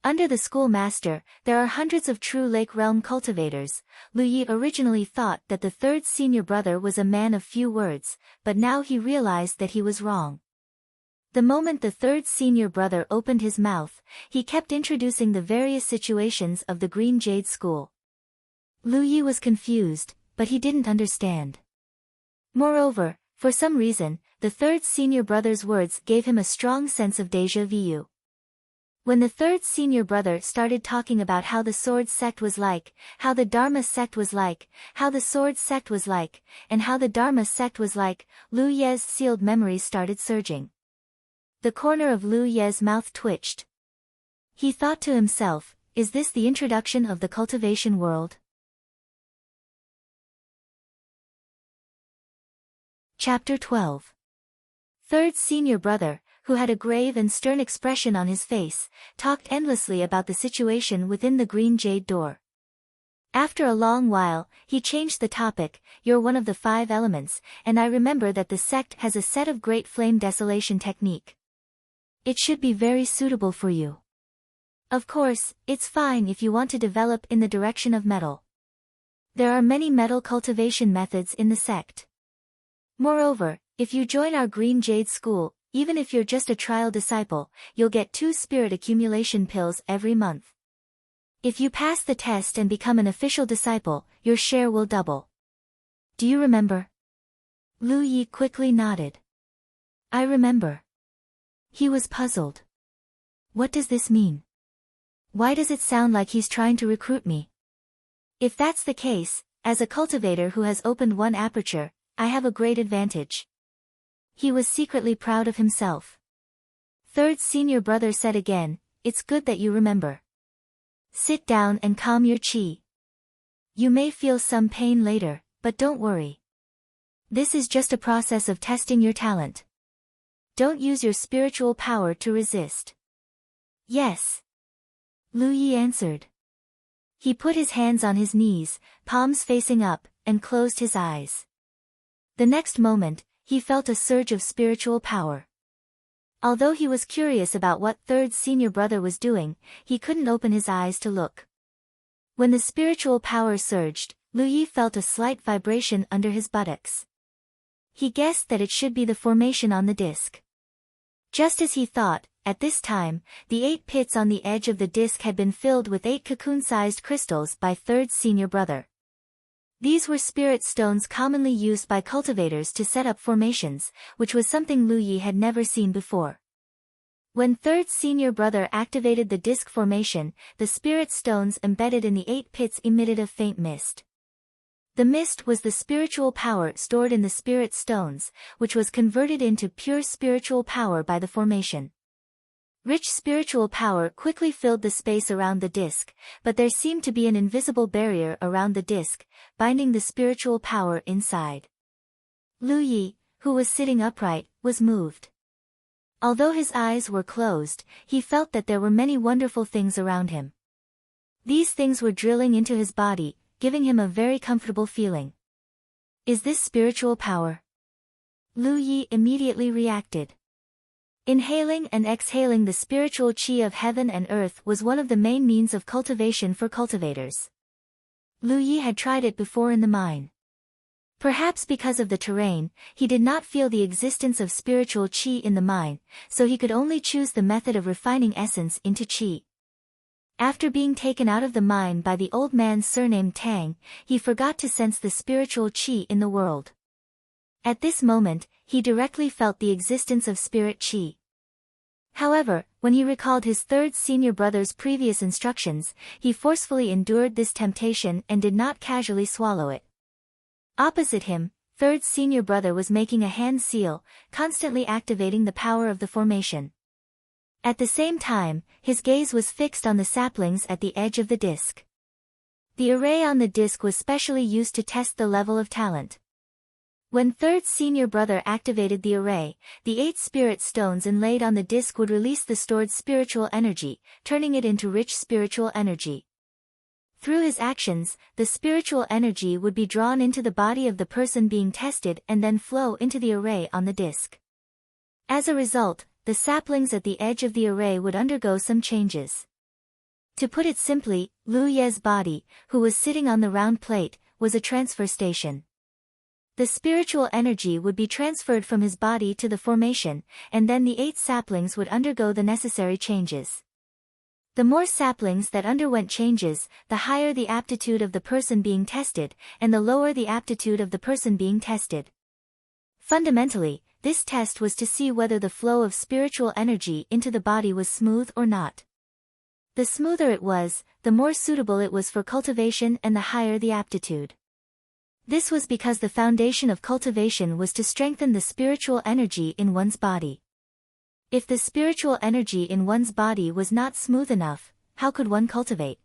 Under the schoolmaster, there are hundreds of true Lake Realm cultivators. Lu Yi originally thought that the third senior brother was a man of few words, but now he realized that he was wrong. The moment the third senior brother opened his mouth, he kept introducing the various situations of the Green Jade School. Lu Yi was confused, but he didn't understand. Moreover, for some reason, the third senior brother's words gave him a strong sense of déjà vu. When the third senior brother started talking about how the sword sect was like, how the Dharma sect was like, how the sword sect was like, and how the Dharma sect was like, Lu Ye's sealed memories started surging. The corner of Lu Ye's mouth twitched. He thought to himself, is this the introduction of the cultivation world? Chapter 12. Third senior brother, who had a grave and stern expression on his face, talked endlessly about the situation within the Green Jade door. After a long while, he changed the topic. You're one of the 5 elements, and I remember that the sect has a set of Great Flame Desolation technique. It should be very suitable for you. Of course, it's fine if you want to develop in the direction of metal. There are many metal cultivation methods in the sect. Moreover, if you join our Green Jade School, even if you're just a trial disciple, you'll get 2 spirit accumulation pills every month. If you pass the test and become an official disciple, your share will double. Do you remember? Lu Yi quickly nodded. I remember. He was puzzled. What does this mean? Why does it sound like he's trying to recruit me? If that's the case, as a cultivator who has opened one aperture, I have a great advantage. He was secretly proud of himself. Third senior brother said again, it's good that you remember. Sit down and calm your chi. You may feel some pain later, but don't worry. This is just a process of testing your talent. Don't use your spiritual power to resist. Yes. Lu Yi answered. He put his hands on his knees, palms facing up, and closed his eyes. The next moment, he felt a surge of spiritual power. Although he was curious about what third senior brother was doing, he couldn't open his eyes to look. When the spiritual power surged, Lu Yi felt a slight vibration under his buttocks. He guessed that it should be the formation on the disc. Just as he thought, at this time, the 8 pits on the edge of the disc had been filled with 8 cocoon-sized crystals by third senior brother. These were spirit stones commonly used by cultivators to set up formations, which was something Lu Yi had never seen before. When third senior brother activated the disc formation, the spirit stones embedded in the 8 pits emitted a faint mist. The mist was the spiritual power stored in the spirit stones, which was converted into pure spiritual power by the formation. Rich spiritual power quickly filled the space around the disc, but there seemed to be an invisible barrier around the disc, binding the spiritual power inside. Lu Yi, who was sitting upright, was moved. Although his eyes were closed, he felt that there were many wonderful things around him. These things were drilling into his body, giving him a very comfortable feeling. Is this spiritual power? Lu Yi immediately reacted. Inhaling and exhaling the spiritual qi of heaven and earth was one of the main means of cultivation for cultivators. Lu Yi had tried it before in the mine. Perhaps because of the terrain, he did not feel the existence of spiritual qi in the mine, so he could only choose the method of refining essence into qi. After being taken out of the mine by the old man surnamed Tang, he forgot to sense the spiritual qi in the world. At this moment, he directly felt the existence of spirit chi. However, when he recalled his third senior brother's previous instructions, he forcefully endured this temptation and did not casually swallow it. Opposite him, third senior brother was making a hand seal, constantly activating the power of the formation. At the same time, his gaze was fixed on the saplings at the edge of the disc. The array on the disc was specially used to test the level of talent. When third senior brother activated the array, the 8 spirit stones inlaid on the disc would release the stored spiritual energy, turning it into rich spiritual energy. Through his actions, the spiritual energy would be drawn into the body of the person being tested and then flow into the array on the disc. As a result, the saplings at the edge of the array would undergo some changes. To put it simply, Lu Ye's body, who was sitting on the round plate, was a transfer station. The spiritual energy would be transferred from his body to the formation, and then the 8 saplings would undergo the necessary changes. The more saplings that underwent changes, the higher the aptitude of the person being tested, and the lower the aptitude of the person being tested. Fundamentally, this test was to see whether the flow of spiritual energy into the body was smooth or not. The smoother it was, the more suitable it was for cultivation and the higher the aptitude. This was because the foundation of cultivation was to strengthen the spiritual energy in one's body. If the spiritual energy in one's body was not smooth enough, how could one cultivate?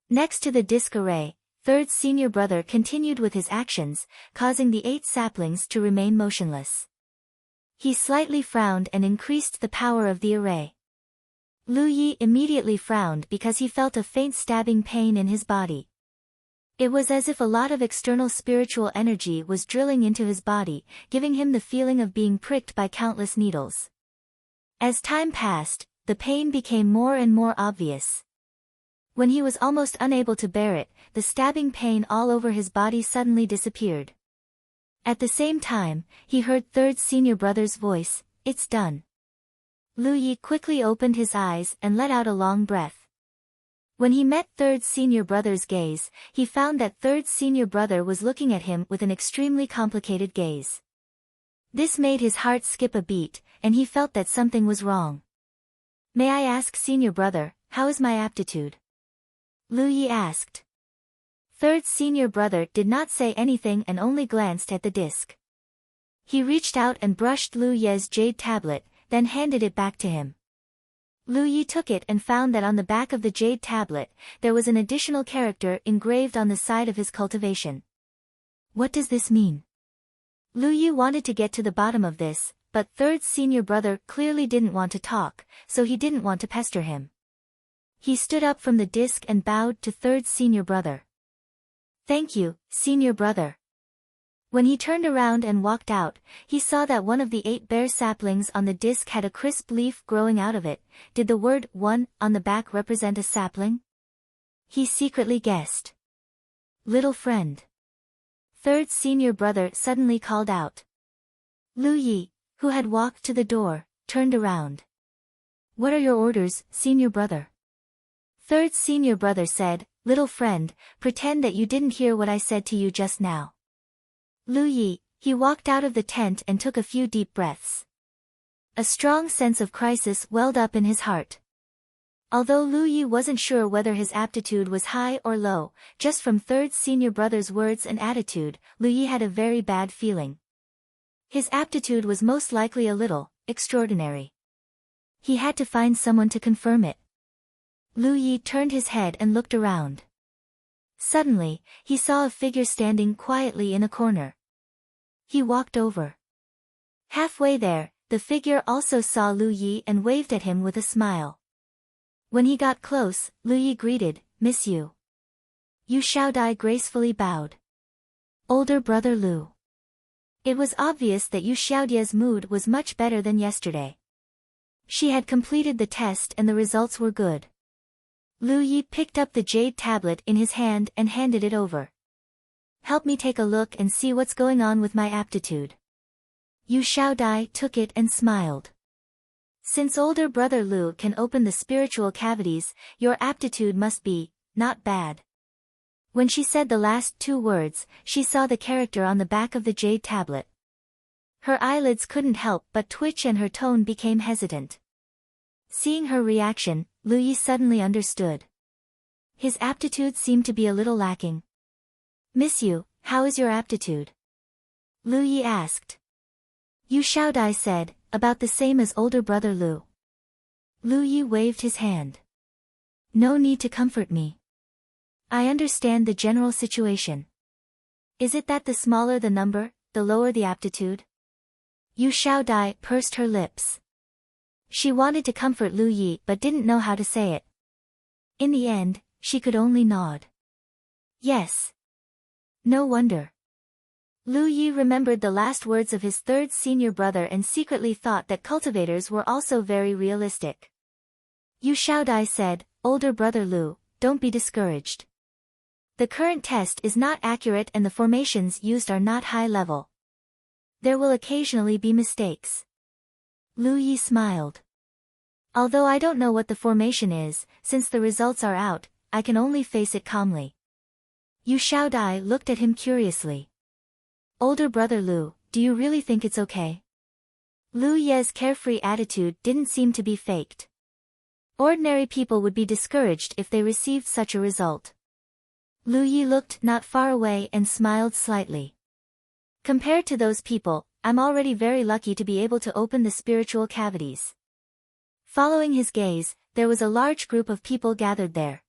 Next to the disc array, third senior brother continued with his actions, causing the 8 saplings to remain motionless. He slightly frowned and increased the power of the array. Lu Yi immediately frowned because he felt a faint stabbing pain in his body. It was as if a lot of external spiritual energy was drilling into his body, giving him the feeling of being pricked by countless needles. As time passed, the pain became more and more obvious. When he was almost unable to bear it, the stabbing pain all over his body suddenly disappeared. At the same time, he heard third senior brother's voice, "It's done." Lu Yi quickly opened his eyes and let out a long breath. When he met third senior brother's gaze, he found that third senior brother was looking at him with an extremely complicated gaze. This made his heart skip a beat, and he felt that something was wrong. "May I ask senior brother, how is my aptitude?" Lu Yi asked. Third senior brother did not say anything and only glanced at the disc. He reached out and brushed Lu Ye's jade tablet, then handed it back to him. Lu Yi took it and found that on the back of the jade tablet, there was an additional character engraved on the side of his cultivation. What does this mean? Lu Yi wanted to get to the bottom of this, but third senior brother clearly didn't want to talk, so he didn't want to pester him. He stood up from the disc and bowed to third senior brother. "Thank you, senior brother." When he turned around and walked out, he saw that one of the 8 bare saplings on the disc had a crisp leaf growing out of it. Did the word "one" on the back represent a sapling? He secretly guessed. "Little friend." Third senior brother suddenly called out. Lu Yi, who had walked to the door, turned around. "What are your orders, senior brother?" Third senior brother said, "Little friend, pretend that you didn't hear what I said to you just now." Lu Yi, he walked out of the tent and took a few deep breaths. A strong sense of crisis welled up in his heart. Although Lu Yi wasn't sure whether his aptitude was high or low, just from third senior brother's words and attitude, Lu Yi had a very bad feeling. His aptitude was most likely a little extraordinary. He had to find someone to confirm it. Lu Yi turned his head and looked around. Suddenly, he saw a figure standing quietly in a corner. He walked over. Halfway there, the figure also saw Lu Yi and waved at him with a smile. When he got close, Lu Yi greeted, "Miss Yu." Yu Xiaodai gracefully bowed. "Older brother Lu." It was obvious that Yu Xiaodai's mood was much better than yesterday. She had completed the test and the results were good. Lu Yi picked up the jade tablet in his hand and handed it over. "Help me take a look and see what's going on with my aptitude." Yu Xiaodai took it and smiled. "Since older brother Lu can open the spiritual cavities, your aptitude must be not bad." When she said the last 2 words, she saw the character on the back of the jade tablet. Her eyelids couldn't help but twitch and her tone became hesitant. Seeing her reaction, Lu Yi suddenly understood. His aptitude seemed to be a little lacking. "Miss Yu, how is your aptitude?" Lu Yi asked. Yu Xiaodai said, "About the same as older brother Lu." Lu Yi waved his hand. "No need to comfort me. I understand the general situation. Is it that the smaller the number, the lower the aptitude?" Yu Xiaodai pursed her lips. She wanted to comfort Lu Yi but didn't know how to say it. In the end, she could only nod. Yes. No wonder. Lu Yi remembered the last words of his third senior brother and secretly thought that cultivators were also very realistic. Yu Xiaodai said, "Older brother Lu, don't be discouraged. The current test is not accurate and the formations used are not high level. There will occasionally be mistakes." Lu Yi smiled. "Although I don't know what the formation is, since the results are out, I can only face it calmly." Yu Xiaodai looked at him curiously. "Older brother Lu, do you really think it's okay?" Lu Ye's carefree attitude didn't seem to be faked. Ordinary people would be discouraged if they received such a result. Lu Yi looked not far away and smiled slightly. "Compared to those people, I'm already very lucky to be able to open the spiritual cavities." Following his gaze, there was a large group of people gathered there.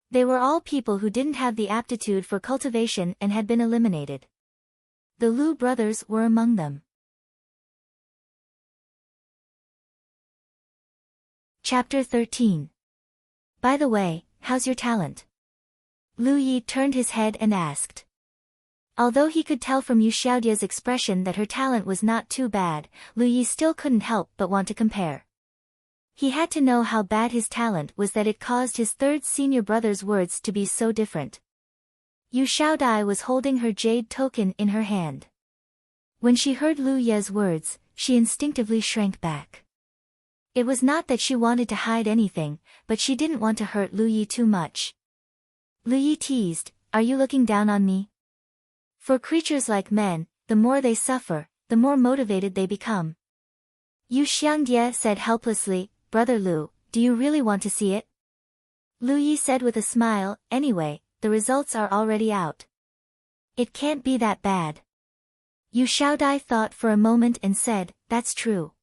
They were all people who didn't have the aptitude for cultivation and had been eliminated. The Lu brothers were among them. Chapter 13. By the way, how's your talent? Lu Yi turned his head and asked. Although he could tell from Yu Xiaodia's expression that her talent was not too bad, Lu Yi still couldn't help but want to compare. He had to know how bad his talent was that it caused his third senior brother's words to be so different. Yu Xiaodai was holding her jade token in her hand. When she heard Lu Ye's words, she instinctively shrank back. It was not that she wanted to hide anything, but she didn't want to hurt Lu Yi too much. Lu Yi teased, "Are you looking down on me?" For creatures like men, the more they suffer, the more motivated they become. Yu Xiangye said helplessly, "Brother Lu, do you really want to see it?" Lu Yi said with a smile, "Anyway, the results are already out. It can't be that bad." Yu Xiaodai thought for a moment and said, "That's true.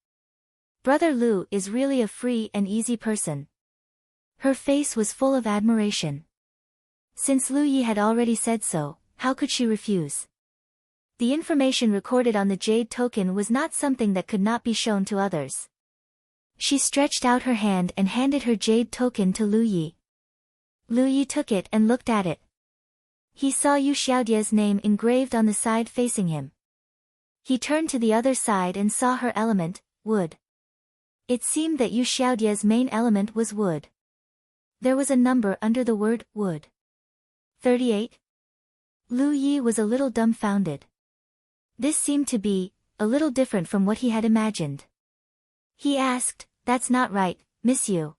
Brother Lu is really a free and easy person." Her face was full of admiration. Since Lu Yi had already said so, how could she refuse? The information recorded on the jade token was not something that could not be shown to others. She stretched out her hand and handed her jade token to Lu Yi. Lu Yi took it and looked at it. He saw Yu Xiaodia's name engraved on the side facing him. He turned to the other side and saw her element, wood. It seemed that Yu Xiaodia's main element was wood. There was a number under the word wood. 38? Lu Yi was a little dumbfounded. This seemed to be a little different from what he had imagined. He asked, "That's not right, Miss Yu.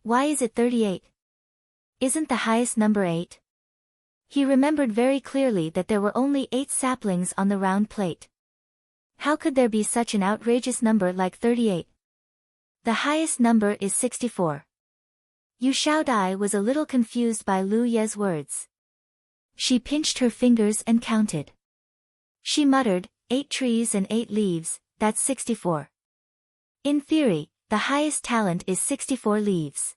Why is it 38? Isn't the highest number 8? He remembered very clearly that there were only 8 saplings on the round plate. How could there be such an outrageous number like 38? The highest number is 64. Yu Xiaodai was a little confused by Lu Ye's words. She pinched her fingers and counted. She muttered, 8 trees and 8 leaves, that's 64. In theory, the highest talent is 64 leaves.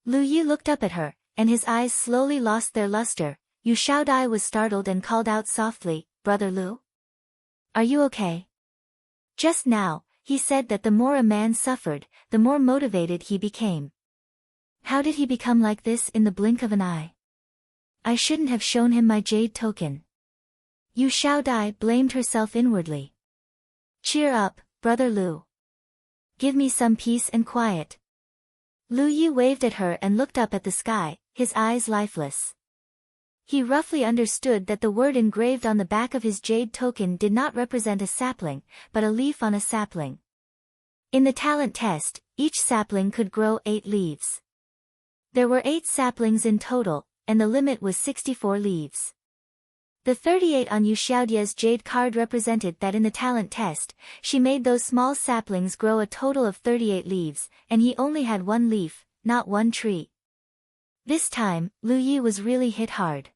Lu Yi looked up at her, and his eyes slowly lost their luster. Yu Xiaodai was startled and called out softly, "Brother Lu? Are you okay?" Just now, he said that the more a man suffered, the more motivated he became. How did he become like this in the blink of an eye? I shouldn't have shown him my jade token. Yu Xiaodai blamed herself inwardly. Cheer up, Brother Lu. Give me some peace and quiet. Lu Yi waved at her and looked up at the sky, his eyes lifeless. He roughly understood that the word engraved on the back of his jade token did not represent a sapling, but a leaf on a sapling. In the talent test, each sapling could grow 8 leaves. There were 8 saplings in total, and the limit was 64 leaves. The 38 on Yu Xiaodia's jade card represented that in the talent test, she made those small saplings grow a total of 38 leaves, and he only had one leaf, not one tree. This time, Lu Yi was really hit hard.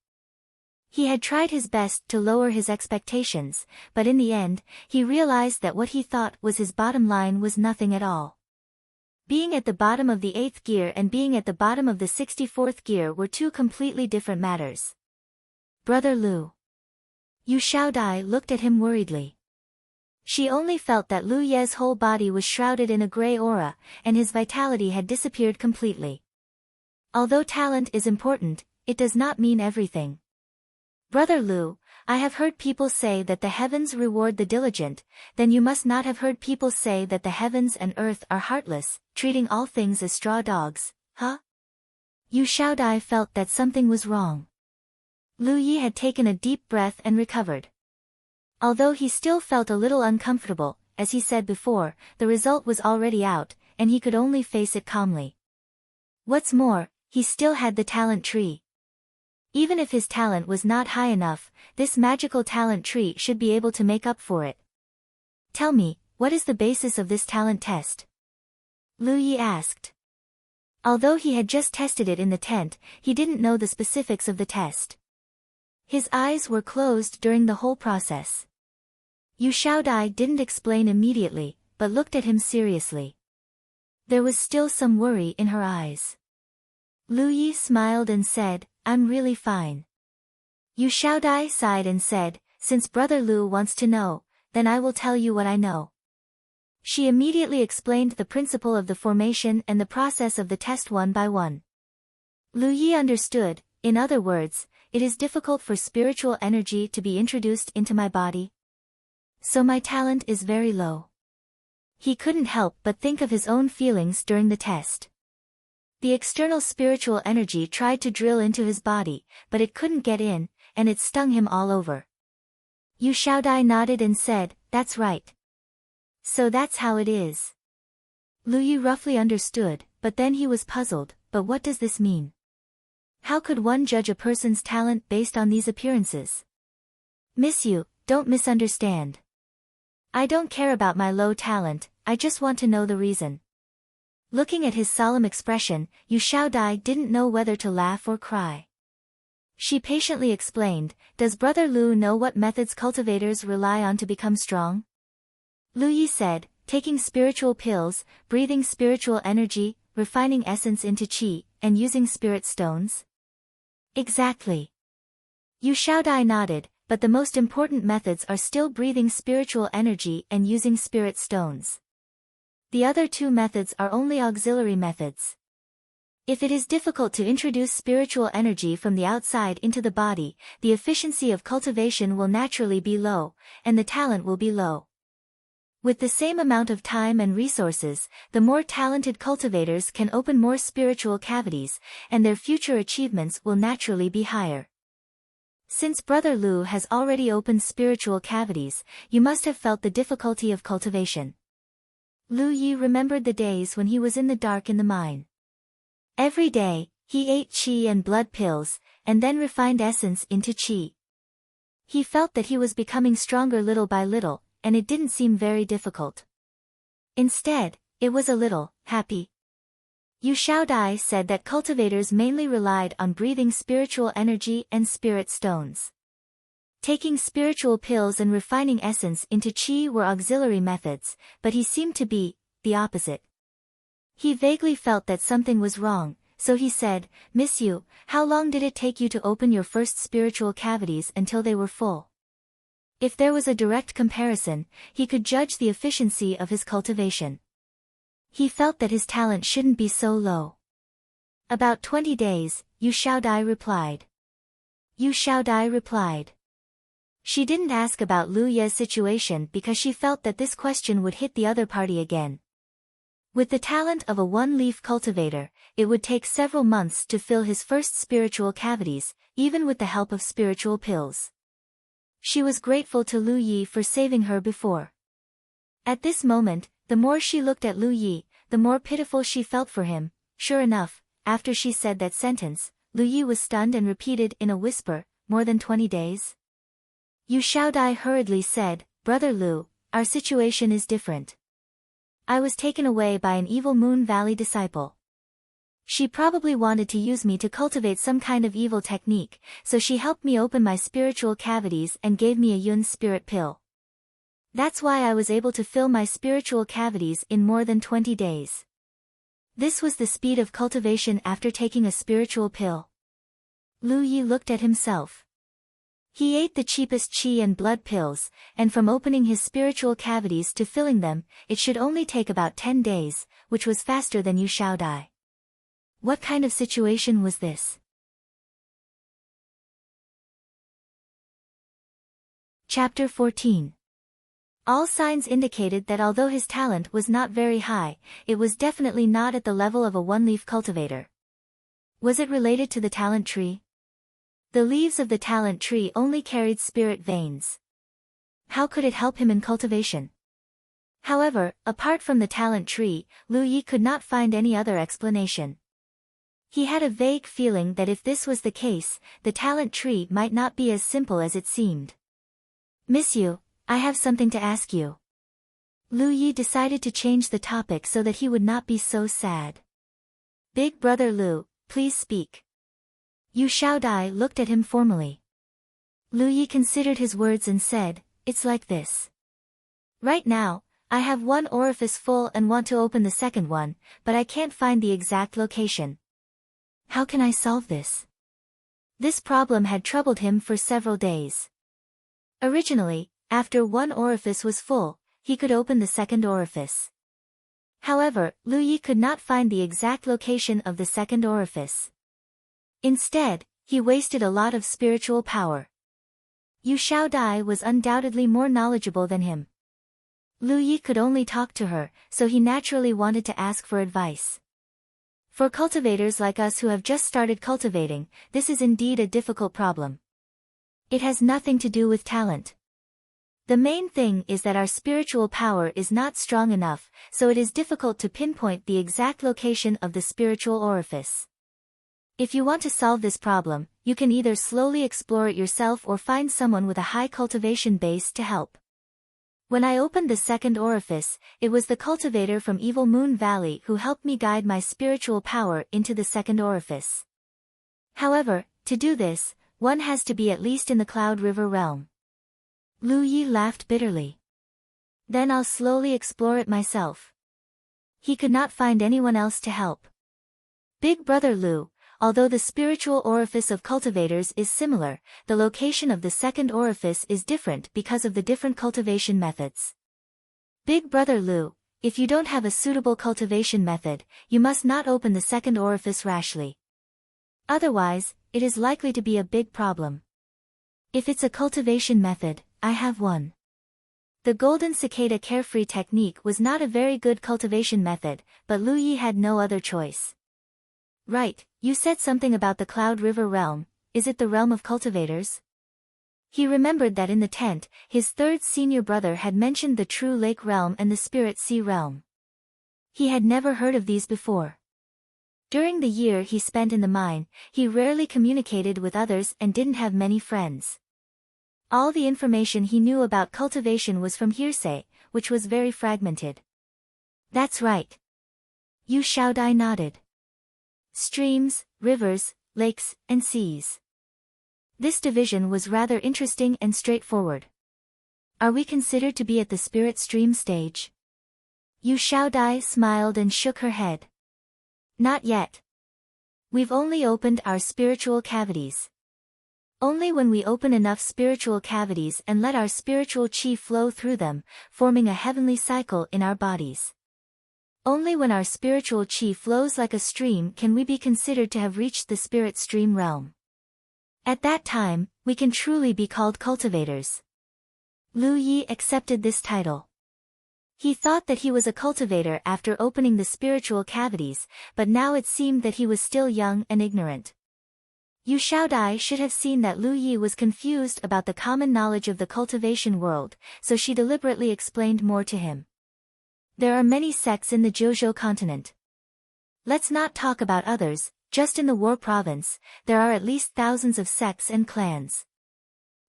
He had tried his best to lower his expectations, but in the end, he realized that what he thought was his bottom line was nothing at all. Being at the bottom of the 8th gear and being at the bottom of the 64th gear were two completely different matters. Brother Lu. Yu Xiaodai looked at him worriedly. She only felt that Lu Ye's whole body was shrouded in a gray aura, and his vitality had disappeared completely. Although talent is important, it does not mean everything. Brother Lu, I have heard people say that the heavens reward the diligent, then you must not have heard people say that the heavens and earth are heartless, treating all things as straw dogs, huh? Yu Xiaodai felt that something was wrong. Lu Yi had taken a deep breath and recovered. Although he still felt a little uncomfortable, as he said before, the result was already out, and he could only face it calmly. What's more, he still had the talent tree. Even if his talent was not high enough, this magical talent tree should be able to make up for it. Tell me, what is the basis of this talent test? Lu Yi asked. Although he had just tested it in the tent, he didn't know the specifics of the test. His eyes were closed during the whole process. Yu Xiaodai didn't explain immediately, but looked at him seriously. There was still some worry in her eyes. Lu Yi smiled and said, I'm really fine. Yu Xiaodai sighed and said, since Brother Lu wants to know, then I will tell you what I know. She immediately explained the principle of the formation and the process of the test one by one. Lu Yi understood, in other words, it is difficult for spiritual energy to be introduced into my body. So my talent is very low. He couldn't help but think of his own feelings during the test. The external spiritual energy tried to drill into his body, but it couldn't get in, and it stung him all over. Yu Xiaodai nodded and said, that's right. So that's how it is. Lu Yi roughly understood, but then he was puzzled, but what does this mean? How could one judge a person's talent based on these appearances? Miss Yu, don't misunderstand. I don't care about my low talent, I just want to know the reason. Looking at his solemn expression, Yu Xiaodai didn't know whether to laugh or cry. She patiently explained, does Brother Lu know what methods cultivators rely on to become strong? Lu Yi said, taking spiritual pills, breathing spiritual energy, refining essence into qi, and using spirit stones? Exactly. Yu Xiaodai nodded, but the most important methods are still breathing spiritual energy and using spirit stones. The other two methods are only auxiliary methods. If it is difficult to introduce spiritual energy from the outside into the body, the efficiency of cultivation will naturally be low, and the talent will be low. With the same amount of time and resources, the more talented cultivators can open more spiritual cavities, and their future achievements will naturally be higher. Since Brother Lu has already opened spiritual cavities, you must have felt the difficulty of cultivation. Lu Yi remembered the days when he was in the dark in the mine. Every day, he ate qi and blood pills, and then refined essence into qi. He felt that he was becoming stronger little by little, and it didn't seem very difficult. Instead, it was a little happy. Yu Xiaodai said that cultivators mainly relied on breathing spiritual energy and spirit stones. Taking spiritual pills and refining essence into qi were auxiliary methods, but he seemed to be the opposite. He vaguely felt that something was wrong, so he said, Miss Yu, how long did it take you to open your first spiritual cavities until they were full? If there was a direct comparison, he could judge the efficiency of his cultivation. He felt that his talent shouldn't be so low. About 20 days, Yu Xiaodai replied. Yu Xiaodai replied. She didn't ask about Lu Ye's situation because she felt that this question would hit the other party again. With the talent of a one-leaf cultivator, it would take several months to fill his first spiritual cavities, even with the help of spiritual pills. She was grateful to Lu Yi for saving her before. At this moment, the more she looked at Lu Yi, the more pitiful she felt for him. Sure enough, after she said that sentence, Lu Yi was stunned and repeated in a whisper, more than 20 days? Yu Xiaodai hurriedly said, Brother Lu, our situation is different. I was taken away by an evil Moon Valley disciple. She probably wanted to use me to cultivate some kind of evil technique, so she helped me open my spiritual cavities and gave me a Yun spirit pill. That's why I was able to fill my spiritual cavities in more than 20 days. This was the speed of cultivation after taking a spiritual pill. Lu Yi looked at himself. He ate the cheapest qi and blood pills, and from opening his spiritual cavities to filling them, it should only take about 10 days, which was faster than Yu Xiaodai. What kind of situation was this? Chapter 14. All signs indicated that although his talent was not very high, it was definitely not at the level of a one-leaf cultivator. Was it related to the talent tree? The leaves of the talent tree only carried spirit veins. How could it help him in cultivation? However, apart from the talent tree, Lu Yi could not find any other explanation. He had a vague feeling that if this was the case, the talent tree might not be as simple as it seemed. Miss Yu, I have something to ask you. Lu Yi decided to change the topic so that he would not be so sad. Big brother Lu, please speak. Yu Xiaodai looked at him formally. Lu Yi considered his words and said, It's like this. Right now, I have one orifice full and want to open the second one, but I can't find the exact location. How can I solve this? This problem had troubled him for several days. Originally, after one orifice was full, he could open the second orifice. However, Lu Yi could not find the exact location of the second orifice. Instead, he wasted a lot of spiritual power. Yu Xiaodai was undoubtedly more knowledgeable than him. Lu Yi could only talk to her, so he naturally wanted to ask for advice. For cultivators like us who have just started cultivating, this is indeed a difficult problem. It has nothing to do with talent. The main thing is that our spiritual power is not strong enough, so it is difficult to pinpoint the exact location of the spiritual orifice. If you want to solve this problem, you can either slowly explore it yourself or find someone with a high cultivation base to help. When I opened the second orifice, it was the cultivator from Evil Moon Valley who helped me guide my spiritual power into the second orifice. However, to do this, one has to be at least in the Cloud River realm. Lu Yi laughed bitterly. Then I'll slowly explore it myself. He could not find anyone else to help. Big brother Lu, although the spiritual orifice of cultivators is similar, the location of the second orifice is different because of the different cultivation methods. Big brother Lu, if you don't have a suitable cultivation method, you must not open the second orifice rashly. Otherwise, it is likely to be a big problem. If it's a cultivation method, I have one. The golden cicada carefree technique was not a very good cultivation method, but Lu Yi had no other choice. Right, you said something about the Cloud River realm, is it the realm of cultivators? He remembered that in the tent, his third senior brother had mentioned the True Lake realm and the Spirit Sea realm. He had never heard of these before. During the year he spent in the mine, he rarely communicated with others and didn't have many friends. All the information he knew about cultivation was from hearsay, which was very fragmented. That's right. Yu Xiaodai nodded. Streams, rivers, lakes, and seas. This division was rather interesting and straightforward. Are we considered to be at the spirit stream stage? Yu Xiaodai smiled and shook her head. Not yet. We've only opened our spiritual cavities. Only when we open enough spiritual cavities and let our spiritual qi flow through them, forming a heavenly cycle in our bodies. Only when our spiritual qi flows like a stream can we be considered to have reached the spirit stream realm. At that time, we can truly be called cultivators. Lu Yi accepted this title. He thought that he was a cultivator after opening the spiritual cavities, but now it seemed that he was still young and ignorant. Yu Xiaodai should have seen that Lu Yi was confused about the common knowledge of the cultivation world, so she deliberately explained more to him. There are many sects in the Zhouzhou continent. Let's not talk about others, just in the War province, there are at least thousands of sects and clans.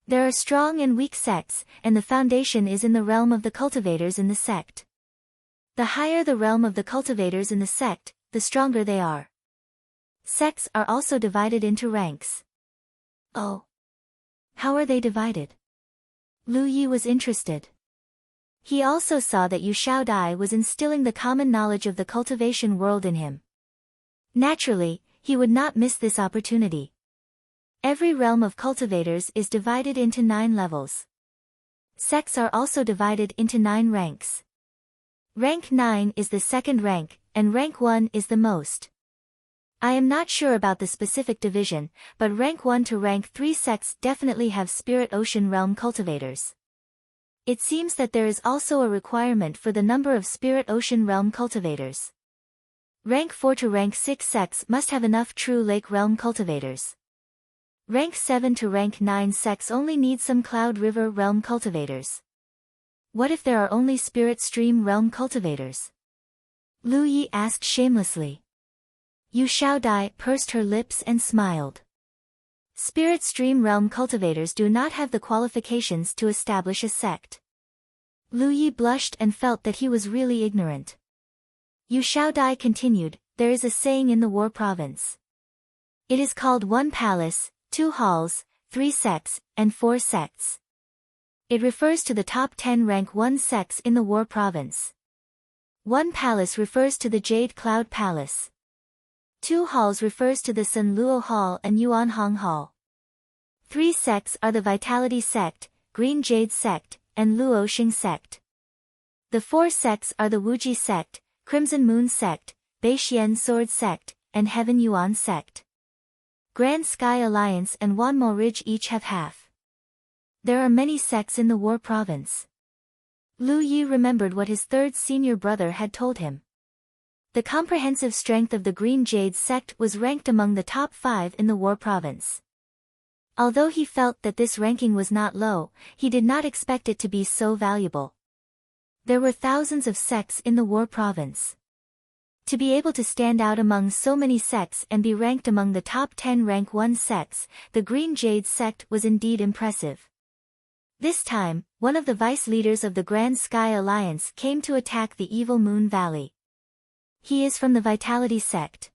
There are strong and weak sects, and the foundation is in the realm of the cultivators in the sect. The higher the realm of the cultivators in the sect, the stronger they are. Sects are also divided into ranks. Oh. How are they divided? Lu Yi was interested. He also saw that Yu Xiaodai was instilling the common knowledge of the cultivation world in him. Naturally, he would not miss this opportunity. Every realm of cultivators is divided into 9 levels. Sects are also divided into 9 ranks. Rank 9 is the second rank, and rank 1 is the most. I am not sure about the specific division, but rank 1 to rank 3 sects definitely have Spirit Ocean Realm cultivators. It seems that there is also a requirement for the number of Spirit Ocean Realm cultivators. Rank 4 to rank 6 sects must have enough True Lake Realm cultivators. Rank 7 to rank 9 sects only need some Cloud River Realm cultivators. What if there are only Spirit Stream Realm cultivators? Lu Yi asked shamelessly. Yu Xiaodai pursed her lips and smiled. Spirit Stream Realm cultivators do not have the qualifications to establish a sect. Lu Yi blushed and felt that he was really ignorant. Yu Xiaodai continued, there is a saying in the War Province. It is called 1 palace, 2 halls, 3 sects, and 4 sects. It refers to the top 10 rank 1 sects in the War Province. 1 palace refers to the Jade Cloud Palace. 2 halls refers to the Sun Luo Hall and Yuanhong Hall. 3 sects are the Vitality Sect, Green Jade Sect, and Luo Xing Sect. The 4 sects are the Wuji Sect, Crimson Moon Sect, Beixian Sword Sect, and Heaven Yuan Sect. Grand Sky Alliance and Wanmo Ridge each have half. There are many sects in the War Province. Lu Yi remembered what his 3rd senior brother had told him. The comprehensive strength of the Green Jade sect was ranked among the top 5 in the War Province. Although he felt that this ranking was not low, he did not expect it to be so valuable. There were thousands of sects in the War Province. To be able to stand out among so many sects and be ranked among the top 10 rank 1 sects, the Green Jade sect was indeed impressive. This time, one of the vice leaders of the Grand Sky Alliance came to attack the Evil Moon Valley. He is from the Vitality sect.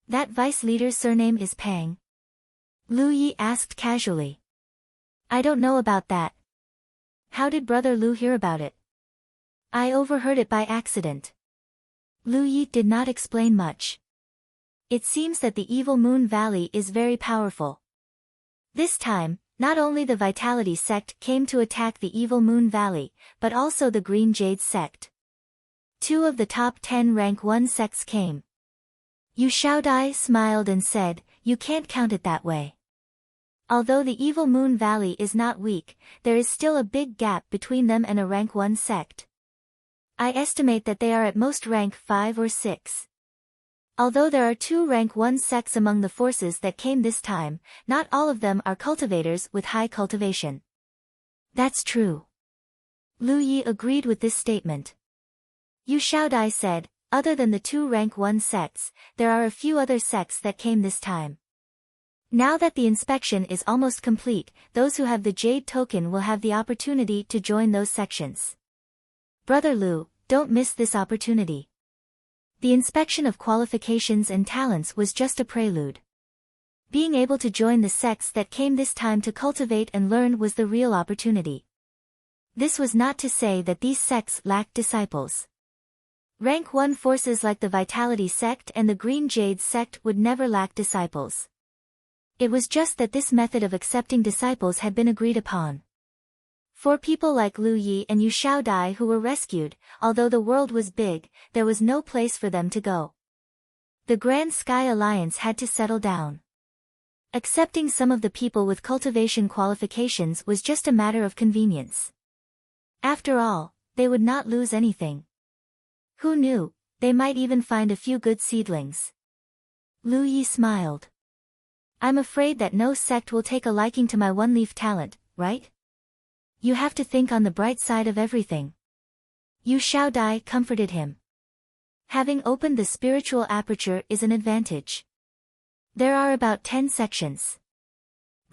That vice leader's surname is Pang? Lu Yi asked casually. I don't know about that. How did Brother Lu hear about it? I overheard it by accident. Lu Yi did not explain much. It seems that the Evil Moon Valley is very powerful. This time, not only the Vitality sect came to attack the Evil Moon Valley, but also the Green Jade sect. 2 of the top 10 rank 1 sects came. Yu Xiaodai smiled and said, you can't count it that way. Although the Evil Moon Valley is not weak, there is still a big gap between them and a rank 1 sect. I estimate that they are at most rank 5 or 6. Although there are 2 rank 1 sects among the forces that came this time, not all of them are cultivators with high cultivation. That's true. Lu Yi agreed with this statement. Yu Xiaodai said, other than the 2 rank 1 sects, there are a few other sects that came this time. Now that the inspection is almost complete, those who have the Jade token will have the opportunity to join those sections. Brother Lu, don't miss this opportunity. The inspection of qualifications and talents was just a prelude. Being able to join the sects that came this time to cultivate and learn was the real opportunity. This was not to say that these sects lacked disciples. Rank 1 forces like the Vitality sect and the Green Jade sect would never lack disciples. It was just that this method of accepting disciples had been agreed upon. For people like Lu Yi and Yu Xiaodai who were rescued, although the world was big, there was no place for them to go. The Grand Sky Alliance had to settle down. Accepting some of the people with cultivation qualifications was just a matter of convenience. After all, they would not lose anything. Who knew, they might even find a few good seedlings. Lu Yi smiled. I'm afraid that no sect will take a liking to my one-leaf talent, right? You have to think on the bright side of everything. Yu Xiaodai comforted him. Having opened the spiritual aperture is an advantage. There are about 10 sections.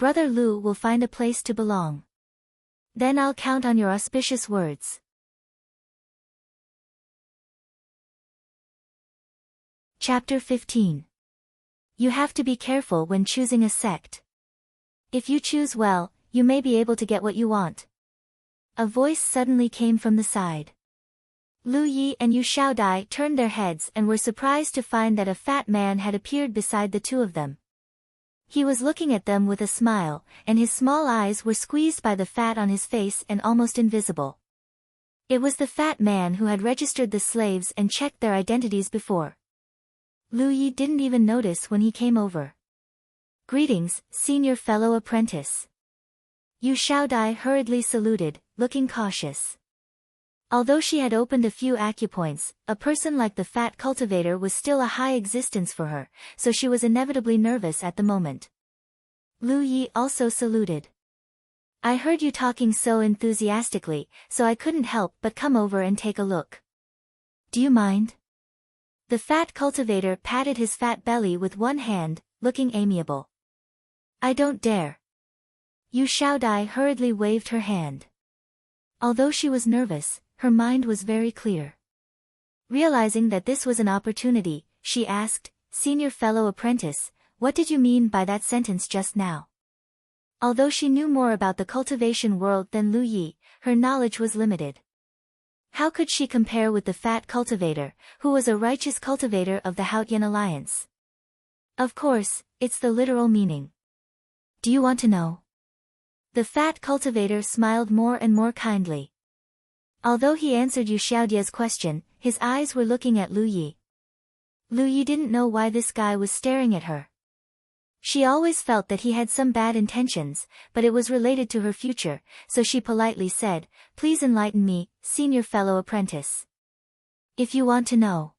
Brother Lu will find a place to belong. Then I'll count on your auspicious words. Chapter 15. You have to be careful when choosing a sect. If you choose well, you may be able to get what you want. A voice suddenly came from the side. Lu Yi and Yu Xiaodai turned their heads and were surprised to find that a fat man had appeared beside the two of them. He was looking at them with a smile, and his small eyes were squeezed by the fat on his face and almost invisible. It was the fat man who had registered the slaves and checked their identities before. Lu Yi didn't even notice when he came over. Greetings, senior fellow apprentice. Yu Xiaodai hurriedly saluted, looking cautious. Although she had opened a few acupoints, a person like the fat cultivator was still a high existence for her, so she was inevitably nervous at the moment. Lu Yi also saluted. I heard you talking so enthusiastically, so I couldn't help but come over and take a look. Do you mind? The fat cultivator patted his fat belly with one hand, looking amiable. I don't dare. Yu Xiaodai hurriedly waved her hand. Although she was nervous, her mind was very clear. Realizing that this was an opportunity, she asked, Senior fellow apprentice, what did you mean by that sentence just now? Although she knew more about the cultivation world than Lu Yi, her knowledge was limited. How could she compare with the fat cultivator, who was a righteous cultivator of the Haotian alliance? Of course, it's the literal meaning. Do you want to know? The fat cultivator smiled more and more kindly. Although he answered Yu Xiaodia's question, his eyes were looking at Lu Yi. Lu Yi didn't know why this guy was staring at her. She always felt that he had some bad intentions, but it was related to her future, so she politely said, Please enlighten me, senior fellow apprentice. If you want to know.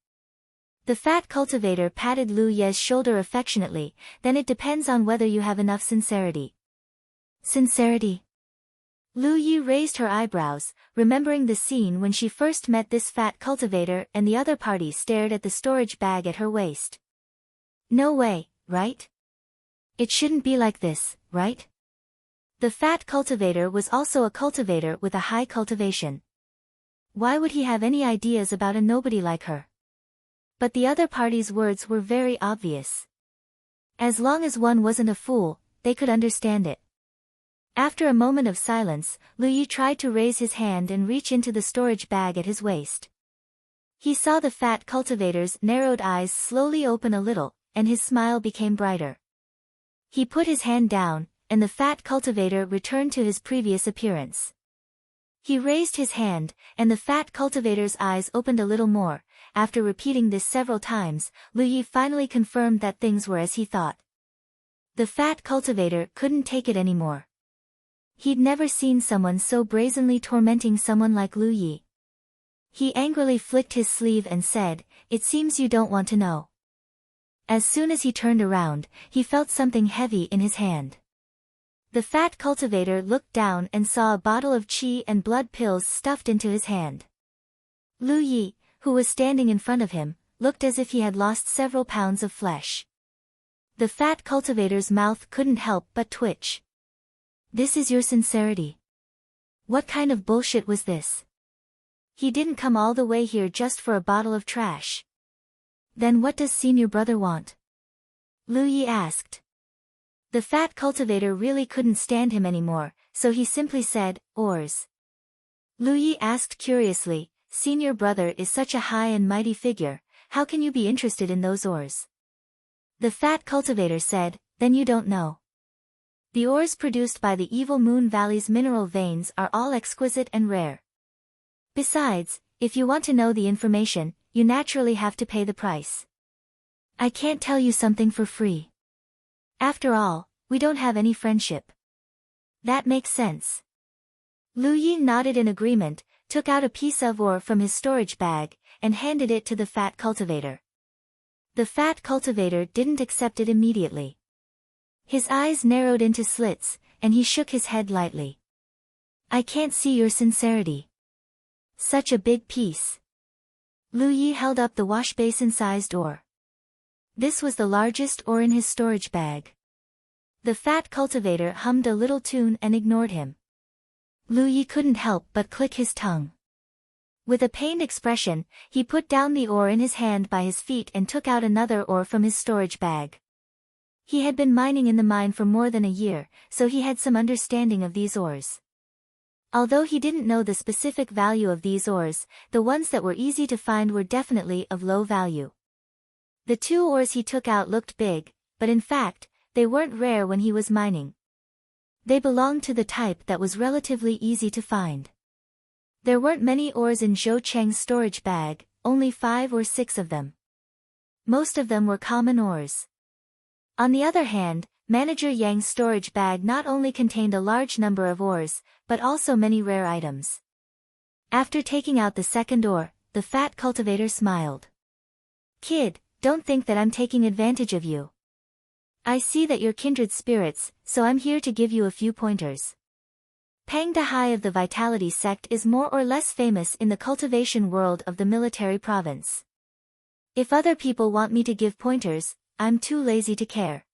The fat cultivator patted Lu Yi's shoulder affectionately, then it depends on whether you have enough sincerity. Sincerity? Lu Yi raised her eyebrows, remembering the scene when she first met this fat cultivator and the other party stared at the storage bag at her waist. No way, right? It shouldn't be like this, right? The fat cultivator was also a cultivator with a high cultivation. Why would he have any ideas about a nobody like her? But the other party's words were very obvious. As long as one wasn't a fool, they could understand it. After a moment of silence, Lu Yi tried to raise his hand and reach into the storage bag at his waist. He saw the fat cultivator's narrowed eyes slowly open a little, and his smile became brighter. He put his hand down, and the fat cultivator returned to his previous appearance. He raised his hand, and the fat cultivator's eyes opened a little more. After repeating this several times, Lu Yi finally confirmed that things were as he thought. The fat cultivator couldn't take it anymore. He'd never seen someone so brazenly tormenting someone like Lu Yi. He angrily flicked his sleeve and said, It seems you don't want to know. As soon as he turned around, he felt something heavy in his hand. The fat cultivator looked down and saw a bottle of qi and blood pills stuffed into his hand. Lu Yi, who was standing in front of him, looked as if he had lost several pounds of flesh. The fat cultivator's mouth couldn't help but twitch. This is your sincerity? What kind of bullshit was this? He didn't come all the way here just for a bottle of trash. Then what does senior brother want? Lu Yi asked. The fat cultivator really couldn't stand him anymore, so he simply said, Ores. Lu Yi asked curiously, Senior brother is such a high and mighty figure, how can you be interested in those ores? The fat cultivator said, Then you don't know. The ores produced by the Evil Moon Valley's mineral veins are all exquisite and rare. Besides, if you want to know the information, you naturally have to pay the price. I can't tell you something for free. After all, we don't have any friendship. That makes sense. Lu Yi nodded in agreement, took out a piece of ore from his storage bag, and handed it to the fat cultivator. The fat cultivator didn't accept it immediately. His eyes narrowed into slits, and he shook his head lightly. I can't see your sincerity. Such a big piece. Lu Yi held up the wash basin-sized ore. This was the largest ore in his storage bag. The fat cultivator hummed a little tune and ignored him. Lu Yi couldn't help but click his tongue. With a pained expression, he put down the ore in his hand by his feet and took out another ore from his storage bag. He had been mining in the mine for more than a year, so he had some understanding of these ores. Although he didn't know the specific value of these ores, the ones that were easy to find were definitely of low value. The two ores he took out looked big, but in fact, they weren't rare when he was mining. They belonged to the type that was relatively easy to find. There weren't many ores in Zhou Cheng's storage bag, only 5 or 6 of them. Most of them were common ores. On the other hand, Manager Yang's storage bag not only contained a large number of ores, but also many rare items. After taking out the second ore, the fat cultivator smiled. "Kid, don't think that I'm taking advantage of you. I see that you're kindred spirits, so I'm here to give you a few pointers." Pang Dahai of the Vitality sect is more or less famous in the cultivation world of the military province. If other people want me to give pointers, I'm too lazy to care.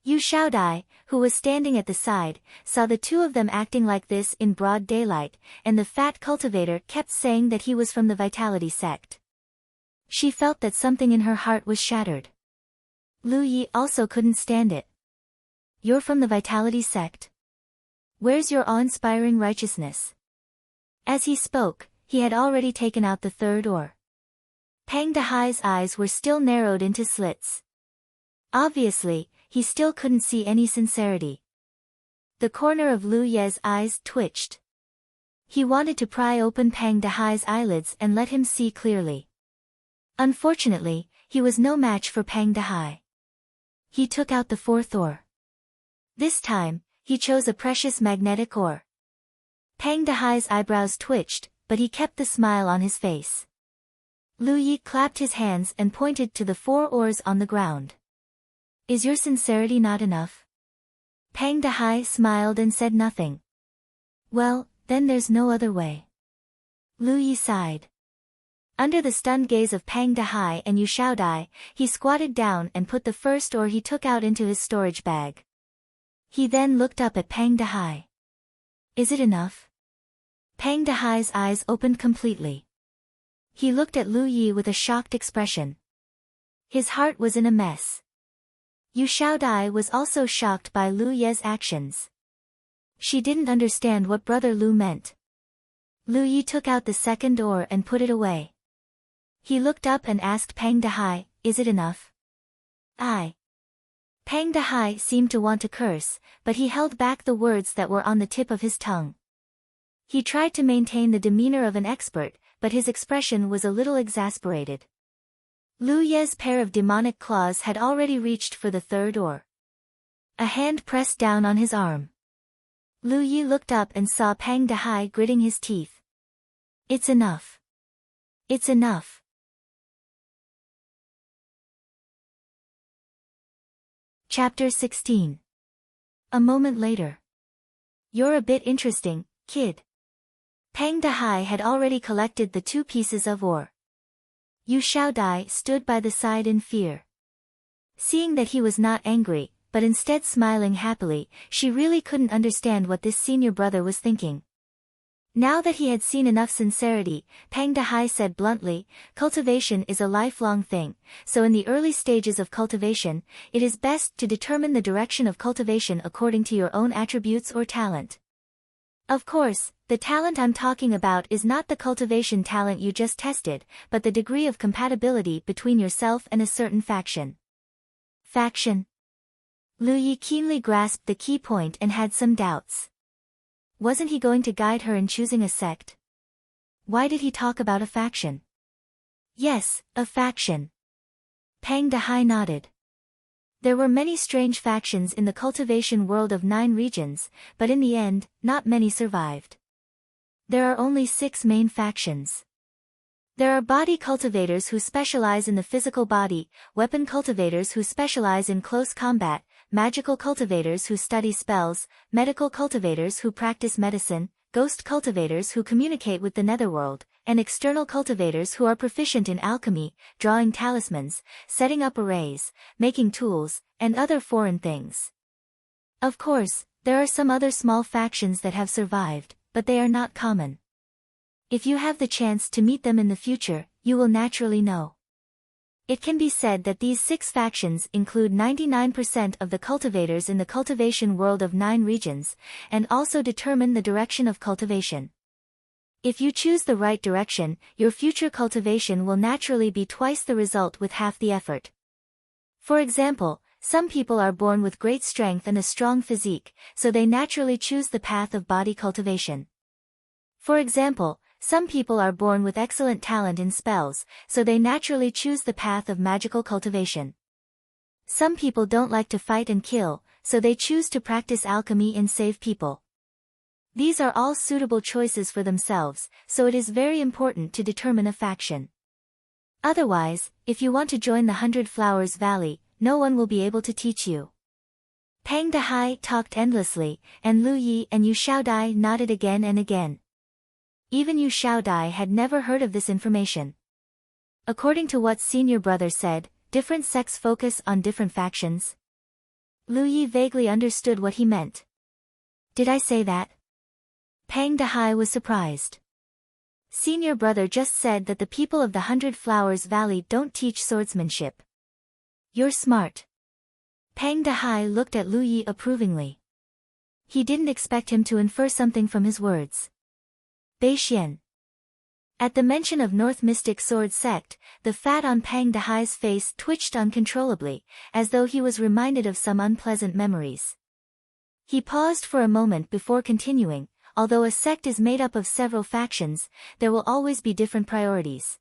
Yu Xiaodai, who was standing at the side, saw the two of them acting like this in broad daylight, and the fat cultivator kept saying that he was from the Vitality sect. She felt that something in her heart was shattered. Lu Yi also couldn't stand it. "You're from the Vitality sect? Where's your awe-inspiring righteousness?" As he spoke, he had already taken out the third ore. Pang Dahai's eyes were still narrowed into slits. Obviously, he still couldn't see any sincerity. The corner of Lu Ye's eyes twitched. He wanted to pry open Pang Dahai's eyelids and let him see clearly. Unfortunately, he was no match for Pang Dahai. He took out the fourth ore. This time, he chose a precious magnetic ore. Pang Dahai's eyebrows twitched, but he kept the smile on his face. Lu Yi clapped his hands and pointed to the 4 ores on the ground. "Is your sincerity not enough?" Pang Dahai smiled and said nothing. "Well, then there's no other way." Lu Yi sighed. Under the stunned gaze of Pang Dahai and Yu Xiaodai, he squatted down and put the first ore he took out into his storage bag. He then looked up at Pang Dahai. "Is it enough?" Pang Dahai's eyes opened completely. He looked at Lu Yi with a shocked expression. His heart was in a mess. Yu Xiaodai was also shocked by Lu Ye's actions. She didn't understand what Brother Lu meant. Lu Yi took out the second ore and put it away. He looked up and asked Pang Dahai, "Is it enough?" "I." Pang Dahai seemed to want to curse, but he held back the words that were on the tip of his tongue. He tried to maintain the demeanor of an expert, but his expression was a little exasperated. Lu Ye's pair of demonic claws had already reached for the third ore. A hand pressed down on his arm. Lu Yi looked up and saw Pang Dahai gritting his teeth. "It's enough. It's enough." Chapter 16. A moment later. "You're a bit interesting, kid." Pang Dahai had already collected the 2 pieces of ore. Yu Xiaodai stood by the side in fear. Seeing that he was not angry, but instead smiling happily, she really couldn't understand what this senior brother was thinking. Now that he had seen enough sincerity, Pang Dahai said bluntly, "Cultivation is a lifelong thing, so in the early stages of cultivation, it is best to determine the direction of cultivation according to your own attributes or talent. Of course, the talent I'm talking about is not the cultivation talent you just tested, but the degree of compatibility between yourself and a certain faction." Faction? Lu Yi keenly grasped the key point and had some doubts. Wasn't he going to guide her in choosing a sect? Why did he talk about a faction? Yes, a faction. Pang Dahai nodded. There were many strange factions in the cultivation world of 9 regions, but in the end, not many survived. There are only 6 main factions. There are body cultivators who specialize in the physical body, weapon cultivators who specialize in close combat, magical cultivators who study spells, medical cultivators who practice medicine, ghost cultivators who communicate with the netherworld, and external cultivators who are proficient in alchemy, drawing talismans, setting up arrays, making tools, and other foreign things. Of course, there are some other small factions that have survived, but they are not common. If you have the chance to meet them in the future, you will naturally know. It can be said that these 6 factions include 99% of the cultivators in the cultivation world of 9 regions, and also determine the direction of cultivation. If you choose the right direction, your future cultivation will naturally be twice the result with half the effort. For example, some people are born with great strength and a strong physique, so they naturally choose the path of body cultivation. For example, some people are born with excellent talent in spells, so they naturally choose the path of magical cultivation. Some people don't like to fight and kill, so they choose to practice alchemy and save people. These are all suitable choices for themselves, so it is very important to determine a faction. Otherwise, if you want to join the 100 Flowers Valley, no one will be able to teach you. Pang Dehai talked endlessly, and Lu Yi and Yu Xiaodai nodded again and again. Even Yu Xiaodai had never heard of this information. According to what senior brother said, different sects focus on different factions. Lu Yi vaguely understood what he meant. Did I say that? Pang Dehai was surprised. Senior brother just said that the people of the 100 Flowers Valley don't teach swordsmanship. You're smart. Pang Dehai looked at Lu Yi approvingly. He didn't expect him to infer something from his words. Beixian. At the mention of North Mystic Sword Sect, the fat on Pang Dehai's face twitched uncontrollably, as though he was reminded of some unpleasant memories. He paused for a moment before continuing. Although a sect is made up of several factions, there will always be different priorities.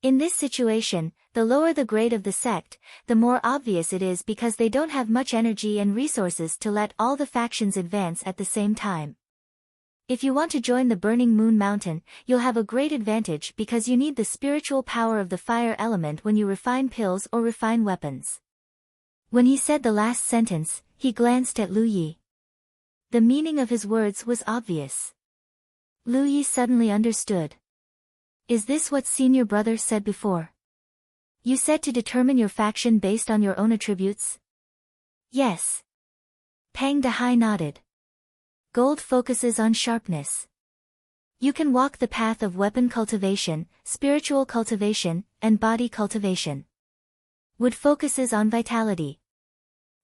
In this situation, the lower the grade of the sect, the more obvious it is because they don't have much energy and resources to let all the factions advance at the same time. If you want to join the Burning Moon Mountain, you'll have a great advantage because you need the spiritual power of the fire element when you refine pills or refine weapons. When he said the last sentence, he glanced at Lu Yi. The meaning of his words was obvious. Lu Yi suddenly understood. Is this what senior brother said before? You said to determine your faction based on your own attributes? Yes. Pang Dehai nodded. Gold focuses on sharpness. You can walk the path of weapon cultivation, spiritual cultivation, and body cultivation. Wood focuses on vitality.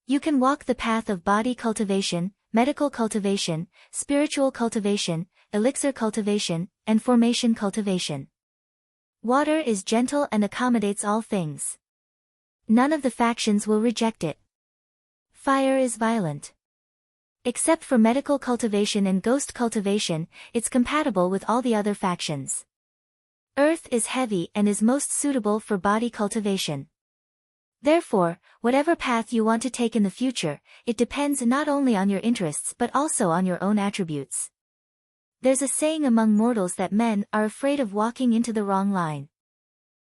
You can walk the path of body cultivation, medical cultivation, spiritual cultivation, elixir cultivation, and formation cultivation. Water is gentle and accommodates all things. None of the factions will reject it. Fire is violent. Except for medical cultivation and ghost cultivation, it's compatible with all the other factions. Earth is heavy and is most suitable for body cultivation. Therefore, whatever path you want to take in the future, it depends not only on your interests but also on your own attributes. There's a saying among mortals that men are afraid of walking into the wrong line.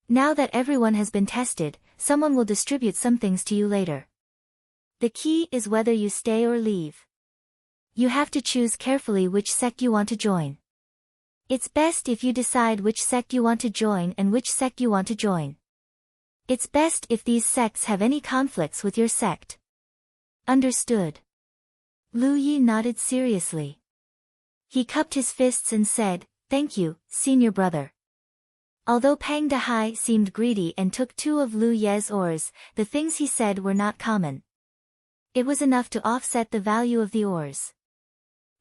Now that everyone has been tested, someone will distribute some things to you later. The key is whether you stay or leave. You have to choose carefully which sect you want to join. It's best if you decide which sect you want to join and which sect you want to join. It's best if these sects have any conflicts with your sect. Understood. Lu Yi nodded seriously. He cupped his fists and said, "Thank you, senior brother." Although Pang Dehai seemed greedy and took 2 of Lu Ye's ores, the things he said were not common. It was enough to offset the value of the ores.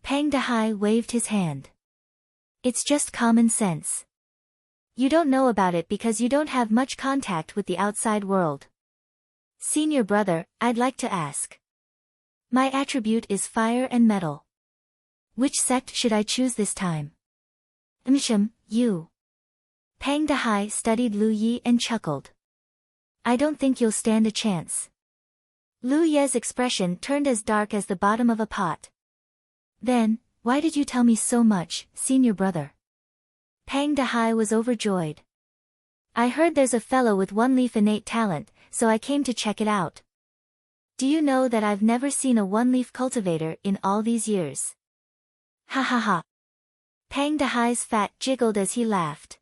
Pang Dehai waved his hand. It's just common sense. You don't know about it because you don't have much contact with the outside world. Senior brother, I'd like to ask. My attribute is fire and metal. Which sect should I choose this time? You. Pang Dehai studied Lu Yi and chuckled. I don't think you'll stand a chance. Lu Ye's expression turned as dark as the bottom of a pot. Then, why did you tell me so much, senior brother? Pang Dehai was overjoyed. I heard there's a fellow with 1 leaf innate talent, so I came to check it out. Do you know that I've never seen a 1-leaf cultivator in all these years? Ha ha ha. Pang Dehai's fat jiggled as he laughed.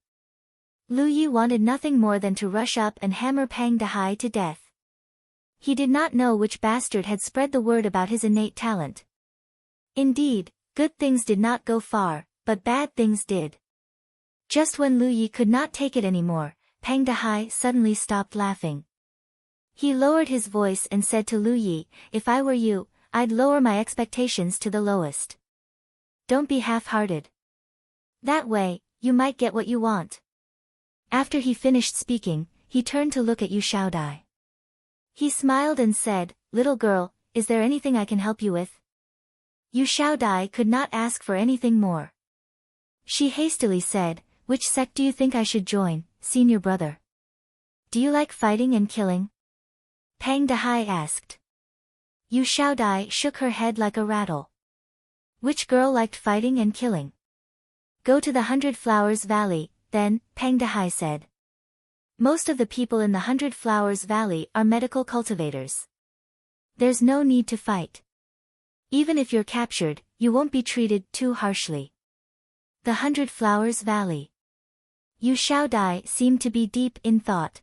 Lu Yi wanted nothing more than to rush up and hammer Pang Dehai to death. He did not know which bastard had spread the word about his innate talent. Indeed, good things did not go far, but bad things did. Just when Lu Yi could not take it anymore, Pang Dehai suddenly stopped laughing. He lowered his voice and said to Lu Yi, "If I were you, I'd lower my expectations to the lowest. Don't be half-hearted. That way, you might get what you want." After he finished speaking, he turned to look at Yu Xiaodai. He smiled and said, "Little girl, is there anything I can help you with?" Yu Xiaodai could not ask for anything more. She hastily said, "Which sect do you think I should join, senior brother? Do you like fighting and killing?" Pang Dehai asked. Yu Xiaodai shook her head like a rattle. Which girl liked fighting and killing? Go to the 100 Flowers Valley, then, Pang Dehai said. Most of the people in the 100 Flowers Valley are medical cultivators. There's no need to fight. Even if you're captured, you won't be treated too harshly. The 100 Flowers Valley. Yu Xiaodai seemed to be deep in thought.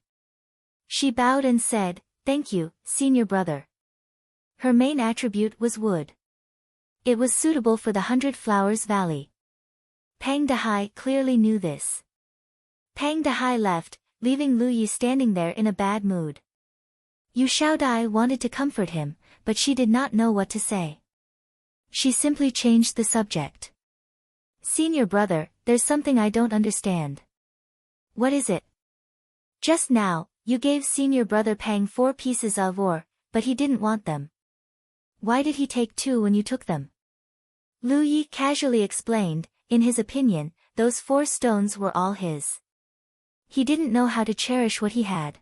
She bowed and said, "Thank you, senior brother." Her main attribute was wood. It was suitable for the 100 Flowers Valley. Pang Dehai clearly knew this. Pang Dehai left, leaving Lu Yi standing there in a bad mood. Yu Xiaodai wanted to comfort him, but she did not know what to say. She simply changed the subject. "Senior brother, there's something I don't understand." "What is it?" "Just now, you gave senior brother Pang 4 pieces of ore, but he didn't want them. Why did he take 2 when you took them?" Lu Yi casually explained, in his opinion, those 4 stones were all his. He didn't know how to cherish what he had.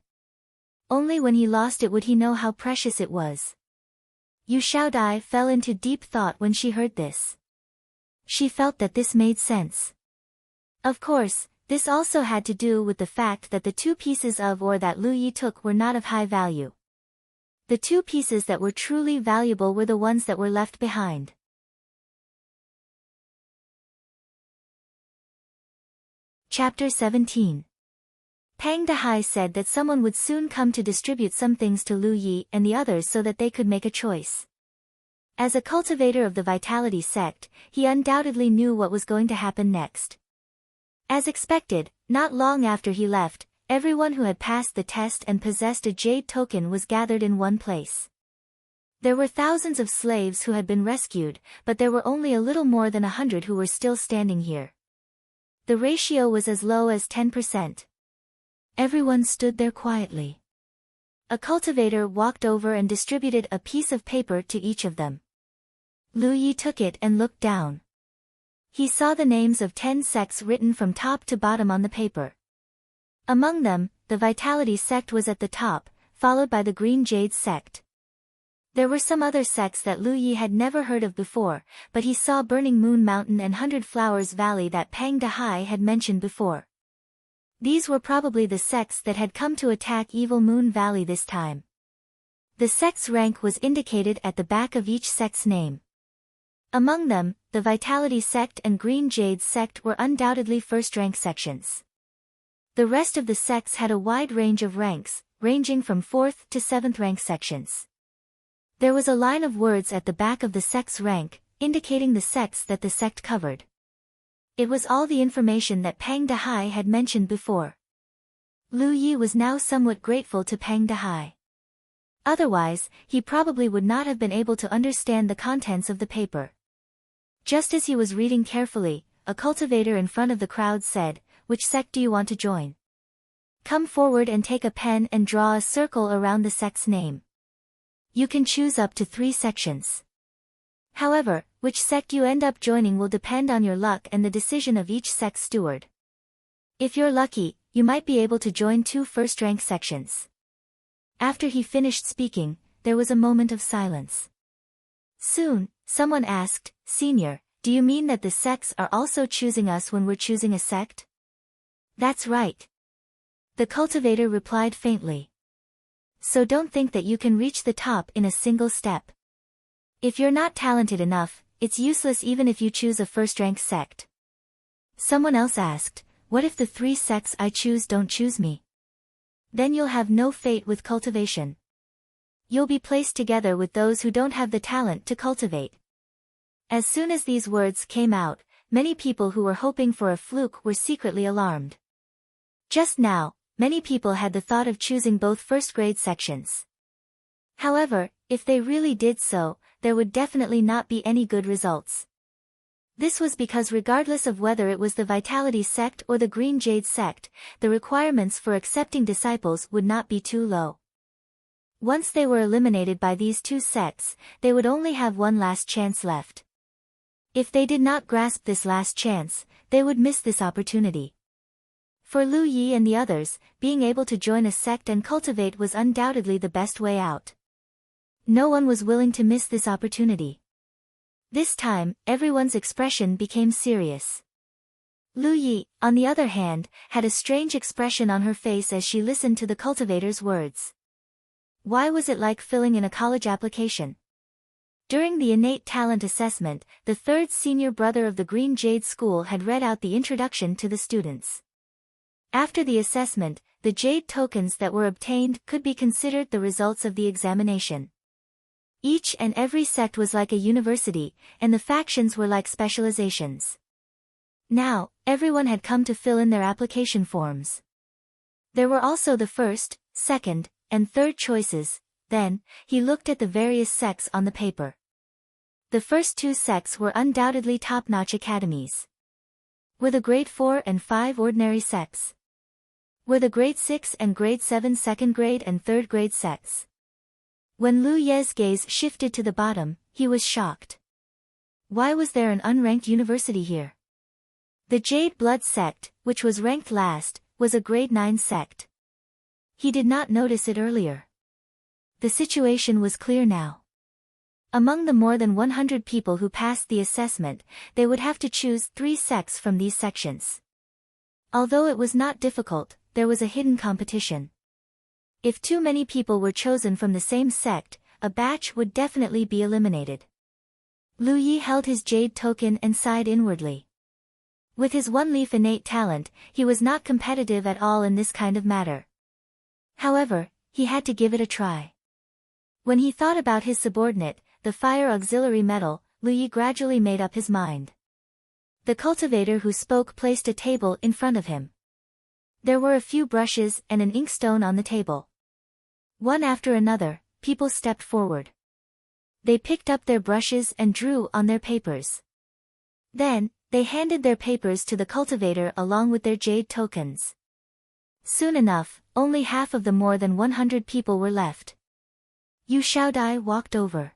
Only when he lost it would he know how precious it was. Yu Xiaodai fell into deep thought when she heard this. She felt that this made sense. Of course, this also had to do with the fact that the 2 pieces of ore that Lu Yi took were not of high value. The 2 pieces that were truly valuable were the ones that were left behind. Chapter 17. Pang Dehai said that someone would soon come to distribute some things to Lu Yi and the others so that they could make a choice. As a cultivator of the Vitality sect, he undoubtedly knew what was going to happen next. As expected, not long after he left, everyone who had passed the test and possessed a jade token was gathered in one place. There were thousands of slaves who had been rescued, but there were only a little more than 100 who were still standing here. The ratio was as low as 10%. Everyone stood there quietly. A cultivator walked over and distributed a piece of paper to each of them. Lu Yi took it and looked down. He saw the names of 10 sects written from top to bottom on the paper. Among them, the Vitality sect was at the top, followed by the Green Jade sect. There were some other sects that Lu Yi had never heard of before, but he saw Burning Moon Mountain and 100 Flowers Valley that Pang Dehai had mentioned before. These were probably the sects that had come to attack Evil Moon Valley this time. The sect's rank was indicated at the back of each sect's name. Among them, the Vitality sect and Green Jade sect were undoubtedly first-rank sections. The rest of the sects had a wide range of ranks, ranging from 4th to 7th rank sections. There was a line of words at the back of the sect's rank, indicating the sects that the sect covered. It was all the information that Pang Dehai had mentioned before. Lu Yi was now somewhat grateful to Pang Dehai. Otherwise, he probably would not have been able to understand the contents of the paper. Just as he was reading carefully, a cultivator in front of the crowd said, "Which sect do you want to join? Come forward and take a pen and draw a circle around the sect's name. You can choose up to 3 sections. However, which sect you end up joining will depend on your luck and the decision of each sect steward. If you're lucky, you might be able to join 2 first-rank sections." After he finished speaking, there was a moment of silence. Soon, someone asked, "Senior, do you mean that the sects are also choosing us when we're choosing a sect?" "That's right." The cultivator replied faintly. "So don't think that you can reach the top in a single step. If you're not talented enough, it's useless even if you choose a first-rank sect." Someone else asked, "What if the 3 sects I choose don't choose me? Then you'll have no fate with cultivation." You'll be placed together with those who don't have the talent to cultivate. As soon as these words came out, many people who were hoping for a fluke were secretly alarmed. Just now, many people had the thought of choosing both first-grade sections. However, if they really did so, there would definitely not be any good results. This was because regardless of whether it was the Vitality sect or the Green Jade sect, the requirements for accepting disciples would not be too low. Once they were eliminated by these two sects, they would only have one last chance left. If they did not grasp this last chance, they would miss this opportunity. For Lu Yi and the others, being able to join a sect and cultivate was undoubtedly the best way out. No one was willing to miss this opportunity. This time, everyone's expression became serious. Lu Yi, on the other hand, had a strange expression on her face as she listened to the cultivator's words. Why was it like filling in a college application? During the innate talent assessment, the third senior brother of the Green Jade School had read out the introduction to the students. After the assessment, the jade tokens that were obtained could be considered the results of the examination. Each and every sect was like a university, and the factions were like specializations. Now, everyone had come to fill in their application forms. There were also the first, second, and third choices. Then, he looked at the various sects on the paper. The first two sects were undoubtedly top-notch academies. Were the grade 4 and 5 ordinary sects? Were the grade 6 and grade 7 second grade and third grade sects? When Lu Ye's gaze shifted to the bottom, he was shocked. Why was there an unranked university here? The Jade Blood sect, which was ranked last, was a grade 9 sect. He did not notice it earlier. The situation was clear now. Among the more than 100 people who passed the assessment, they would have to choose 3 sects from these sections. Although it was not difficult, there was a hidden competition. If too many people were chosen from the same sect, a batch would definitely be eliminated. Lu Yi held his jade token and sighed inwardly. With his one-leaf innate talent, he was not competitive at all in this kind of matter. However, he had to give it a try. When he thought about his subordinate, the fire auxiliary metal, Lu Yi gradually made up his mind. The cultivator who spoke placed a table in front of him. There were a few brushes and an inkstone on the table. One after another, people stepped forward. They picked up their brushes and drew on their papers. Then, they handed their papers to the cultivator along with their jade tokens. Soon enough, only half of the more than 100 people were left. Yu Xiaodai walked over.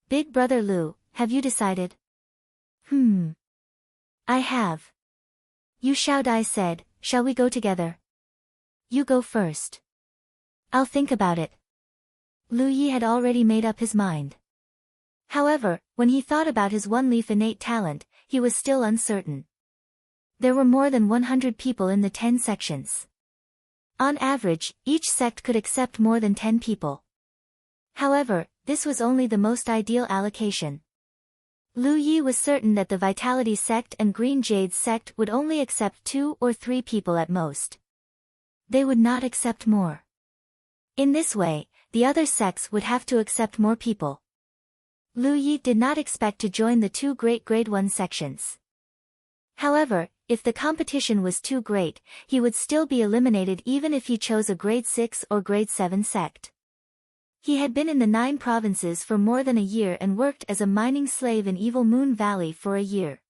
Big brother Lu, have you decided? I have. Yu Xiaodai said, shall we go together? You go first. I'll think about it. Lu Yi had already made up his mind. However, when he thought about his one-leaf innate talent, he was still uncertain. There were more than 100 people in the 10 sections. On average, each sect could accept more than 10 people. However, this was only the most ideal allocation. Lu Yi was certain that the Vitality sect and Green Jade sect would only accept 2 or 3 people at most. They would not accept more. In this way, the other sects would have to accept more people. Lu Yi did not expect to join the 2 great grade 1 sections. However, if the competition was too great, he would still be eliminated even if he chose a grade 6 or grade 7 sect. He had been in the 9 provinces for more than a year and worked as a mining slave in Evil Moon Valley for a year.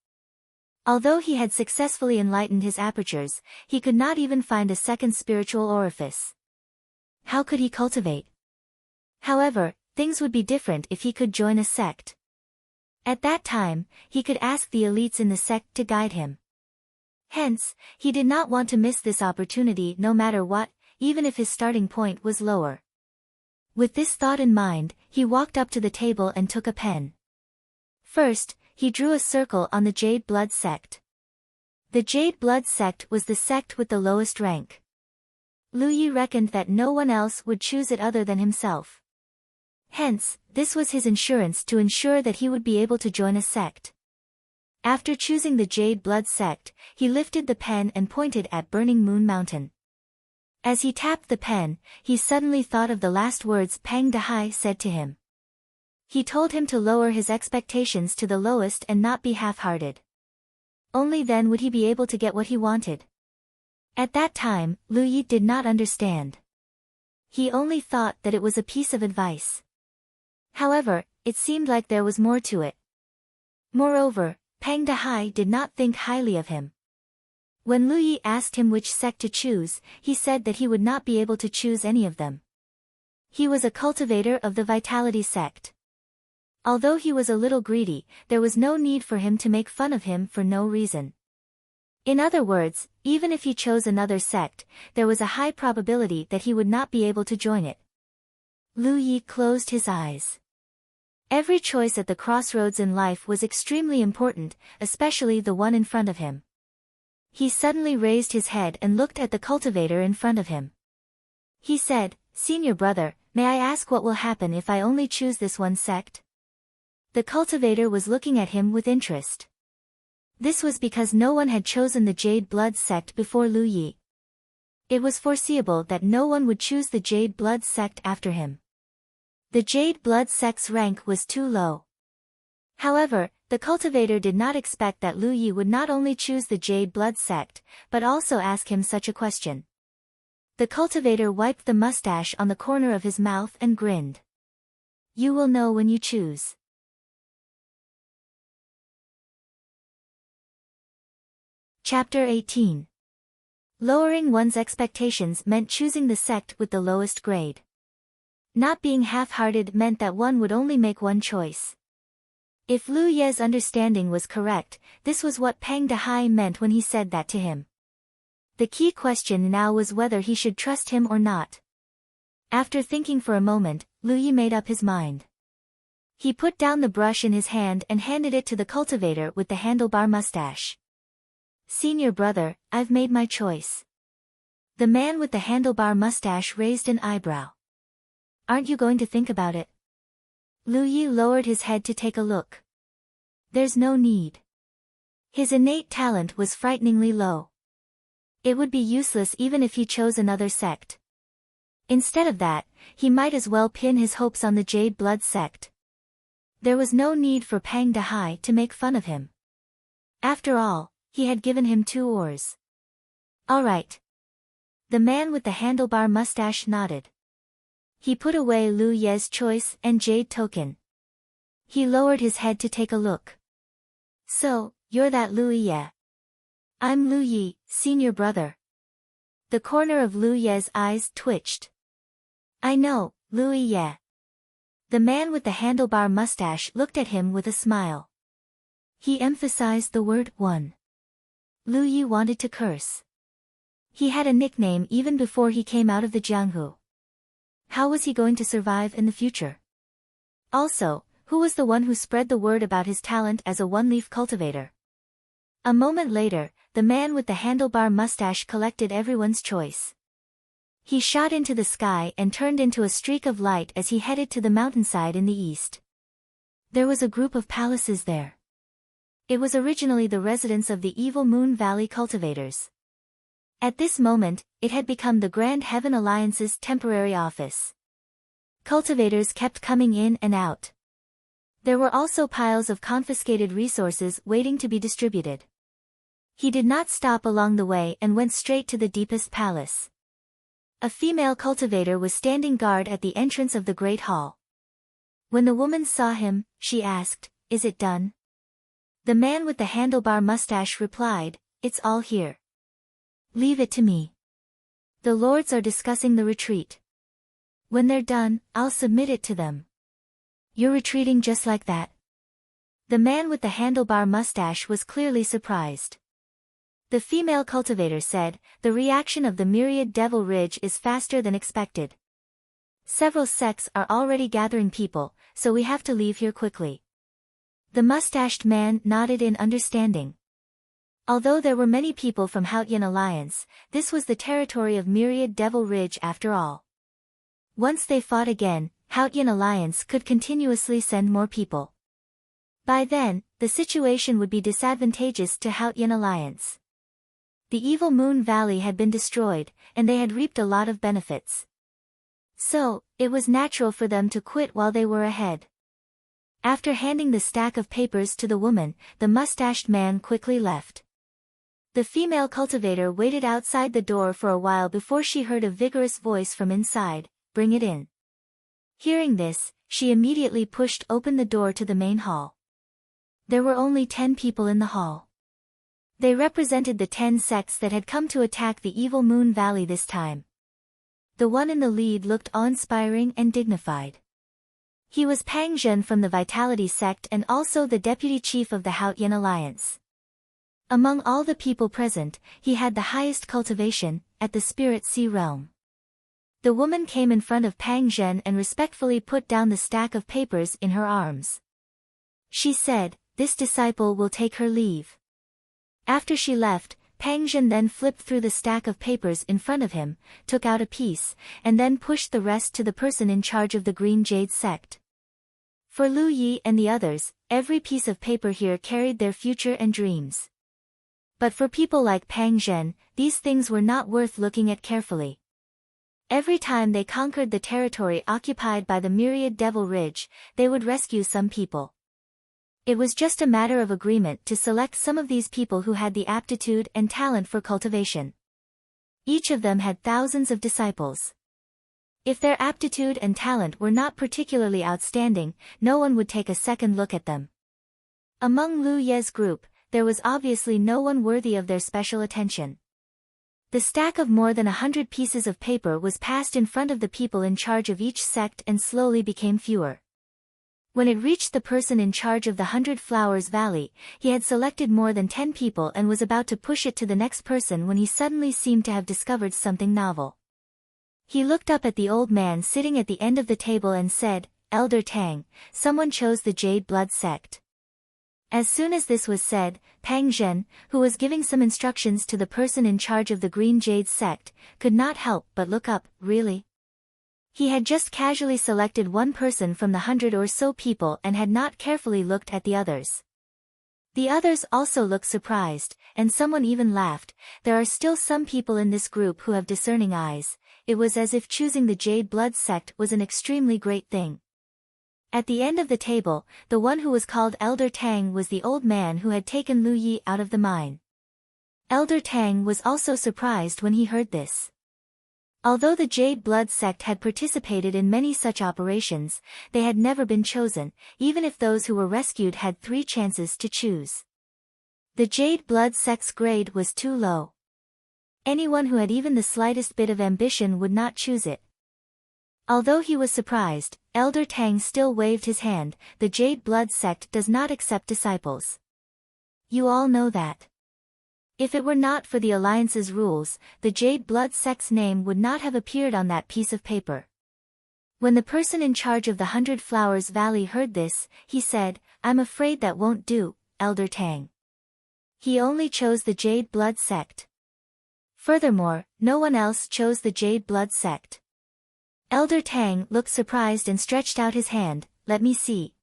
Although he had successfully enlightened his apertures, he could not even find a second spiritual orifice. How could he cultivate? However, things would be different if he could join a sect. At that time, he could ask the elites in the sect to guide him. Hence, he did not want to miss this opportunity no matter what, even if his starting point was lower. With this thought in mind, he walked up to the table and took a pen. First, he drew a circle on the Jade Blood sect. The Jade Blood sect was the sect with the lowest rank. Lu Yi reckoned that no one else would choose it other than himself. Hence, this was his insurance to ensure that he would be able to join a sect. After choosing the Jade Blood sect, he lifted the pen and pointed at Burning Moon Mountain. As he tapped the pen, he suddenly thought of the last words Pang Dahai said to him. He told him to lower his expectations to the lowest and not be half-hearted. Only then would he be able to get what he wanted. At that time, Lu Yi did not understand. He only thought that it was a piece of advice. However, it seemed like there was more to it. Moreover, Pang Dahai did not think highly of him. When Lu Yi asked him which sect to choose, he said that he would not be able to choose any of them. He was a cultivator of the Vitality sect. Although he was a little greedy, there was no need for him to make fun of him for no reason. In other words, even if he chose another sect, there was a high probability that he would not be able to join it. Lu Yi closed his eyes. Every choice at the crossroads in life was extremely important, especially the one in front of him. He suddenly raised his head and looked at the cultivator in front of him. He said, "Senior brother, may I ask what will happen if I only choose this one sect?" The cultivator was looking at him with interest. This was because no one had chosen the Jade Blood sect before Lu Yi. It was foreseeable that no one would choose the Jade Blood sect after him. The Jade Blood sect's rank was too low. However, the cultivator did not expect that Lu Yi would not only choose the Jade Blood sect, but also ask him such a question. The cultivator wiped the mustache on the corner of his mouth and grinned. "You will know when you choose." Chapter 18. Lowering one's expectations meant choosing the sect with the lowest grade. Not being half-hearted meant that one would only make one choice. If Lu Ye's understanding was correct, this was what Pang Dahai meant when he said that to him. The key question now was whether he should trust him or not. After thinking for a moment, Lu Yi made up his mind. He put down the brush in his hand and handed it to the cultivator with the handlebar mustache. "Senior brother, I've made my choice." The man with the handlebar mustache raised an eyebrow. "Aren't you going to think about it?" Lu Yi lowered his head to take a look. There's no need. His innate talent was frighteningly low. It would be useless even if he chose another sect. Instead of that, he might as well pin his hopes on the Jade Blood sect. There was no need for Pang Dahai to make fun of him. After all, he had given him 2 oars. All right. The man with the handlebar mustache nodded. He put away Lu Ye's choice and jade token. He lowered his head to take a look. "So, you're that Lu Ye?" "I'm Lu Yi, senior brother." The corner of Lu Ye's eyes twitched. "I know, Lu Ye." The man with the handlebar mustache looked at him with a smile. He emphasized the word one. Lu Yi wanted to curse. He had a nickname even before he came out of the Jianghu. How was he going to survive in the future? Also, who was the one who spread the word about his talent as a one-leaf cultivator? A moment later, the man with the handlebar mustache collected everyone's choice. He shot into the sky and turned into a streak of light as he headed to the mountainside in the east. There was a group of palaces there. It was originally the residence of the evil Moon Valley cultivators. At this moment, it had become the Grand Heaven Alliance's temporary office. Cultivators kept coming in and out. There were also piles of confiscated resources waiting to be distributed. He did not stop along the way and went straight to the deepest palace. A female cultivator was standing guard at the entrance of the Great Hall. When the woman saw him, she asked, "Is it done?" The man with the handlebar mustache replied, "It's all here. Leave it to me. The lords are discussing the retreat. When they're done, I'll submit it to them." "You're retreating just like that?" The man with the handlebar mustache was clearly surprised. The female cultivator said, "The reaction of the myriad Devil Ridge is faster than expected. Several sects are already gathering people, so we have to leave here quickly." The mustached man nodded in understanding. Although there were many people from Haotian Alliance, this was the territory of Myriad Devil Ridge after all. Once they fought again, Haotian Alliance could continuously send more people. By then, the situation would be disadvantageous to Haotian Alliance. The evil Moon Valley had been destroyed, and they had reaped a lot of benefits. So, it was natural for them to quit while they were ahead. After handing the stack of papers to the woman, the mustached man quickly left. The female cultivator waited outside the door for a while before she heard a vigorous voice from inside, "Bring it in." Hearing this, she immediately pushed open the door to the main hall. There were only 10 people in the hall. They represented the 10 sects that had come to attack the evil Moon Valley this time. The one in the lead looked awe-inspiring and dignified. He was Pang Zhen from the Vitality sect and also the deputy chief of the Haotian Alliance. Among all the people present, he had the highest cultivation, at the Spirit Sea realm. The woman came in front of Pang Zhen and respectfully put down the stack of papers in her arms. She said, "This disciple will take her leave." After she left, Pang Zhen then flipped through the stack of papers in front of him, took out a piece, and then pushed the rest to the person in charge of the Green Jade sect. For Lu Yi and the others, every piece of paper here carried their future and dreams. But for people like Pang Zhen, these things were not worth looking at carefully. Every time they conquered the territory occupied by the myriad Devil Ridge, they would rescue some people. It was just a matter of agreement to select some of these people who had the aptitude and talent for cultivation. Each of them had thousands of disciples. If their aptitude and talent were not particularly outstanding, no one would take a second look at them. Among Lu Ye's group, there was obviously no one worthy of their special attention. The stack of more than 100 pieces of paper was passed in front of the people in charge of each sect and slowly became fewer. When it reached the person in charge of the 100 Flowers Valley, he had selected more than 10 people and was about to push it to the next person when he suddenly seemed to have discovered something novel. He looked up at the old man sitting at the end of the table and said, "Elder Tang, someone chose the Jade Blood sect." As soon as this was said, Pang Zhen, who was giving some instructions to the person in charge of the Green Jade sect, could not help but look up. Really? He had just casually selected one person from the 100 or so people and had not carefully looked at the others. The others also looked surprised, and someone even laughed. There are still some people in this group who have discerning eyes. It was as if choosing the Jade Blood sect was an extremely great thing. At the end of the table, the one who was called Elder Tang was the old man who had taken Lu Yi out of the mine. Elder Tang was also surprised when he heard this. Although the Jade Blood sect had participated in many such operations, they had never been chosen, even if those who were rescued had 3 chances to choose. The Jade Blood sect's grade was too low. Anyone who had even the slightest bit of ambition would not choose it. Although he was surprised, Elder Tang still waved his hand. The Jade Blood sect does not accept disciples. You all know that. If it were not for the Alliance's rules, the Jade Blood sect's name would not have appeared on that piece of paper. When the person in charge of the 100 Flowers Valley heard this, he said, "I'm afraid that won't do, Elder Tang." He only chose the Jade Blood sect. Furthermore, no one else chose the Jade Blood sect. Elder Tang looked surprised and stretched out his hand. "Let me see."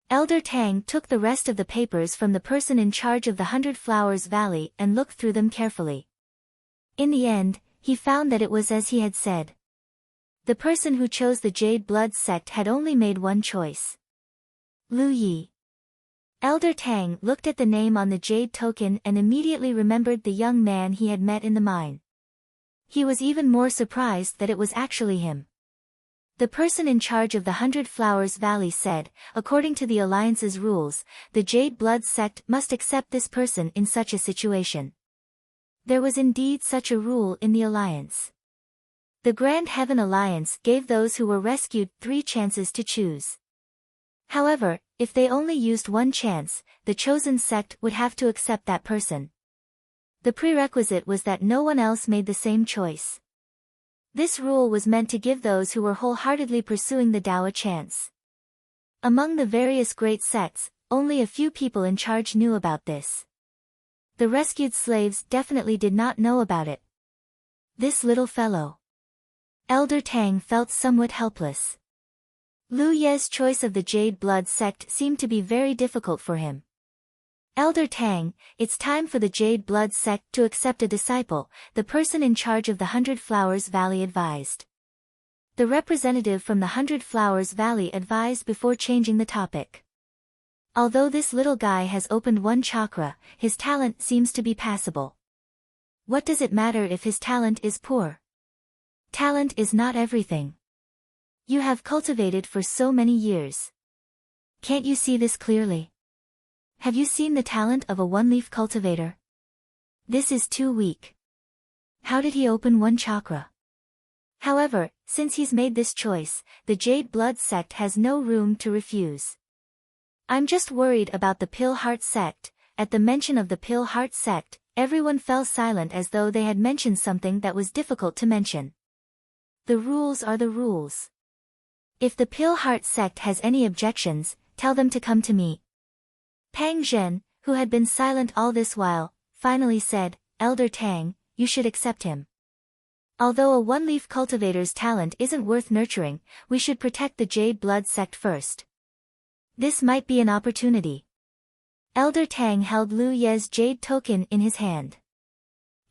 Elder Tang took the rest of the papers from the person in charge of the 100 Flowers Valley and looked through them carefully. In the end, he found that it was as he had said. The person who chose the Jade Blood sect had only made one choice. Lu Yi. Elder Tang looked at the name on the jade token and immediately remembered the young man he had met in the mine. He was even more surprised that it was actually him. The person in charge of the 100 Flowers Valley said, according to the Alliance's rules, the Jade Blood sect must accept this person in such a situation. There was indeed such a rule in the Alliance. The Grand Heaven Alliance gave those who were rescued 3 chances to choose. However, if they only used one chance, the chosen sect would have to accept that person. The prerequisite was that no one else made the same choice. This rule was meant to give those who were wholeheartedly pursuing the Tao a chance. Among the various great sects, only a few people in charge knew about this. The rescued slaves definitely did not know about it. This little fellow. Elder Tang felt somewhat helpless. Lu Ye's choice of the Jade Blood sect seemed to be very difficult for him. Elder Tang, it's time for the Jade Blood sect to accept a disciple, the person in charge of the Hundred Flowers Valley advised. The representative from the Hundred Flowers Valley advised before changing the topic. Although this little guy has opened one chakra, his talent seems to be passable. What does it matter if his talent is poor? Talent is not everything. You have cultivated for so many years. Can't you see this clearly? Have you seen the talent of a one-leaf cultivator? This is too weak. How did he open one chakra? However, since he's made this choice, the Jade Blood sect has no room to refuse. I'm just worried about the Pill Heart sect. At the mention of the Pill Heart sect, everyone fell silent as though they had mentioned something that was difficult to mention. The rules are the rules. If the Pill Heart sect has any objections, tell them to come to me. Pang Zhen, who had been silent all this while, finally said, Elder Tang, you should accept him. Although a one-leaf cultivator's talent isn't worth nurturing, we should protect the Jade Blood sect first. This might be an opportunity. Elder Tang held Lu Ye's jade token in his hand.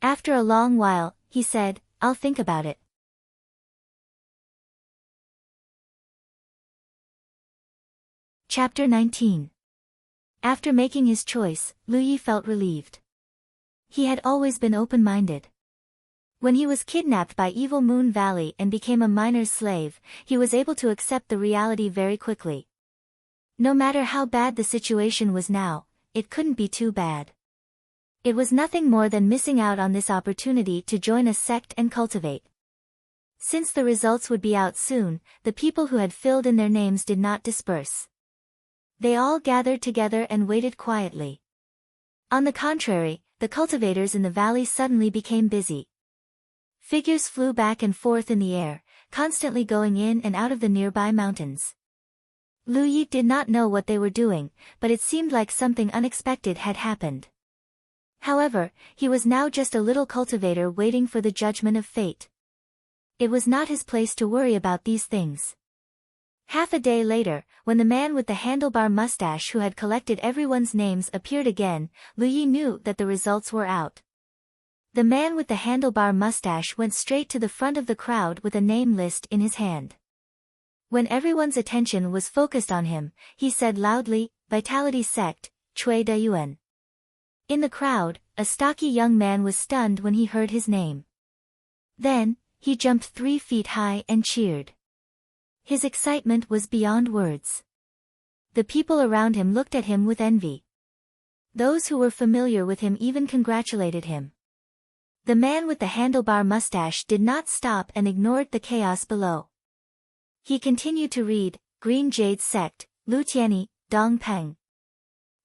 After a long while, he said, I'll think about it. Chapter 19. After making his choice, Lu Yi felt relieved. He had always been open-minded. When he was kidnapped by Evil Moon Valley and became a miner's slave, he was able to accept the reality very quickly. No matter how bad the situation was now, it couldn't be too bad. It was nothing more than missing out on this opportunity to join a sect and cultivate. Since the results would be out soon, the people who had filled in their names did not disperse. They all gathered together and waited quietly. On the contrary, the cultivators in the valley suddenly became busy. Figures flew back and forth in the air, constantly going in and out of the nearby mountains. Lu Yi did not know what they were doing, but it seemed like something unexpected had happened. However, he was now just a little cultivator waiting for the judgment of fate. It was not his place to worry about these things. Half a day later, when the man with the handlebar mustache who had collected everyone's names appeared again, Lu Yi knew that the results were out. The man with the handlebar mustache went straight to the front of the crowd with a name list in his hand. When everyone's attention was focused on him, he said loudly, Vitality Sect, Cui De Yuan. In the crowd, a stocky young man was stunned when he heard his name. Then, he jumped 3 feet high and cheered. His excitement was beyond words. The people around him looked at him with envy. Those who were familiar with him even congratulated him. The man with the handlebar mustache did not stop and ignored the chaos below. He continued to read, Green Jade Sect, Lu Tianyi, Dong Peng.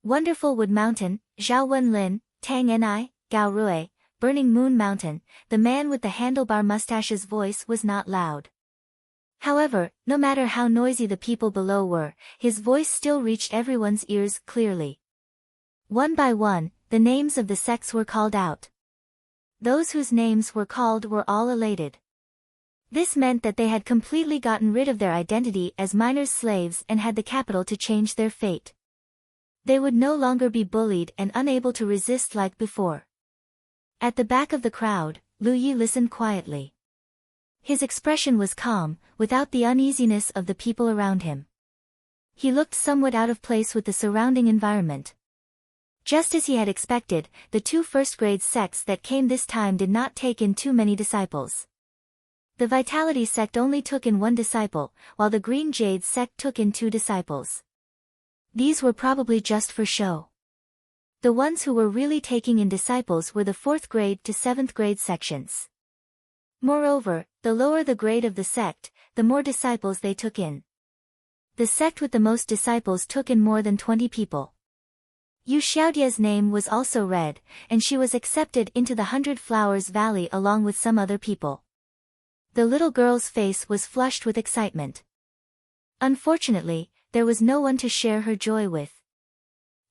Wonderful Wood Mountain, Zhao Wenlin, Tang Ni, Gao Rui, Burning Moon Mountain. The man with the handlebar mustache's voice was not loud. However, no matter how noisy the people below were, his voice still reached everyone's ears clearly. One by one, the names of the sects were called out. Those whose names were called were all elated. This meant that they had completely gotten rid of their identity as miners' slaves and had the capital to change their fate. They would no longer be bullied and unable to resist like before. At the back of the crowd, Lu Yi listened quietly. His expression was calm, without the uneasiness of the people around him. He looked somewhat out of place with the surrounding environment. Just as he had expected, the 2 first-grade sects that came this time did not take in too many disciples. The Vitality sect only took in 1 disciple, while the Green Jade sect took in 2 disciples. These were probably just for show. The ones who were really taking in disciples were the 4th grade to 7th grade sections. Moreover, the lower the grade of the sect, the more disciples they took in. The sect with the most disciples took in more than 20 people. Yu Xiaodia's name was also read, and she was accepted into the Hundred Flowers Valley along with some other people. The little girl's face was flushed with excitement. Unfortunately, there was no one to share her joy with.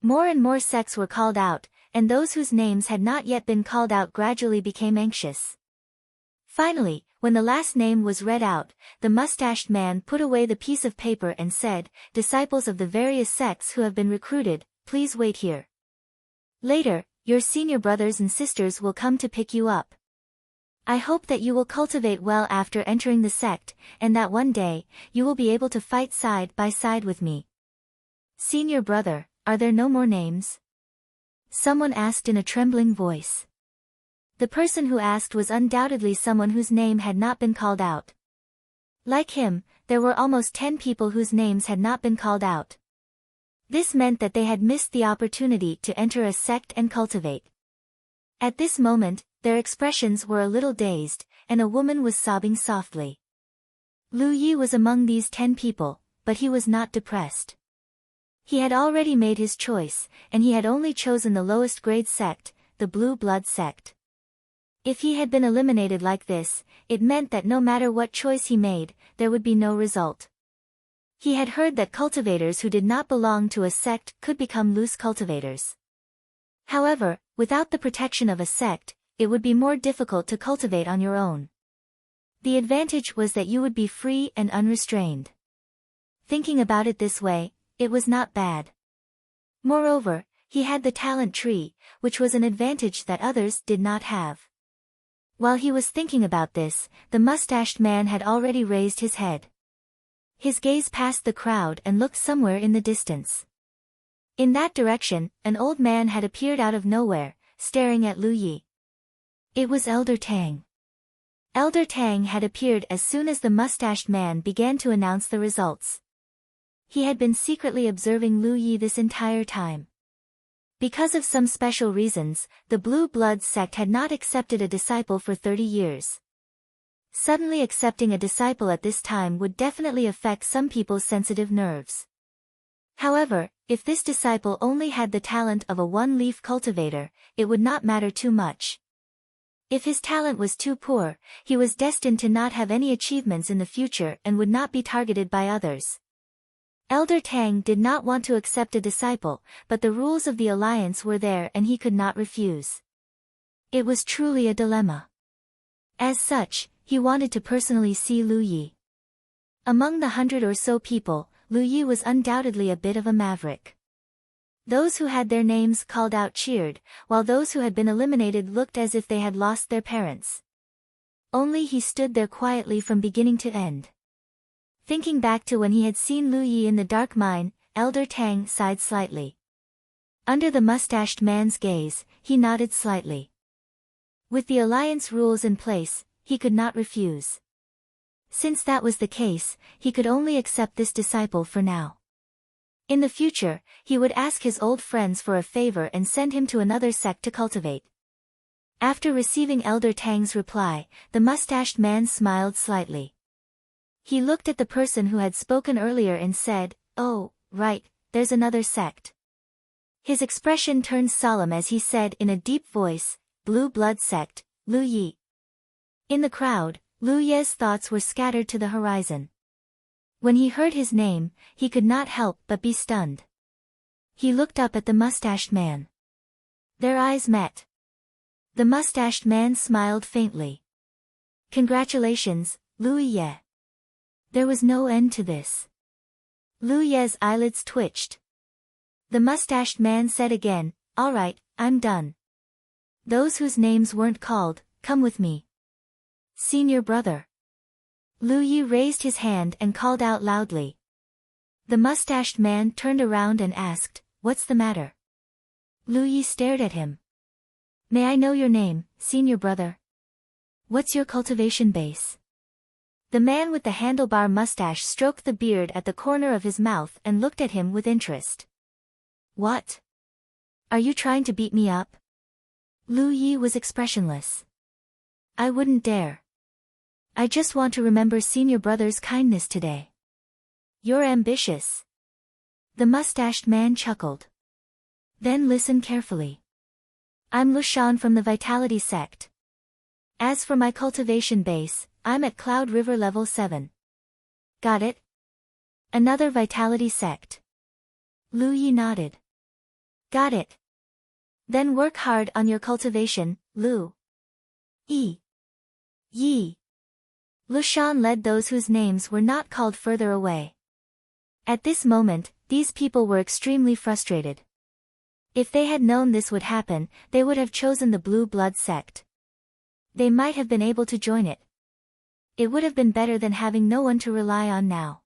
More and more sects were called out, and those whose names had not yet been called out gradually became anxious. Finally, when the last name was read out, the mustached man put away the piece of paper and said, Disciples of the various sects who have been recruited, please wait here. Later, your senior brothers and sisters will come to pick you up. I hope that you will cultivate well after entering the sect, and that one day, you will be able to fight side by side with me. Senior brother, are there no more names? Someone asked in a trembling voice. The person who asked was undoubtedly someone whose name had not been called out. Like him, there were almost 10 people whose names had not been called out. This meant that they had missed the opportunity to enter a sect and cultivate. At this moment, their expressions were a little dazed, and a woman was sobbing softly. Lu Yi was among these 10 people, but he was not depressed. He had already made his choice, and he had only chosen the lowest grade sect, the Blue Blood sect. If he had been eliminated like this, it meant that no matter what choice he made, there would be no result. He had heard that cultivators who did not belong to a sect could become loose cultivators. However, without the protection of a sect, it would be more difficult to cultivate on your own. The advantage was that you would be free and unrestrained. Thinking about it this way, it was not bad. Moreover, he had the talent tree, which was an advantage that others did not have. While he was thinking about this, the mustached man had already raised his head. His gaze passed the crowd and looked somewhere in the distance. In that direction, an old man had appeared out of nowhere, staring at Lu Yi. It was Elder Tang. Elder Tang had appeared as soon as the mustached man began to announce the results. He had been secretly observing Lu Yi this entire time. Because of some special reasons, the Blue Blood sect had not accepted a disciple for 30 years. Suddenly accepting a disciple at this time would definitely affect some people's sensitive nerves. However, if this disciple only had the talent of a one-leaf cultivator, it would not matter too much. If his talent was too poor, he was destined to not have any achievements in the future and would not be targeted by others. Elder Tang did not want to accept a disciple, but the rules of the alliance were there and he could not refuse. It was truly a dilemma. As such, he wanted to personally see Lu Yi. Among the 100 or so people, Lu Yi was undoubtedly a bit of a maverick. Those who had their names called out cheered, while those who had been eliminated looked as if they had lost their parents. Only he stood there quietly from beginning to end. Thinking back to when he had seen Lu Yi in the dark mine, Elder Tang sighed slightly. Under the mustached man's gaze, he nodded slightly. With the alliance rules in place, he could not refuse. Since that was the case, he could only accept this disciple for now. In the future, he would ask his old friends for a favor and send him to another sect to cultivate. After receiving Elder Tang's reply, the mustached man smiled slightly. He looked at the person who had spoken earlier and said, "Oh, right, there's another sect." His expression turned solemn as he said in a deep voice, "Blue Blood sect, Lu Yi." In the crowd, Lu Ye's thoughts were scattered to the horizon. When he heard his name, he could not help but be stunned. He looked up at the mustached man. Their eyes met. The mustached man smiled faintly. "Congratulations, Lu Ye." There was no end to this. Lu Ye's eyelids twitched. The mustached man said again, "All right, I'm done. Those whose names weren't called, come with me." "Senior brother." Lu Yi raised his hand and called out loudly. The mustached man turned around and asked, "What's the matter?" Lu Yi stared at him. "May I know your name, senior brother? What's your cultivation base?" The man with the handlebar mustache stroked the beard at the corner of his mouth and looked at him with interest. "What? Are you trying to beat me up?" Lu Yi was expressionless. "I wouldn't dare. I just want to remember senior brother's kindness today." "You're ambitious." The mustached man chuckled. "Then listen carefully. I'm Lushan from the Vitality sect. As for my cultivation base, I'm at Cloud River level 7. Got it? Another Vitality sect." Lu Yi nodded. "Got it. Then work hard on your cultivation, Lu Yi." Lushan led those whose names were not called further away. At this moment, these people were extremely frustrated. If they had known this would happen, they would have chosen the Blue Blood sect. They might have been able to join it. It would have been better than having no one to rely on now.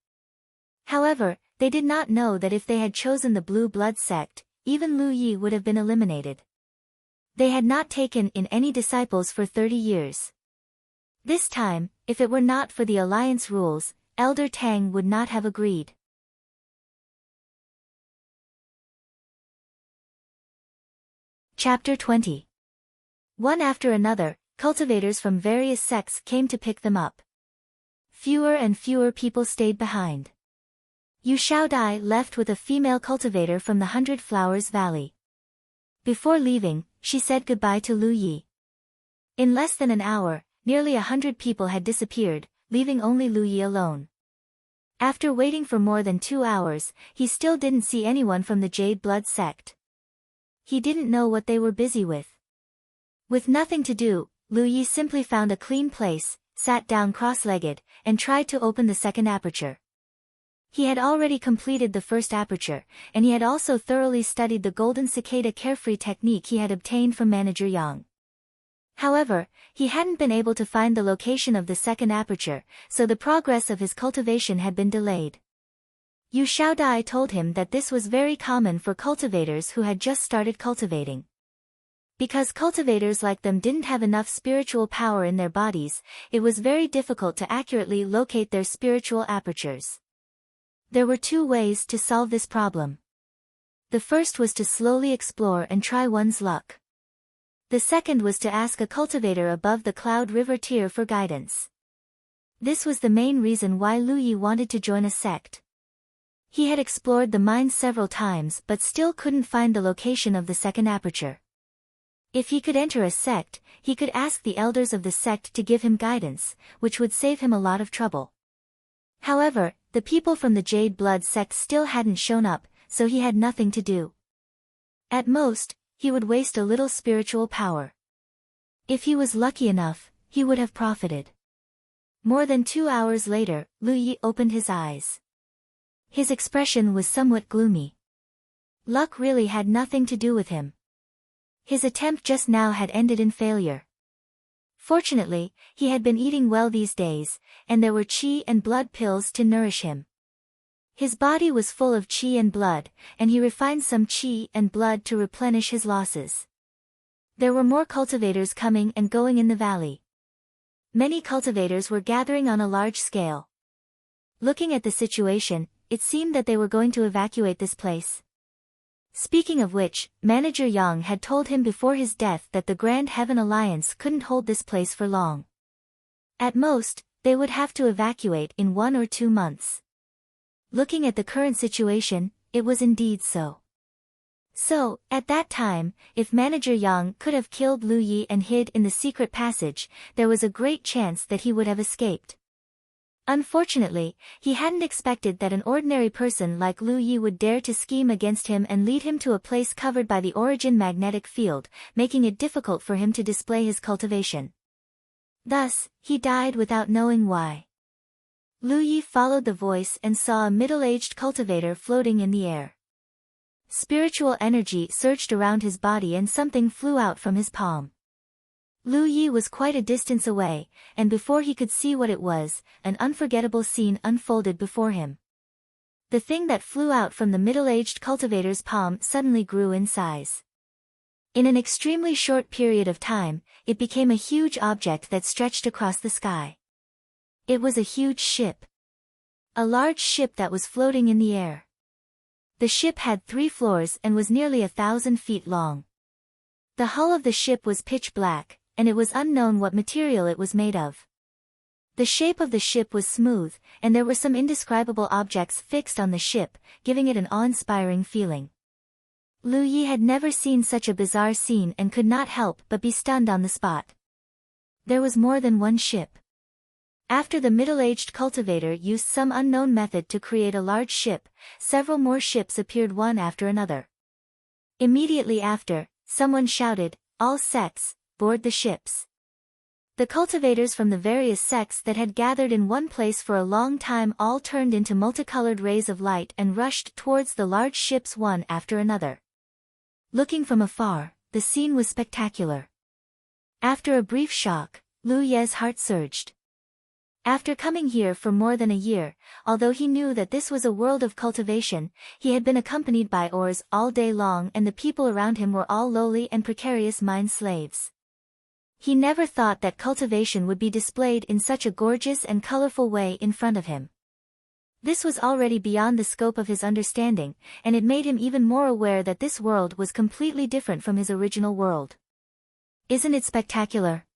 However, they did not know that if they had chosen the Blue Blood sect, even Lu Yi would have been eliminated. They had not taken in any disciples for 30 years. This time, if it were not for the alliance rules, Elder Tang would not have agreed. Chapter 20. One after another, cultivators from various sects came to pick them up. Fewer and fewer people stayed behind. Yu Xiaodai left with a female cultivator from the 100 Flowers Valley. Before leaving, she said goodbye to Lu Yi. In less than an hour, nearly 100 people had disappeared, leaving only Lu Yi alone. After waiting for more than 2 hours, he still didn't see anyone from the Jade Blood sect. He didn't know what they were busy with. With nothing to do, Lu Yi simply found a clean place, sat down cross-legged, and tried to open the second aperture. He had already completed the first aperture, and he had also thoroughly studied the golden cicada carefree technique he had obtained from Manager Yang. However, he hadn't been able to find the location of the second aperture, so the progress of his cultivation had been delayed. Yu Xiaodai told him that this was very common for cultivators who had just started cultivating. Because cultivators like them didn't have enough spiritual power in their bodies, it was very difficult to accurately locate their spiritual apertures. There were 2 ways to solve this problem. The first was to slowly explore and try one's luck. The second was to ask a cultivator above the Cloud River tier for guidance. This was the main reason why Lu Yi wanted to join a sect. He had explored the mines several times but still couldn't find the location of the second aperture. If he could enter a sect, he could ask the elders of the sect to give him guidance, which would save him a lot of trouble. However, the people from the Jade Blood sect still hadn't shown up, so he had nothing to do. At most, he would waste a little spiritual power. If he was lucky enough, he would have profited. More than 2 hours later, Lu Yi opened his eyes. His expression was somewhat gloomy. Luck really had nothing to do with him. His attempt just now had ended in failure. Fortunately, he had been eating well these days, and there were qi and blood pills to nourish him. His body was full of qi and blood, and he refined some qi and blood to replenish his losses. There were more cultivators coming and going in the valley. Many cultivators were gathering on a large scale. Looking at the situation, it seemed that they were going to evacuate this place. Speaking of which, Manager Yang had told him before his death that the Grand Heaven Alliance couldn't hold this place for long. At most, they would have to evacuate in 1 or 2 months. Looking at the current situation, it was indeed so. So, at that time, if Manager Yang could have killed Lu Yi and hid in the secret passage, there was a great chance that he would have escaped. Unfortunately, he hadn't expected that an ordinary person like Lu Yi would dare to scheme against him and lead him to a place covered by the origin magnetic field, making it difficult for him to display his cultivation. Thus, he died without knowing why. Lu Yi followed the voice and saw a middle-aged cultivator floating in the air. Spiritual energy surged around his body and something flew out from his palm. Lu Yi was quite a distance away, and before he could see what it was, an unforgettable scene unfolded before him. The thing that flew out from the middle-aged cultivator's palm suddenly grew in size. In an extremely short period of time, it became a huge object that stretched across the sky. It was a huge ship. A large ship that was floating in the air. The ship had 3 floors and was nearly 1,000 feet long. The hull of the ship was pitch black, and it was unknown what material it was made of. The shape of the ship was smooth, and there were some indescribable objects fixed on the ship, giving it an awe-inspiring feeling. Lu Yi had never seen such a bizarre scene and could not help but be stunned on the spot. There was more than one ship. After the middle-aged cultivator used some unknown method to create a large ship, several more ships appeared one after another. Immediately after, someone shouted, "All sects, board the ships." The cultivators from the various sects that had gathered in one place for a long time all turned into multicolored rays of light and rushed towards the large ships one after another. Looking from afar, the scene was spectacular. After a brief shock, Lu Ye's heart surged. After coming here for more than a year, although he knew that this was a world of cultivation, he had been accompanied by oars all day long and the people around him were all lowly and precarious mine slaves. He never thought that cultivation would be displayed in such a gorgeous and colorful way in front of him. This was already beyond the scope of his understanding, and it made him even more aware that this world was completely different from his original world. Isn't it spectacular?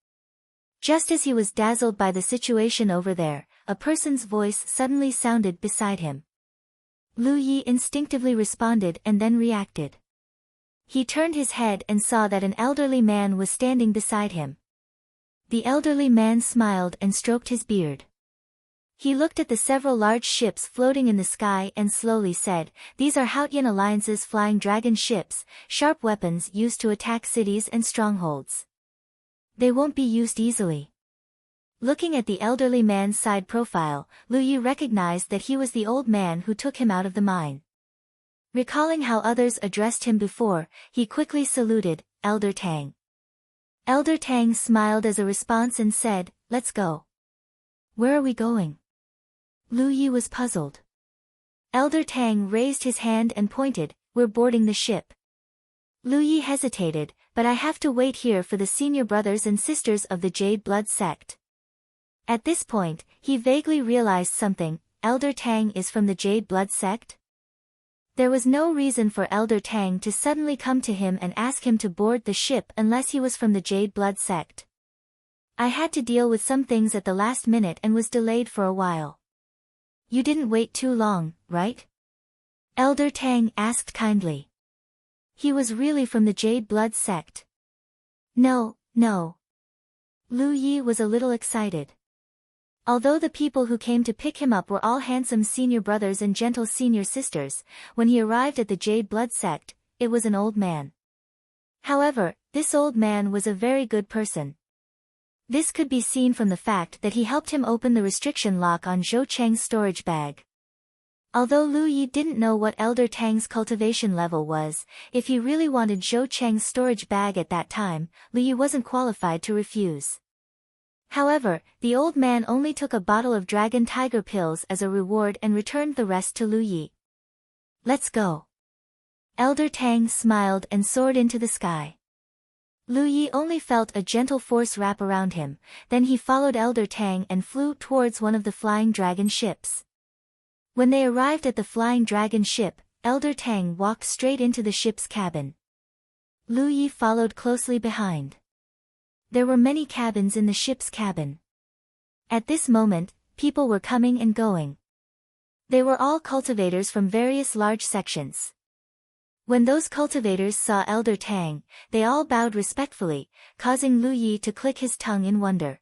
Just as he was dazzled by the situation over there, a person's voice suddenly sounded beside him. Lu Yi instinctively responded and then reacted. He turned his head and saw that an elderly man was standing beside him. The elderly man smiled and stroked his beard. He looked at the several large ships floating in the sky and slowly said, "These are Haotian Alliance's flying dragon ships, sharp weapons used to attack cities and strongholds. They won't be used easily." Looking at the elderly man's side profile, Lu Yi recognized that he was the old man who took him out of the mine. Recalling how others addressed him before, he quickly saluted, "Elder Tang." Elder Tang smiled as a response and said, "Let's go." "Where are we going?" Lu Yi was puzzled. Elder Tang raised his hand and pointed, "We're boarding the ship." Lu Yi hesitated, "But I have to wait here for the senior brothers and sisters of the Jade Blood sect." At this point, he vaguely realized something. Elder Tang is from the Jade Blood sect? There was no reason for Elder Tang to suddenly come to him and ask him to board the ship unless he was from the Jade Blood sect. "I had to deal with some things at the last minute and was delayed for a while." "You didn't wait too long, right?" Elder Tang asked kindly. He was really from the Jade Blood sect. No. Lu Yi was a little excited. Although the people who came to pick him up were all handsome senior brothers and gentle senior sisters, when he arrived at the Jade Blood sect, it was an old man. However, this old man was a very good person. This could be seen from the fact that he helped him open the restriction lock on Zhou Cheng's storage bag. Although Lu Yi didn't know what Elder Tang's cultivation level was, if he really wanted Zhou Cheng's storage bag at that time, Lu Yi wasn't qualified to refuse. However, the old man only took a bottle of dragon tiger pills as a reward and returned the rest to Lu Yi. "Let's go." Elder Tang smiled and soared into the sky. Lu Yi only felt a gentle force wrap around him, then he followed Elder Tang and flew towards one of the flying dragon ships. When they arrived at the flying dragon ship, Elder Tang walked straight into the ship's cabin. Lu Yi followed closely behind. There were many cabins in the ship's cabin. At this moment, people were coming and going. They were all cultivators from various large sections. When those cultivators saw Elder Tang, they all bowed respectfully, causing Lu Yi to click his tongue in wonder.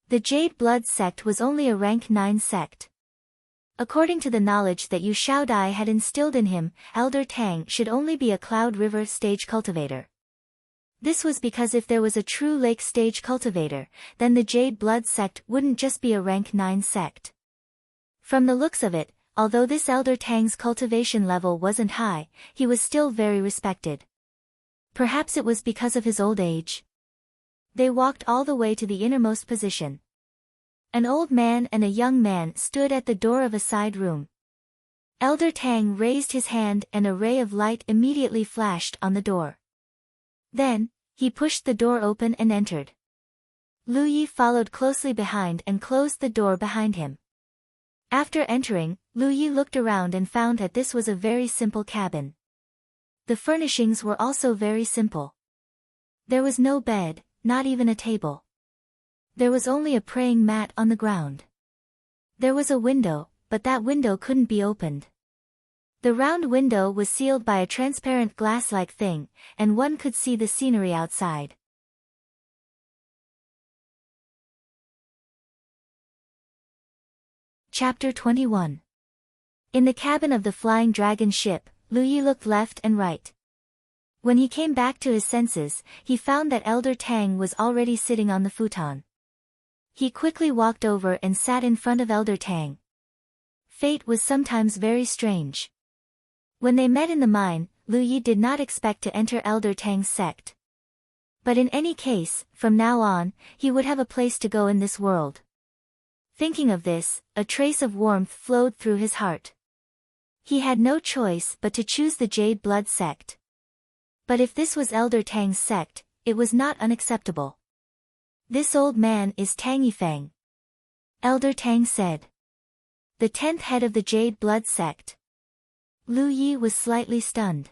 The Jade Blood sect was only a rank 9 sect. According to the knowledge that Yu Xiaodai had instilled in him, Elder Tang should only be a Cloud River stage cultivator. This was because if there was a true lake stage cultivator, then the Jade Blood sect wouldn't just be a rank 9 sect. From the looks of it, although this Elder Tang's cultivation level wasn't high, he was still very respected. Perhaps it was because of his old age. They walked all the way to the innermost position. An old man and a young man stood at the door of a side room. Elder Tang raised his hand and a ray of light immediately flashed on the door. Then, he pushed the door open and entered. Lu Yi followed closely behind and closed the door behind him. After entering, Lu Yi looked around and found that this was a very simple cabin. The furnishings were also very simple. There was no bed, not even a table. There was only a praying mat on the ground. There was a window, but that window couldn't be opened. The round window was sealed by a transparent glass-like thing, and one could see the scenery outside. Chapter 21. In the cabin of the flying dragon ship, Lu Yi looked left and right. When he came back to his senses, he found that Elder Tang was already sitting on the futon. He quickly walked over and sat in front of Elder Tang. Fate was sometimes very strange. When they met in the mine, Lu Yi did not expect to enter Elder Tang's sect. But in any case, from now on, he would have a place to go in this world. Thinking of this, a trace of warmth flowed through his heart. He had no choice but to choose the Jade Blood sect. But if this was Elder Tang's sect, it was not unacceptable. "This old man is Tang Yifeng," Elder Tang said. "The 10th head of the Jade Blood sect." Lu Yi was slightly stunned.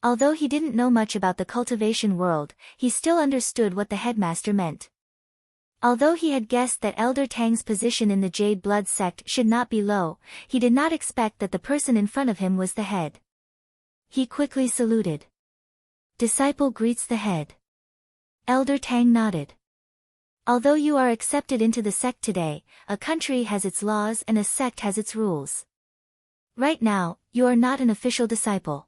Although he didn't know much about the cultivation world, he still understood what the headmaster meant. Although he had guessed that Elder Tang's position in the Jade Blood sect should not be low, he did not expect that the person in front of him was the head. He quickly saluted. "Disciple greets the head." Elder Tang nodded. "Although you are accepted into the sect today, a country has its laws and a sect has its rules. Right now, you are not an official disciple.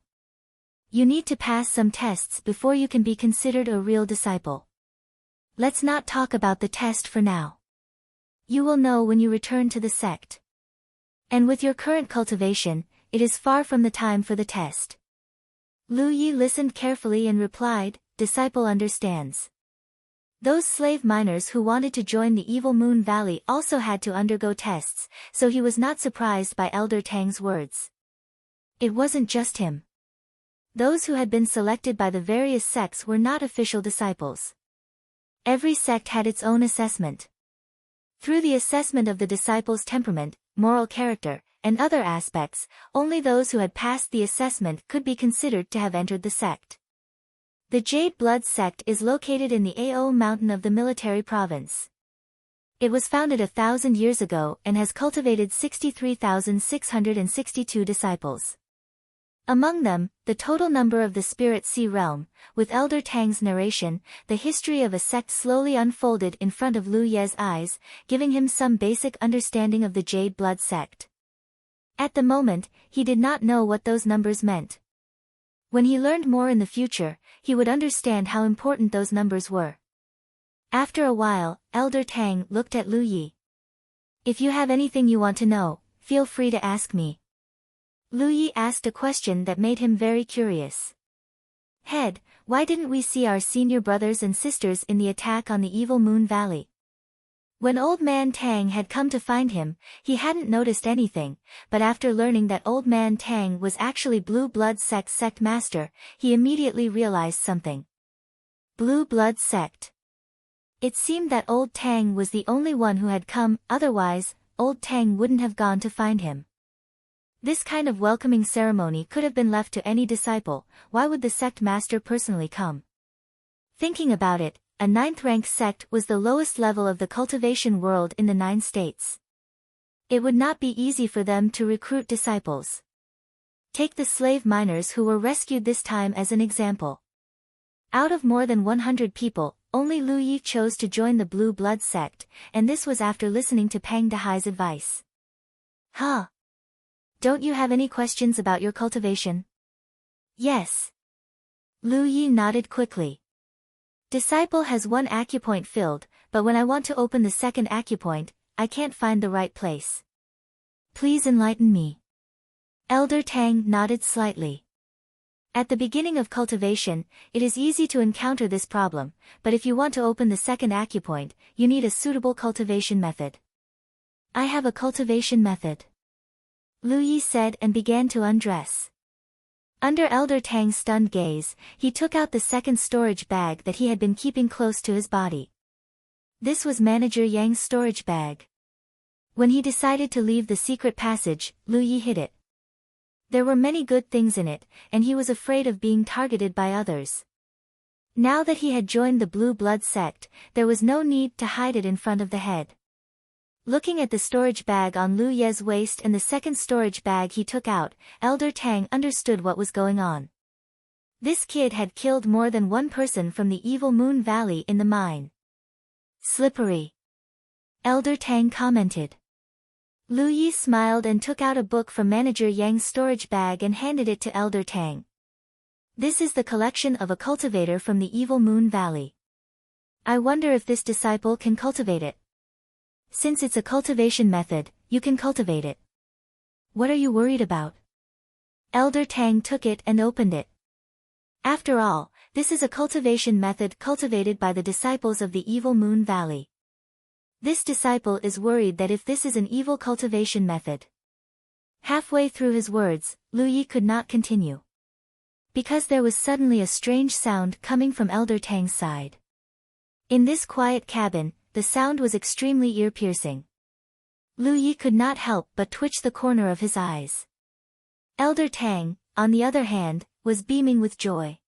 You need to pass some tests before you can be considered a real disciple. Let's not talk about the test for now. You will know when you return to the sect. And with your current cultivation, it is far from the time for the test." Lu Yi listened carefully and replied, "Disciple understands." Those slave miners who wanted to join the Evil Moon Valley also had to undergo tests, so he was not surprised by Elder Tang's words. It wasn't just him. Those who had been selected by the various sects were not official disciples. Every sect had its own assessment. Through the assessment of the disciple's temperament, moral character, and other aspects, only those who had passed the assessment could be considered to have entered the sect. The Jade Blood sect is located in the Ao mountain of the military province. It was founded 1,000 years ago and has cultivated 63,662 disciples. Among them, the total number of the Spirit Sea realm, with Elder Tang's narration, the history of a sect slowly unfolded in front of Lu Ye's eyes, giving him some basic understanding of the Jade Blood sect. At the moment, he did not know what those numbers meant. When he learned more in the future, he would understand how important those numbers were. After a while, Elder Tang looked at Lu Yi. "If you have anything you want to know, feel free to ask me." Lu Yi asked a question that made him very curious. "Head, why didn't we see our senior brothers and sisters in the attack on the Evil Moon Valley?" When Old Man Tang had come to find him, he hadn't noticed anything, but after learning that Old Man Tang was actually Blue Blood Sect's sect master, he immediately realized something. Blue Blood Sect. It seemed that Old Tang was the only one who had come, otherwise, Old Tang wouldn't have gone to find him. This kind of welcoming ceremony could have been left to any disciple. Why would the sect master personally come? Thinking about it, a 9th-rank sect was the lowest level of the cultivation world in the 9 states. It would not be easy for them to recruit disciples. Take the slave miners who were rescued this time as an example. Out of more than 100 people, only Lu Yi chose to join the Blue Blood sect, and this was after listening to Pang Dehai's advice. "Huh? Don't you have any questions about your cultivation?" "Yes." Lu Yi nodded quickly. "Disciple has 1 acupoint filled, but when I want to open the 2nd acupoint, I can't find the right place. Please enlighten me." Elder Tang nodded slightly. At the beginning of cultivation, it is easy to encounter this problem, but if you want to open the 2nd acupoint, you need a suitable cultivation method. "I have a cultivation method," Lu Yi said and began to undress. Under Elder Tang's stunned gaze, he took out the 2nd storage bag that he had been keeping close to his body. This was Manager Yang's storage bag. When he decided to leave the secret passage, Lu Yi hid it. There were many good things in it, and he was afraid of being targeted by others. Now that he had joined the Blue Blood sect, there was no need to hide it in front of the head. Looking at the storage bag on Lu Ye's waist and the 2nd storage bag he took out, Elder Tang understood what was going on. This kid had killed more than 1 person from the Evil Moon Valley in the mine. "Slippery," Elder Tang commented. Lu Yi smiled and took out a book from Manager Yang's storage bag and handed it to Elder Tang. "This is the collection of a cultivator from the Evil Moon Valley. I wonder if this disciple can cultivate it. Since it's a cultivation method, you can cultivate it. What are you worried about?" Elder Tang took it and opened it. After all, this is a cultivation method cultivated by the disciples of the evil Moon Valley. This disciple is worried that if this is an evil cultivation method. Halfway through his words, Lu Yi could not continue. Because there was suddenly a strange sound coming from Elder Tang's side. In this quiet cabin, the sound was extremely ear-piercing. Lu Yi could not help but twitch the corner of his eyes. Elder Tang, on the other hand, was beaming with joy.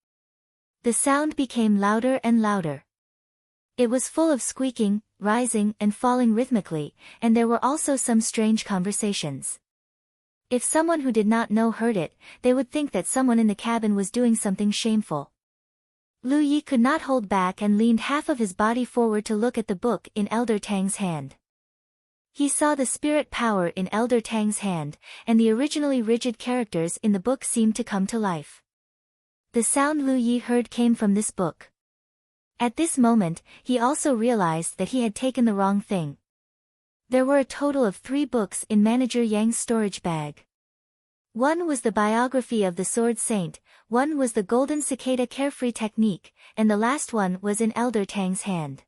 The sound became louder and louder. It was full of squeaking, rising and falling rhythmically, and there were also some strange conversations. If someone who did not know heard it, they would think that someone in the cabin was doing something shameful. Lu Yi could not hold back and leaned half of his body forward to look at the book in Elder Tang's hand. He saw the spirit power in Elder Tang's hand, and the originally rigid characters in the book seemed to come to life. The sound Lu Yi heard came from this book. At this moment, he also realized that he had taken the wrong thing. There were a total of 3 books in Manager Yang's storage bag. One was the biography of the Sword Saint, one was the Golden Cicada Carefree Technique, and the last one was in Elder Tang's hand.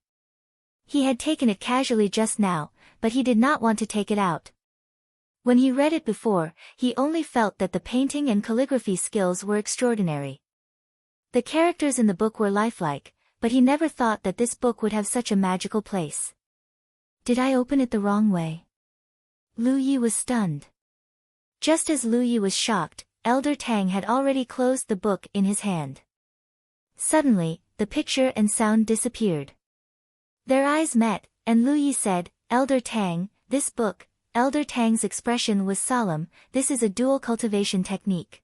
He had taken it casually just now, but he did not want to take it out. When he read it before, he only felt that the painting and calligraphy skills were extraordinary. The characters in the book were lifelike, but he never thought that this book would have such a magical place. Did I open it the wrong way? Lu Yi was stunned. Just as Lu Yi was shocked, Elder Tang had already closed the book in his hand. Suddenly, the picture and sound disappeared. Their eyes met, and Lu Yi said, "Elder Tang, this book." Elder Tang's expression was solemn. "This is a dual cultivation technique.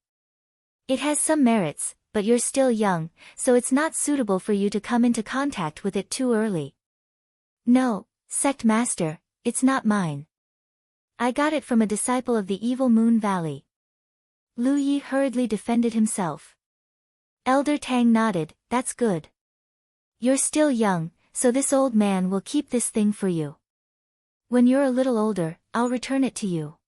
It has some merits, but you're still young, so it's not suitable for you to come into contact with it too early." "No, Sect Master, it's not mine. I got it from a disciple of the evil Moon Valley." Lu Yi hurriedly defended himself. Elder Tang nodded, "That's good. You're still young, so this old man will keep this thing for you. When you're a little older, I'll return it to you."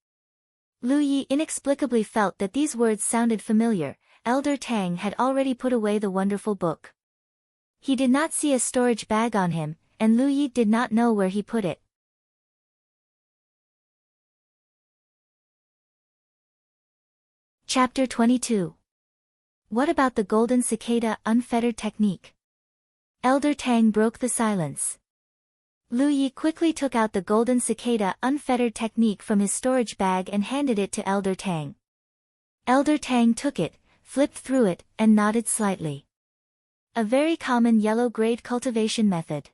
Lu Yi inexplicably felt that these words sounded familiar. Elder Tang had already put away the wonderful book. He did not see a storage bag on him, and Lu Yi did not know where he put it. Chapter 22. What about the Golden Cicada Unfettered Technique? Elder Tang broke the silence. Lu Yi quickly took out the Golden Cicada Unfettered Technique from his storage bag and handed it to Elder Tang. Elder Tang took it, flipped through it, and nodded slightly. A very common yellow-grade cultivation method.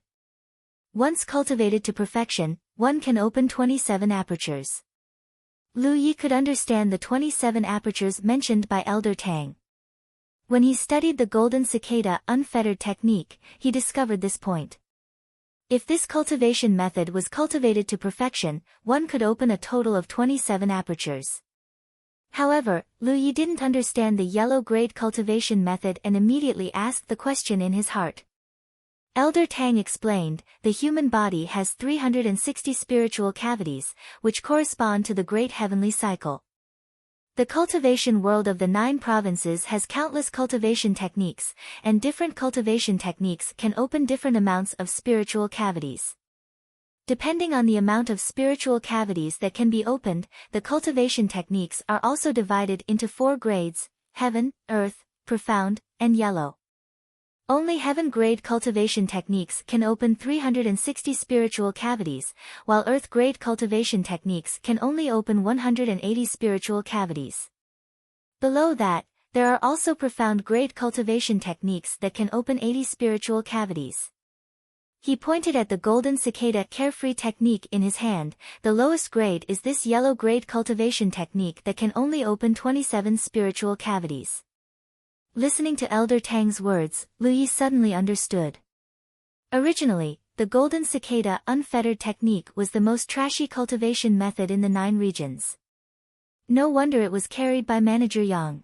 Once cultivated to perfection, one can open 27 apertures. Lu Yi could understand the 27 apertures mentioned by Elder Tang. When he studied the Golden Cicada Unfettered Technique, he discovered this point. If this cultivation method was cultivated to perfection, one could open a total of 27 apertures. However, Lu Yi didn't understand the yellow-grade cultivation method and immediately asked the question in his heart. Elder Tang explained, the human body has 360 spiritual cavities, which correspond to the great heavenly cycle. The cultivation world of the 9 provinces has countless cultivation techniques, and different cultivation techniques can open different amounts of spiritual cavities. Depending on the amount of spiritual cavities that can be opened, the cultivation techniques are also divided into 4 grades: heaven, earth, profound, and yellow. Only heaven-grade cultivation techniques can open 360 spiritual cavities, while earth-grade cultivation techniques can only open 180 spiritual cavities. Below that, there are also profound-grade cultivation techniques that can open 80 spiritual cavities. He pointed at the Golden Cicada Carefree Technique in his hand. The lowest grade is this yellow-grade cultivation technique that can only open 27 spiritual cavities. Listening to Elder Tang's words, Lu Yi suddenly understood. Originally, the Golden Cicada Unfettered Technique was the most trashy cultivation method in the 9 regions. No wonder it was carried by Manager Yang.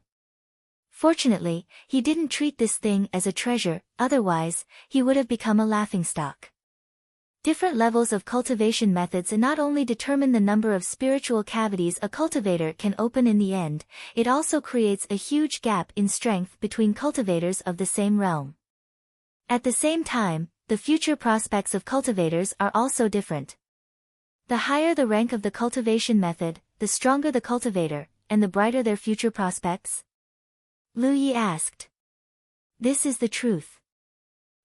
Fortunately, he didn't treat this thing as a treasure, otherwise, he would have become a laughingstock. Different levels of cultivation methods not only determine the number of spiritual cavities a cultivator can open in the end, it also creates a huge gap in strength between cultivators of the same realm. At the same time, the future prospects of cultivators are also different. The higher the rank of the cultivation method, the stronger the cultivator, and the brighter their future prospects. Lu Yi asked. This is the truth.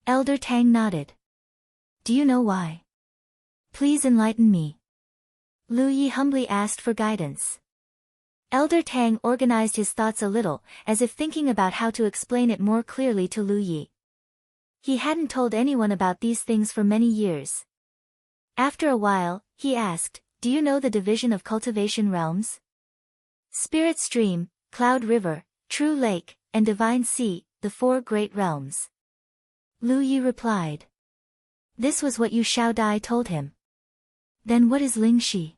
Elder Tang nodded. Do you know why? Please enlighten me. Lu Yi humbly asked for guidance. Elder Tang organized his thoughts a little, as if thinking about how to explain it more clearly to Lu Yi. He hadn't told anyone about these things for many years. After a while, he asked, do you know the division of cultivation realms? Spirit Stream, Cloud River, True Lake, and Divine Sea, the 4 great realms. Lu Yi replied. This was what Yu Xiaodai told him. Then what is Lingxi?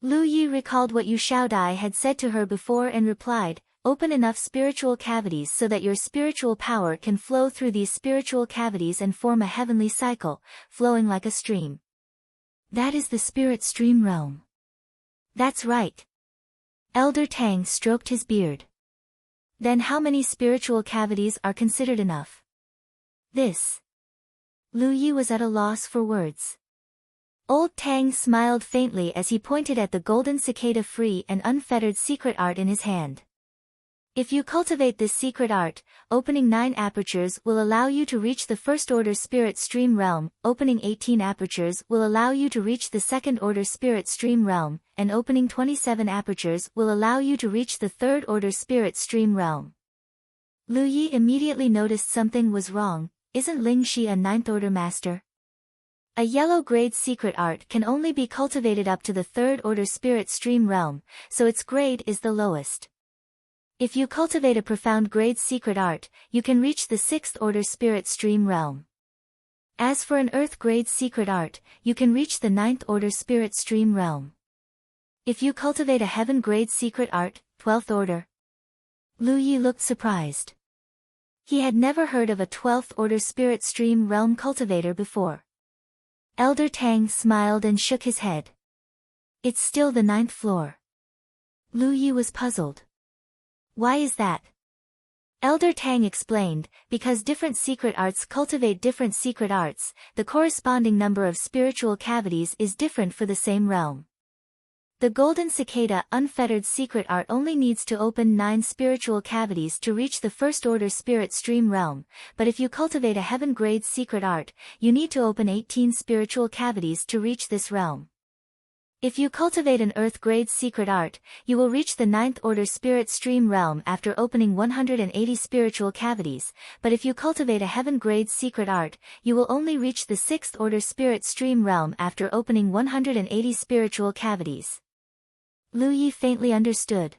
Lu Yi recalled what Yu Xiaodai had said to her before and replied, open enough spiritual cavities so that your spiritual power can flow through these spiritual cavities and form a heavenly cycle, flowing like a stream. That is the Spirit Stream realm. That's right. Elder Tang stroked his beard. Then how many spiritual cavities are considered enough? This. Lu Yi was at a loss for words. Old Tang smiled faintly as he pointed at the golden cicada free and unfettered secret art in his hand. If you cultivate this secret art, opening 9 apertures will allow you to reach the first-order spirit stream realm, opening 18 apertures will allow you to reach the second-order spirit stream realm, and opening 27 apertures will allow you to reach the third-order spirit stream realm. Lu Yi immediately noticed something was wrong. Isn't Lingxi a 9th-order master? A yellow-grade secret art can only be cultivated up to the 3rd-order spirit stream realm, so its grade is the lowest. If you cultivate a profound grade secret art, you can reach the 6th-order spirit stream realm. As for an earth-grade secret art, you can reach the 9th-order spirit stream realm. If you cultivate a heaven-grade secret art, 12th order. Lu Yi looked surprised. He had never heard of a 12th-order spirit stream realm cultivator before. Elder Tang smiled and shook his head. It's still the 9th floor. Lu Yi was puzzled. Why is that? Elder Tang explained, because different secret arts cultivate different secret arts, the corresponding number of spiritual cavities is different for the same realm. The golden cicada unfettered secret art only needs to open 9 spiritual cavities to reach the first-order spirit stream realm, but if you cultivate a heaven-grade secret art, you need to open 18 spiritual cavities to reach this realm. If you cultivate an earth-grade secret art, you will reach the 9th-order spirit stream realm after opening 180 spiritual cavities, but if you cultivate a heaven-grade secret art, you will only reach the 6th-order spirit stream realm after opening 180 spiritual cavities. Lu Yi faintly understood.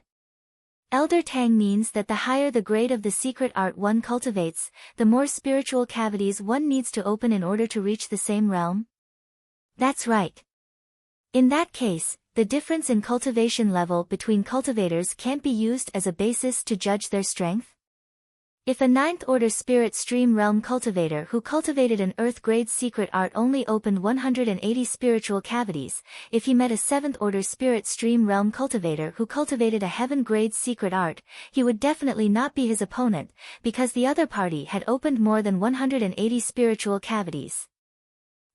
Elder Tang means that the higher the grade of the secret art one cultivates, the more spiritual cavities one needs to open in order to reach the same realm? That's right. In that case, the difference in cultivation level between cultivators can't be used as a basis to judge their strength. If a 9th-order spirit stream realm cultivator who cultivated an earth-grade secret art only opened 180 spiritual cavities, if he met a 7th-order spirit stream realm cultivator who cultivated a heaven-grade secret art, he would definitely not be his opponent, because the other party had opened more than 180 spiritual cavities.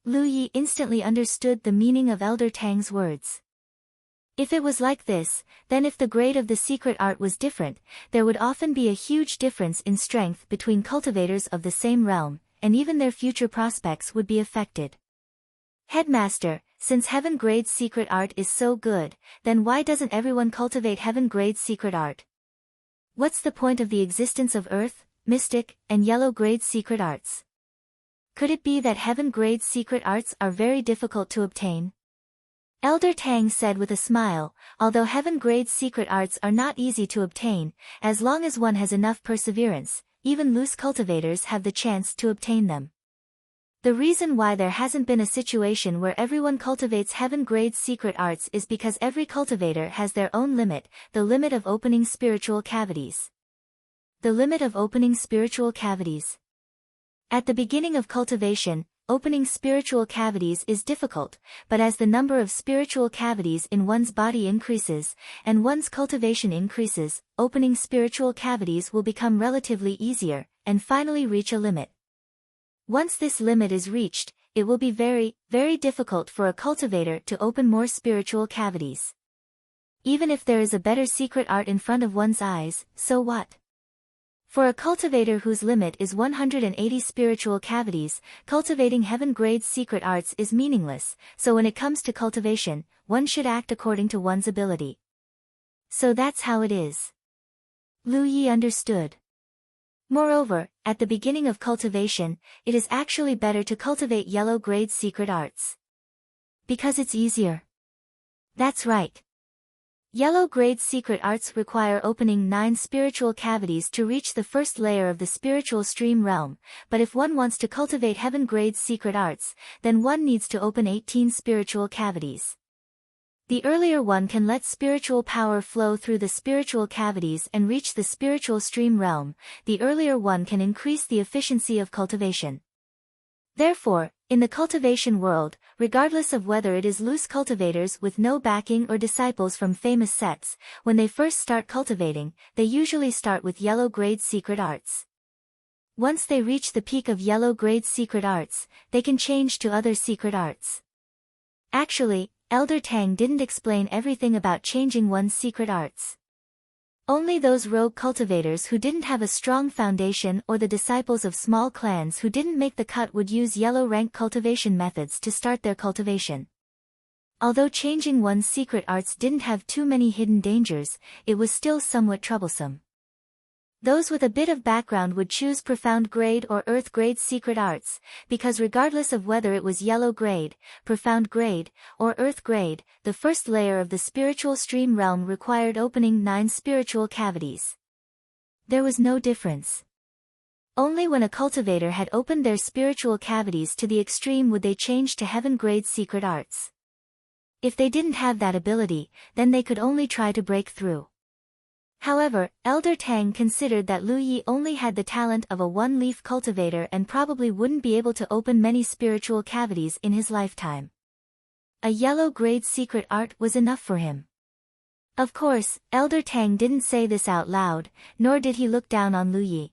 Lu Yi instantly understood the meaning of Elder Tang's words. If it was like this, then if the grade of the secret art was different, there would often be a huge difference in strength between cultivators of the same realm, and even their future prospects would be affected. Headmaster, since heaven-grade secret art is so good, then why doesn't everyone cultivate heaven-grade secret art? What's the point of the existence of earth, mystic, and yellow-grade secret arts? Could it be that heaven-grade secret arts are very difficult to obtain? Elder Tang said with a smile, although heaven-grade secret arts are not easy to obtain, as long as one has enough perseverance, even loose cultivators have the chance to obtain them. The reason why there hasn't been a situation where everyone cultivates heaven-grade secret arts is because every cultivator has their own limit, the limit of opening spiritual cavities. The limit of opening spiritual cavities. At the beginning of cultivation, opening spiritual cavities is difficult, but as the number of spiritual cavities in one's body increases, and one's cultivation increases, opening spiritual cavities will become relatively easier, and finally reach a limit. Once this limit is reached, it will be very, very difficult for a cultivator to open more spiritual cavities. Even if there is a better secret art in front of one's eyes, so what? For a cultivator whose limit is 180 spiritual cavities, cultivating heaven-grade secret arts is meaningless, so when it comes to cultivation, one should act according to one's ability. So that's how it is. Lu Yi understood. Moreover, at the beginning of cultivation, it is actually better to cultivate yellow-grade secret arts. Because it's easier. That's right. Yellow-grade secret arts require opening 9 spiritual cavities to reach the first layer of the spiritual stream realm, but if one wants to cultivate heaven-grade secret arts, then one needs to open 18 spiritual cavities. The earlier one can let spiritual power flow through the spiritual cavities and reach the spiritual stream realm, the earlier one can increase the efficiency of cultivation. Therefore, in the cultivation world, regardless of whether it is loose cultivators with no backing or disciples from famous sects, when they first start cultivating, they usually start with yellow-grade secret arts. Once they reach the peak of yellow-grade secret arts, they can change to other secret arts. Actually, Elder Tang didn't explain everything about changing one's secret arts. Only those rogue cultivators who didn't have a strong foundation or the disciples of small clans who didn't make the cut would use yellow rank cultivation methods to start their cultivation. Although changing one's secret arts didn't have too many hidden dangers, it was still somewhat troublesome. Those with a bit of background would choose profound grade or earth grade secret arts, because regardless of whether it was yellow grade, profound grade, or earth grade, the first layer of the spiritual stream realm required opening 9 spiritual cavities. There was no difference. Only when a cultivator had opened their spiritual cavities to the extreme would they change to heaven grade secret arts. If they didn't have that ability, then they could only try to break through. However, Elder Tang considered that Lu Yi only had the talent of a one-leaf cultivator and probably wouldn't be able to open many spiritual cavities in his lifetime. A yellow-grade secret art was enough for him. Of course, Elder Tang didn't say this out loud, nor did he look down on Lu Yi.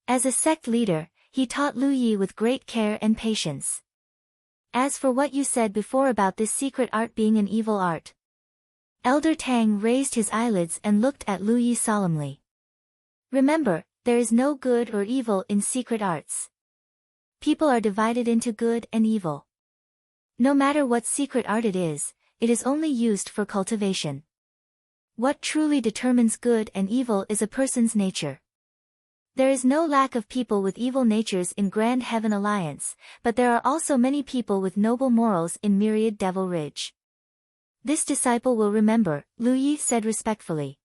As a sect leader, he taught Lu Yi with great care and patience. As for what you said before about this secret art being an evil art, Elder Tang raised his eyelids and looked at Lu Yi solemnly. Remember, there is no good or evil in secret arts. People are divided into good and evil. No matter what secret art it is only used for cultivation. What truly determines good and evil is a person's nature. There is no lack of people with evil natures in Grand Heaven Alliance, but there are also many people with noble morals in Myriad Devil Ridge. This disciple will remember, Lu Yi said respectfully.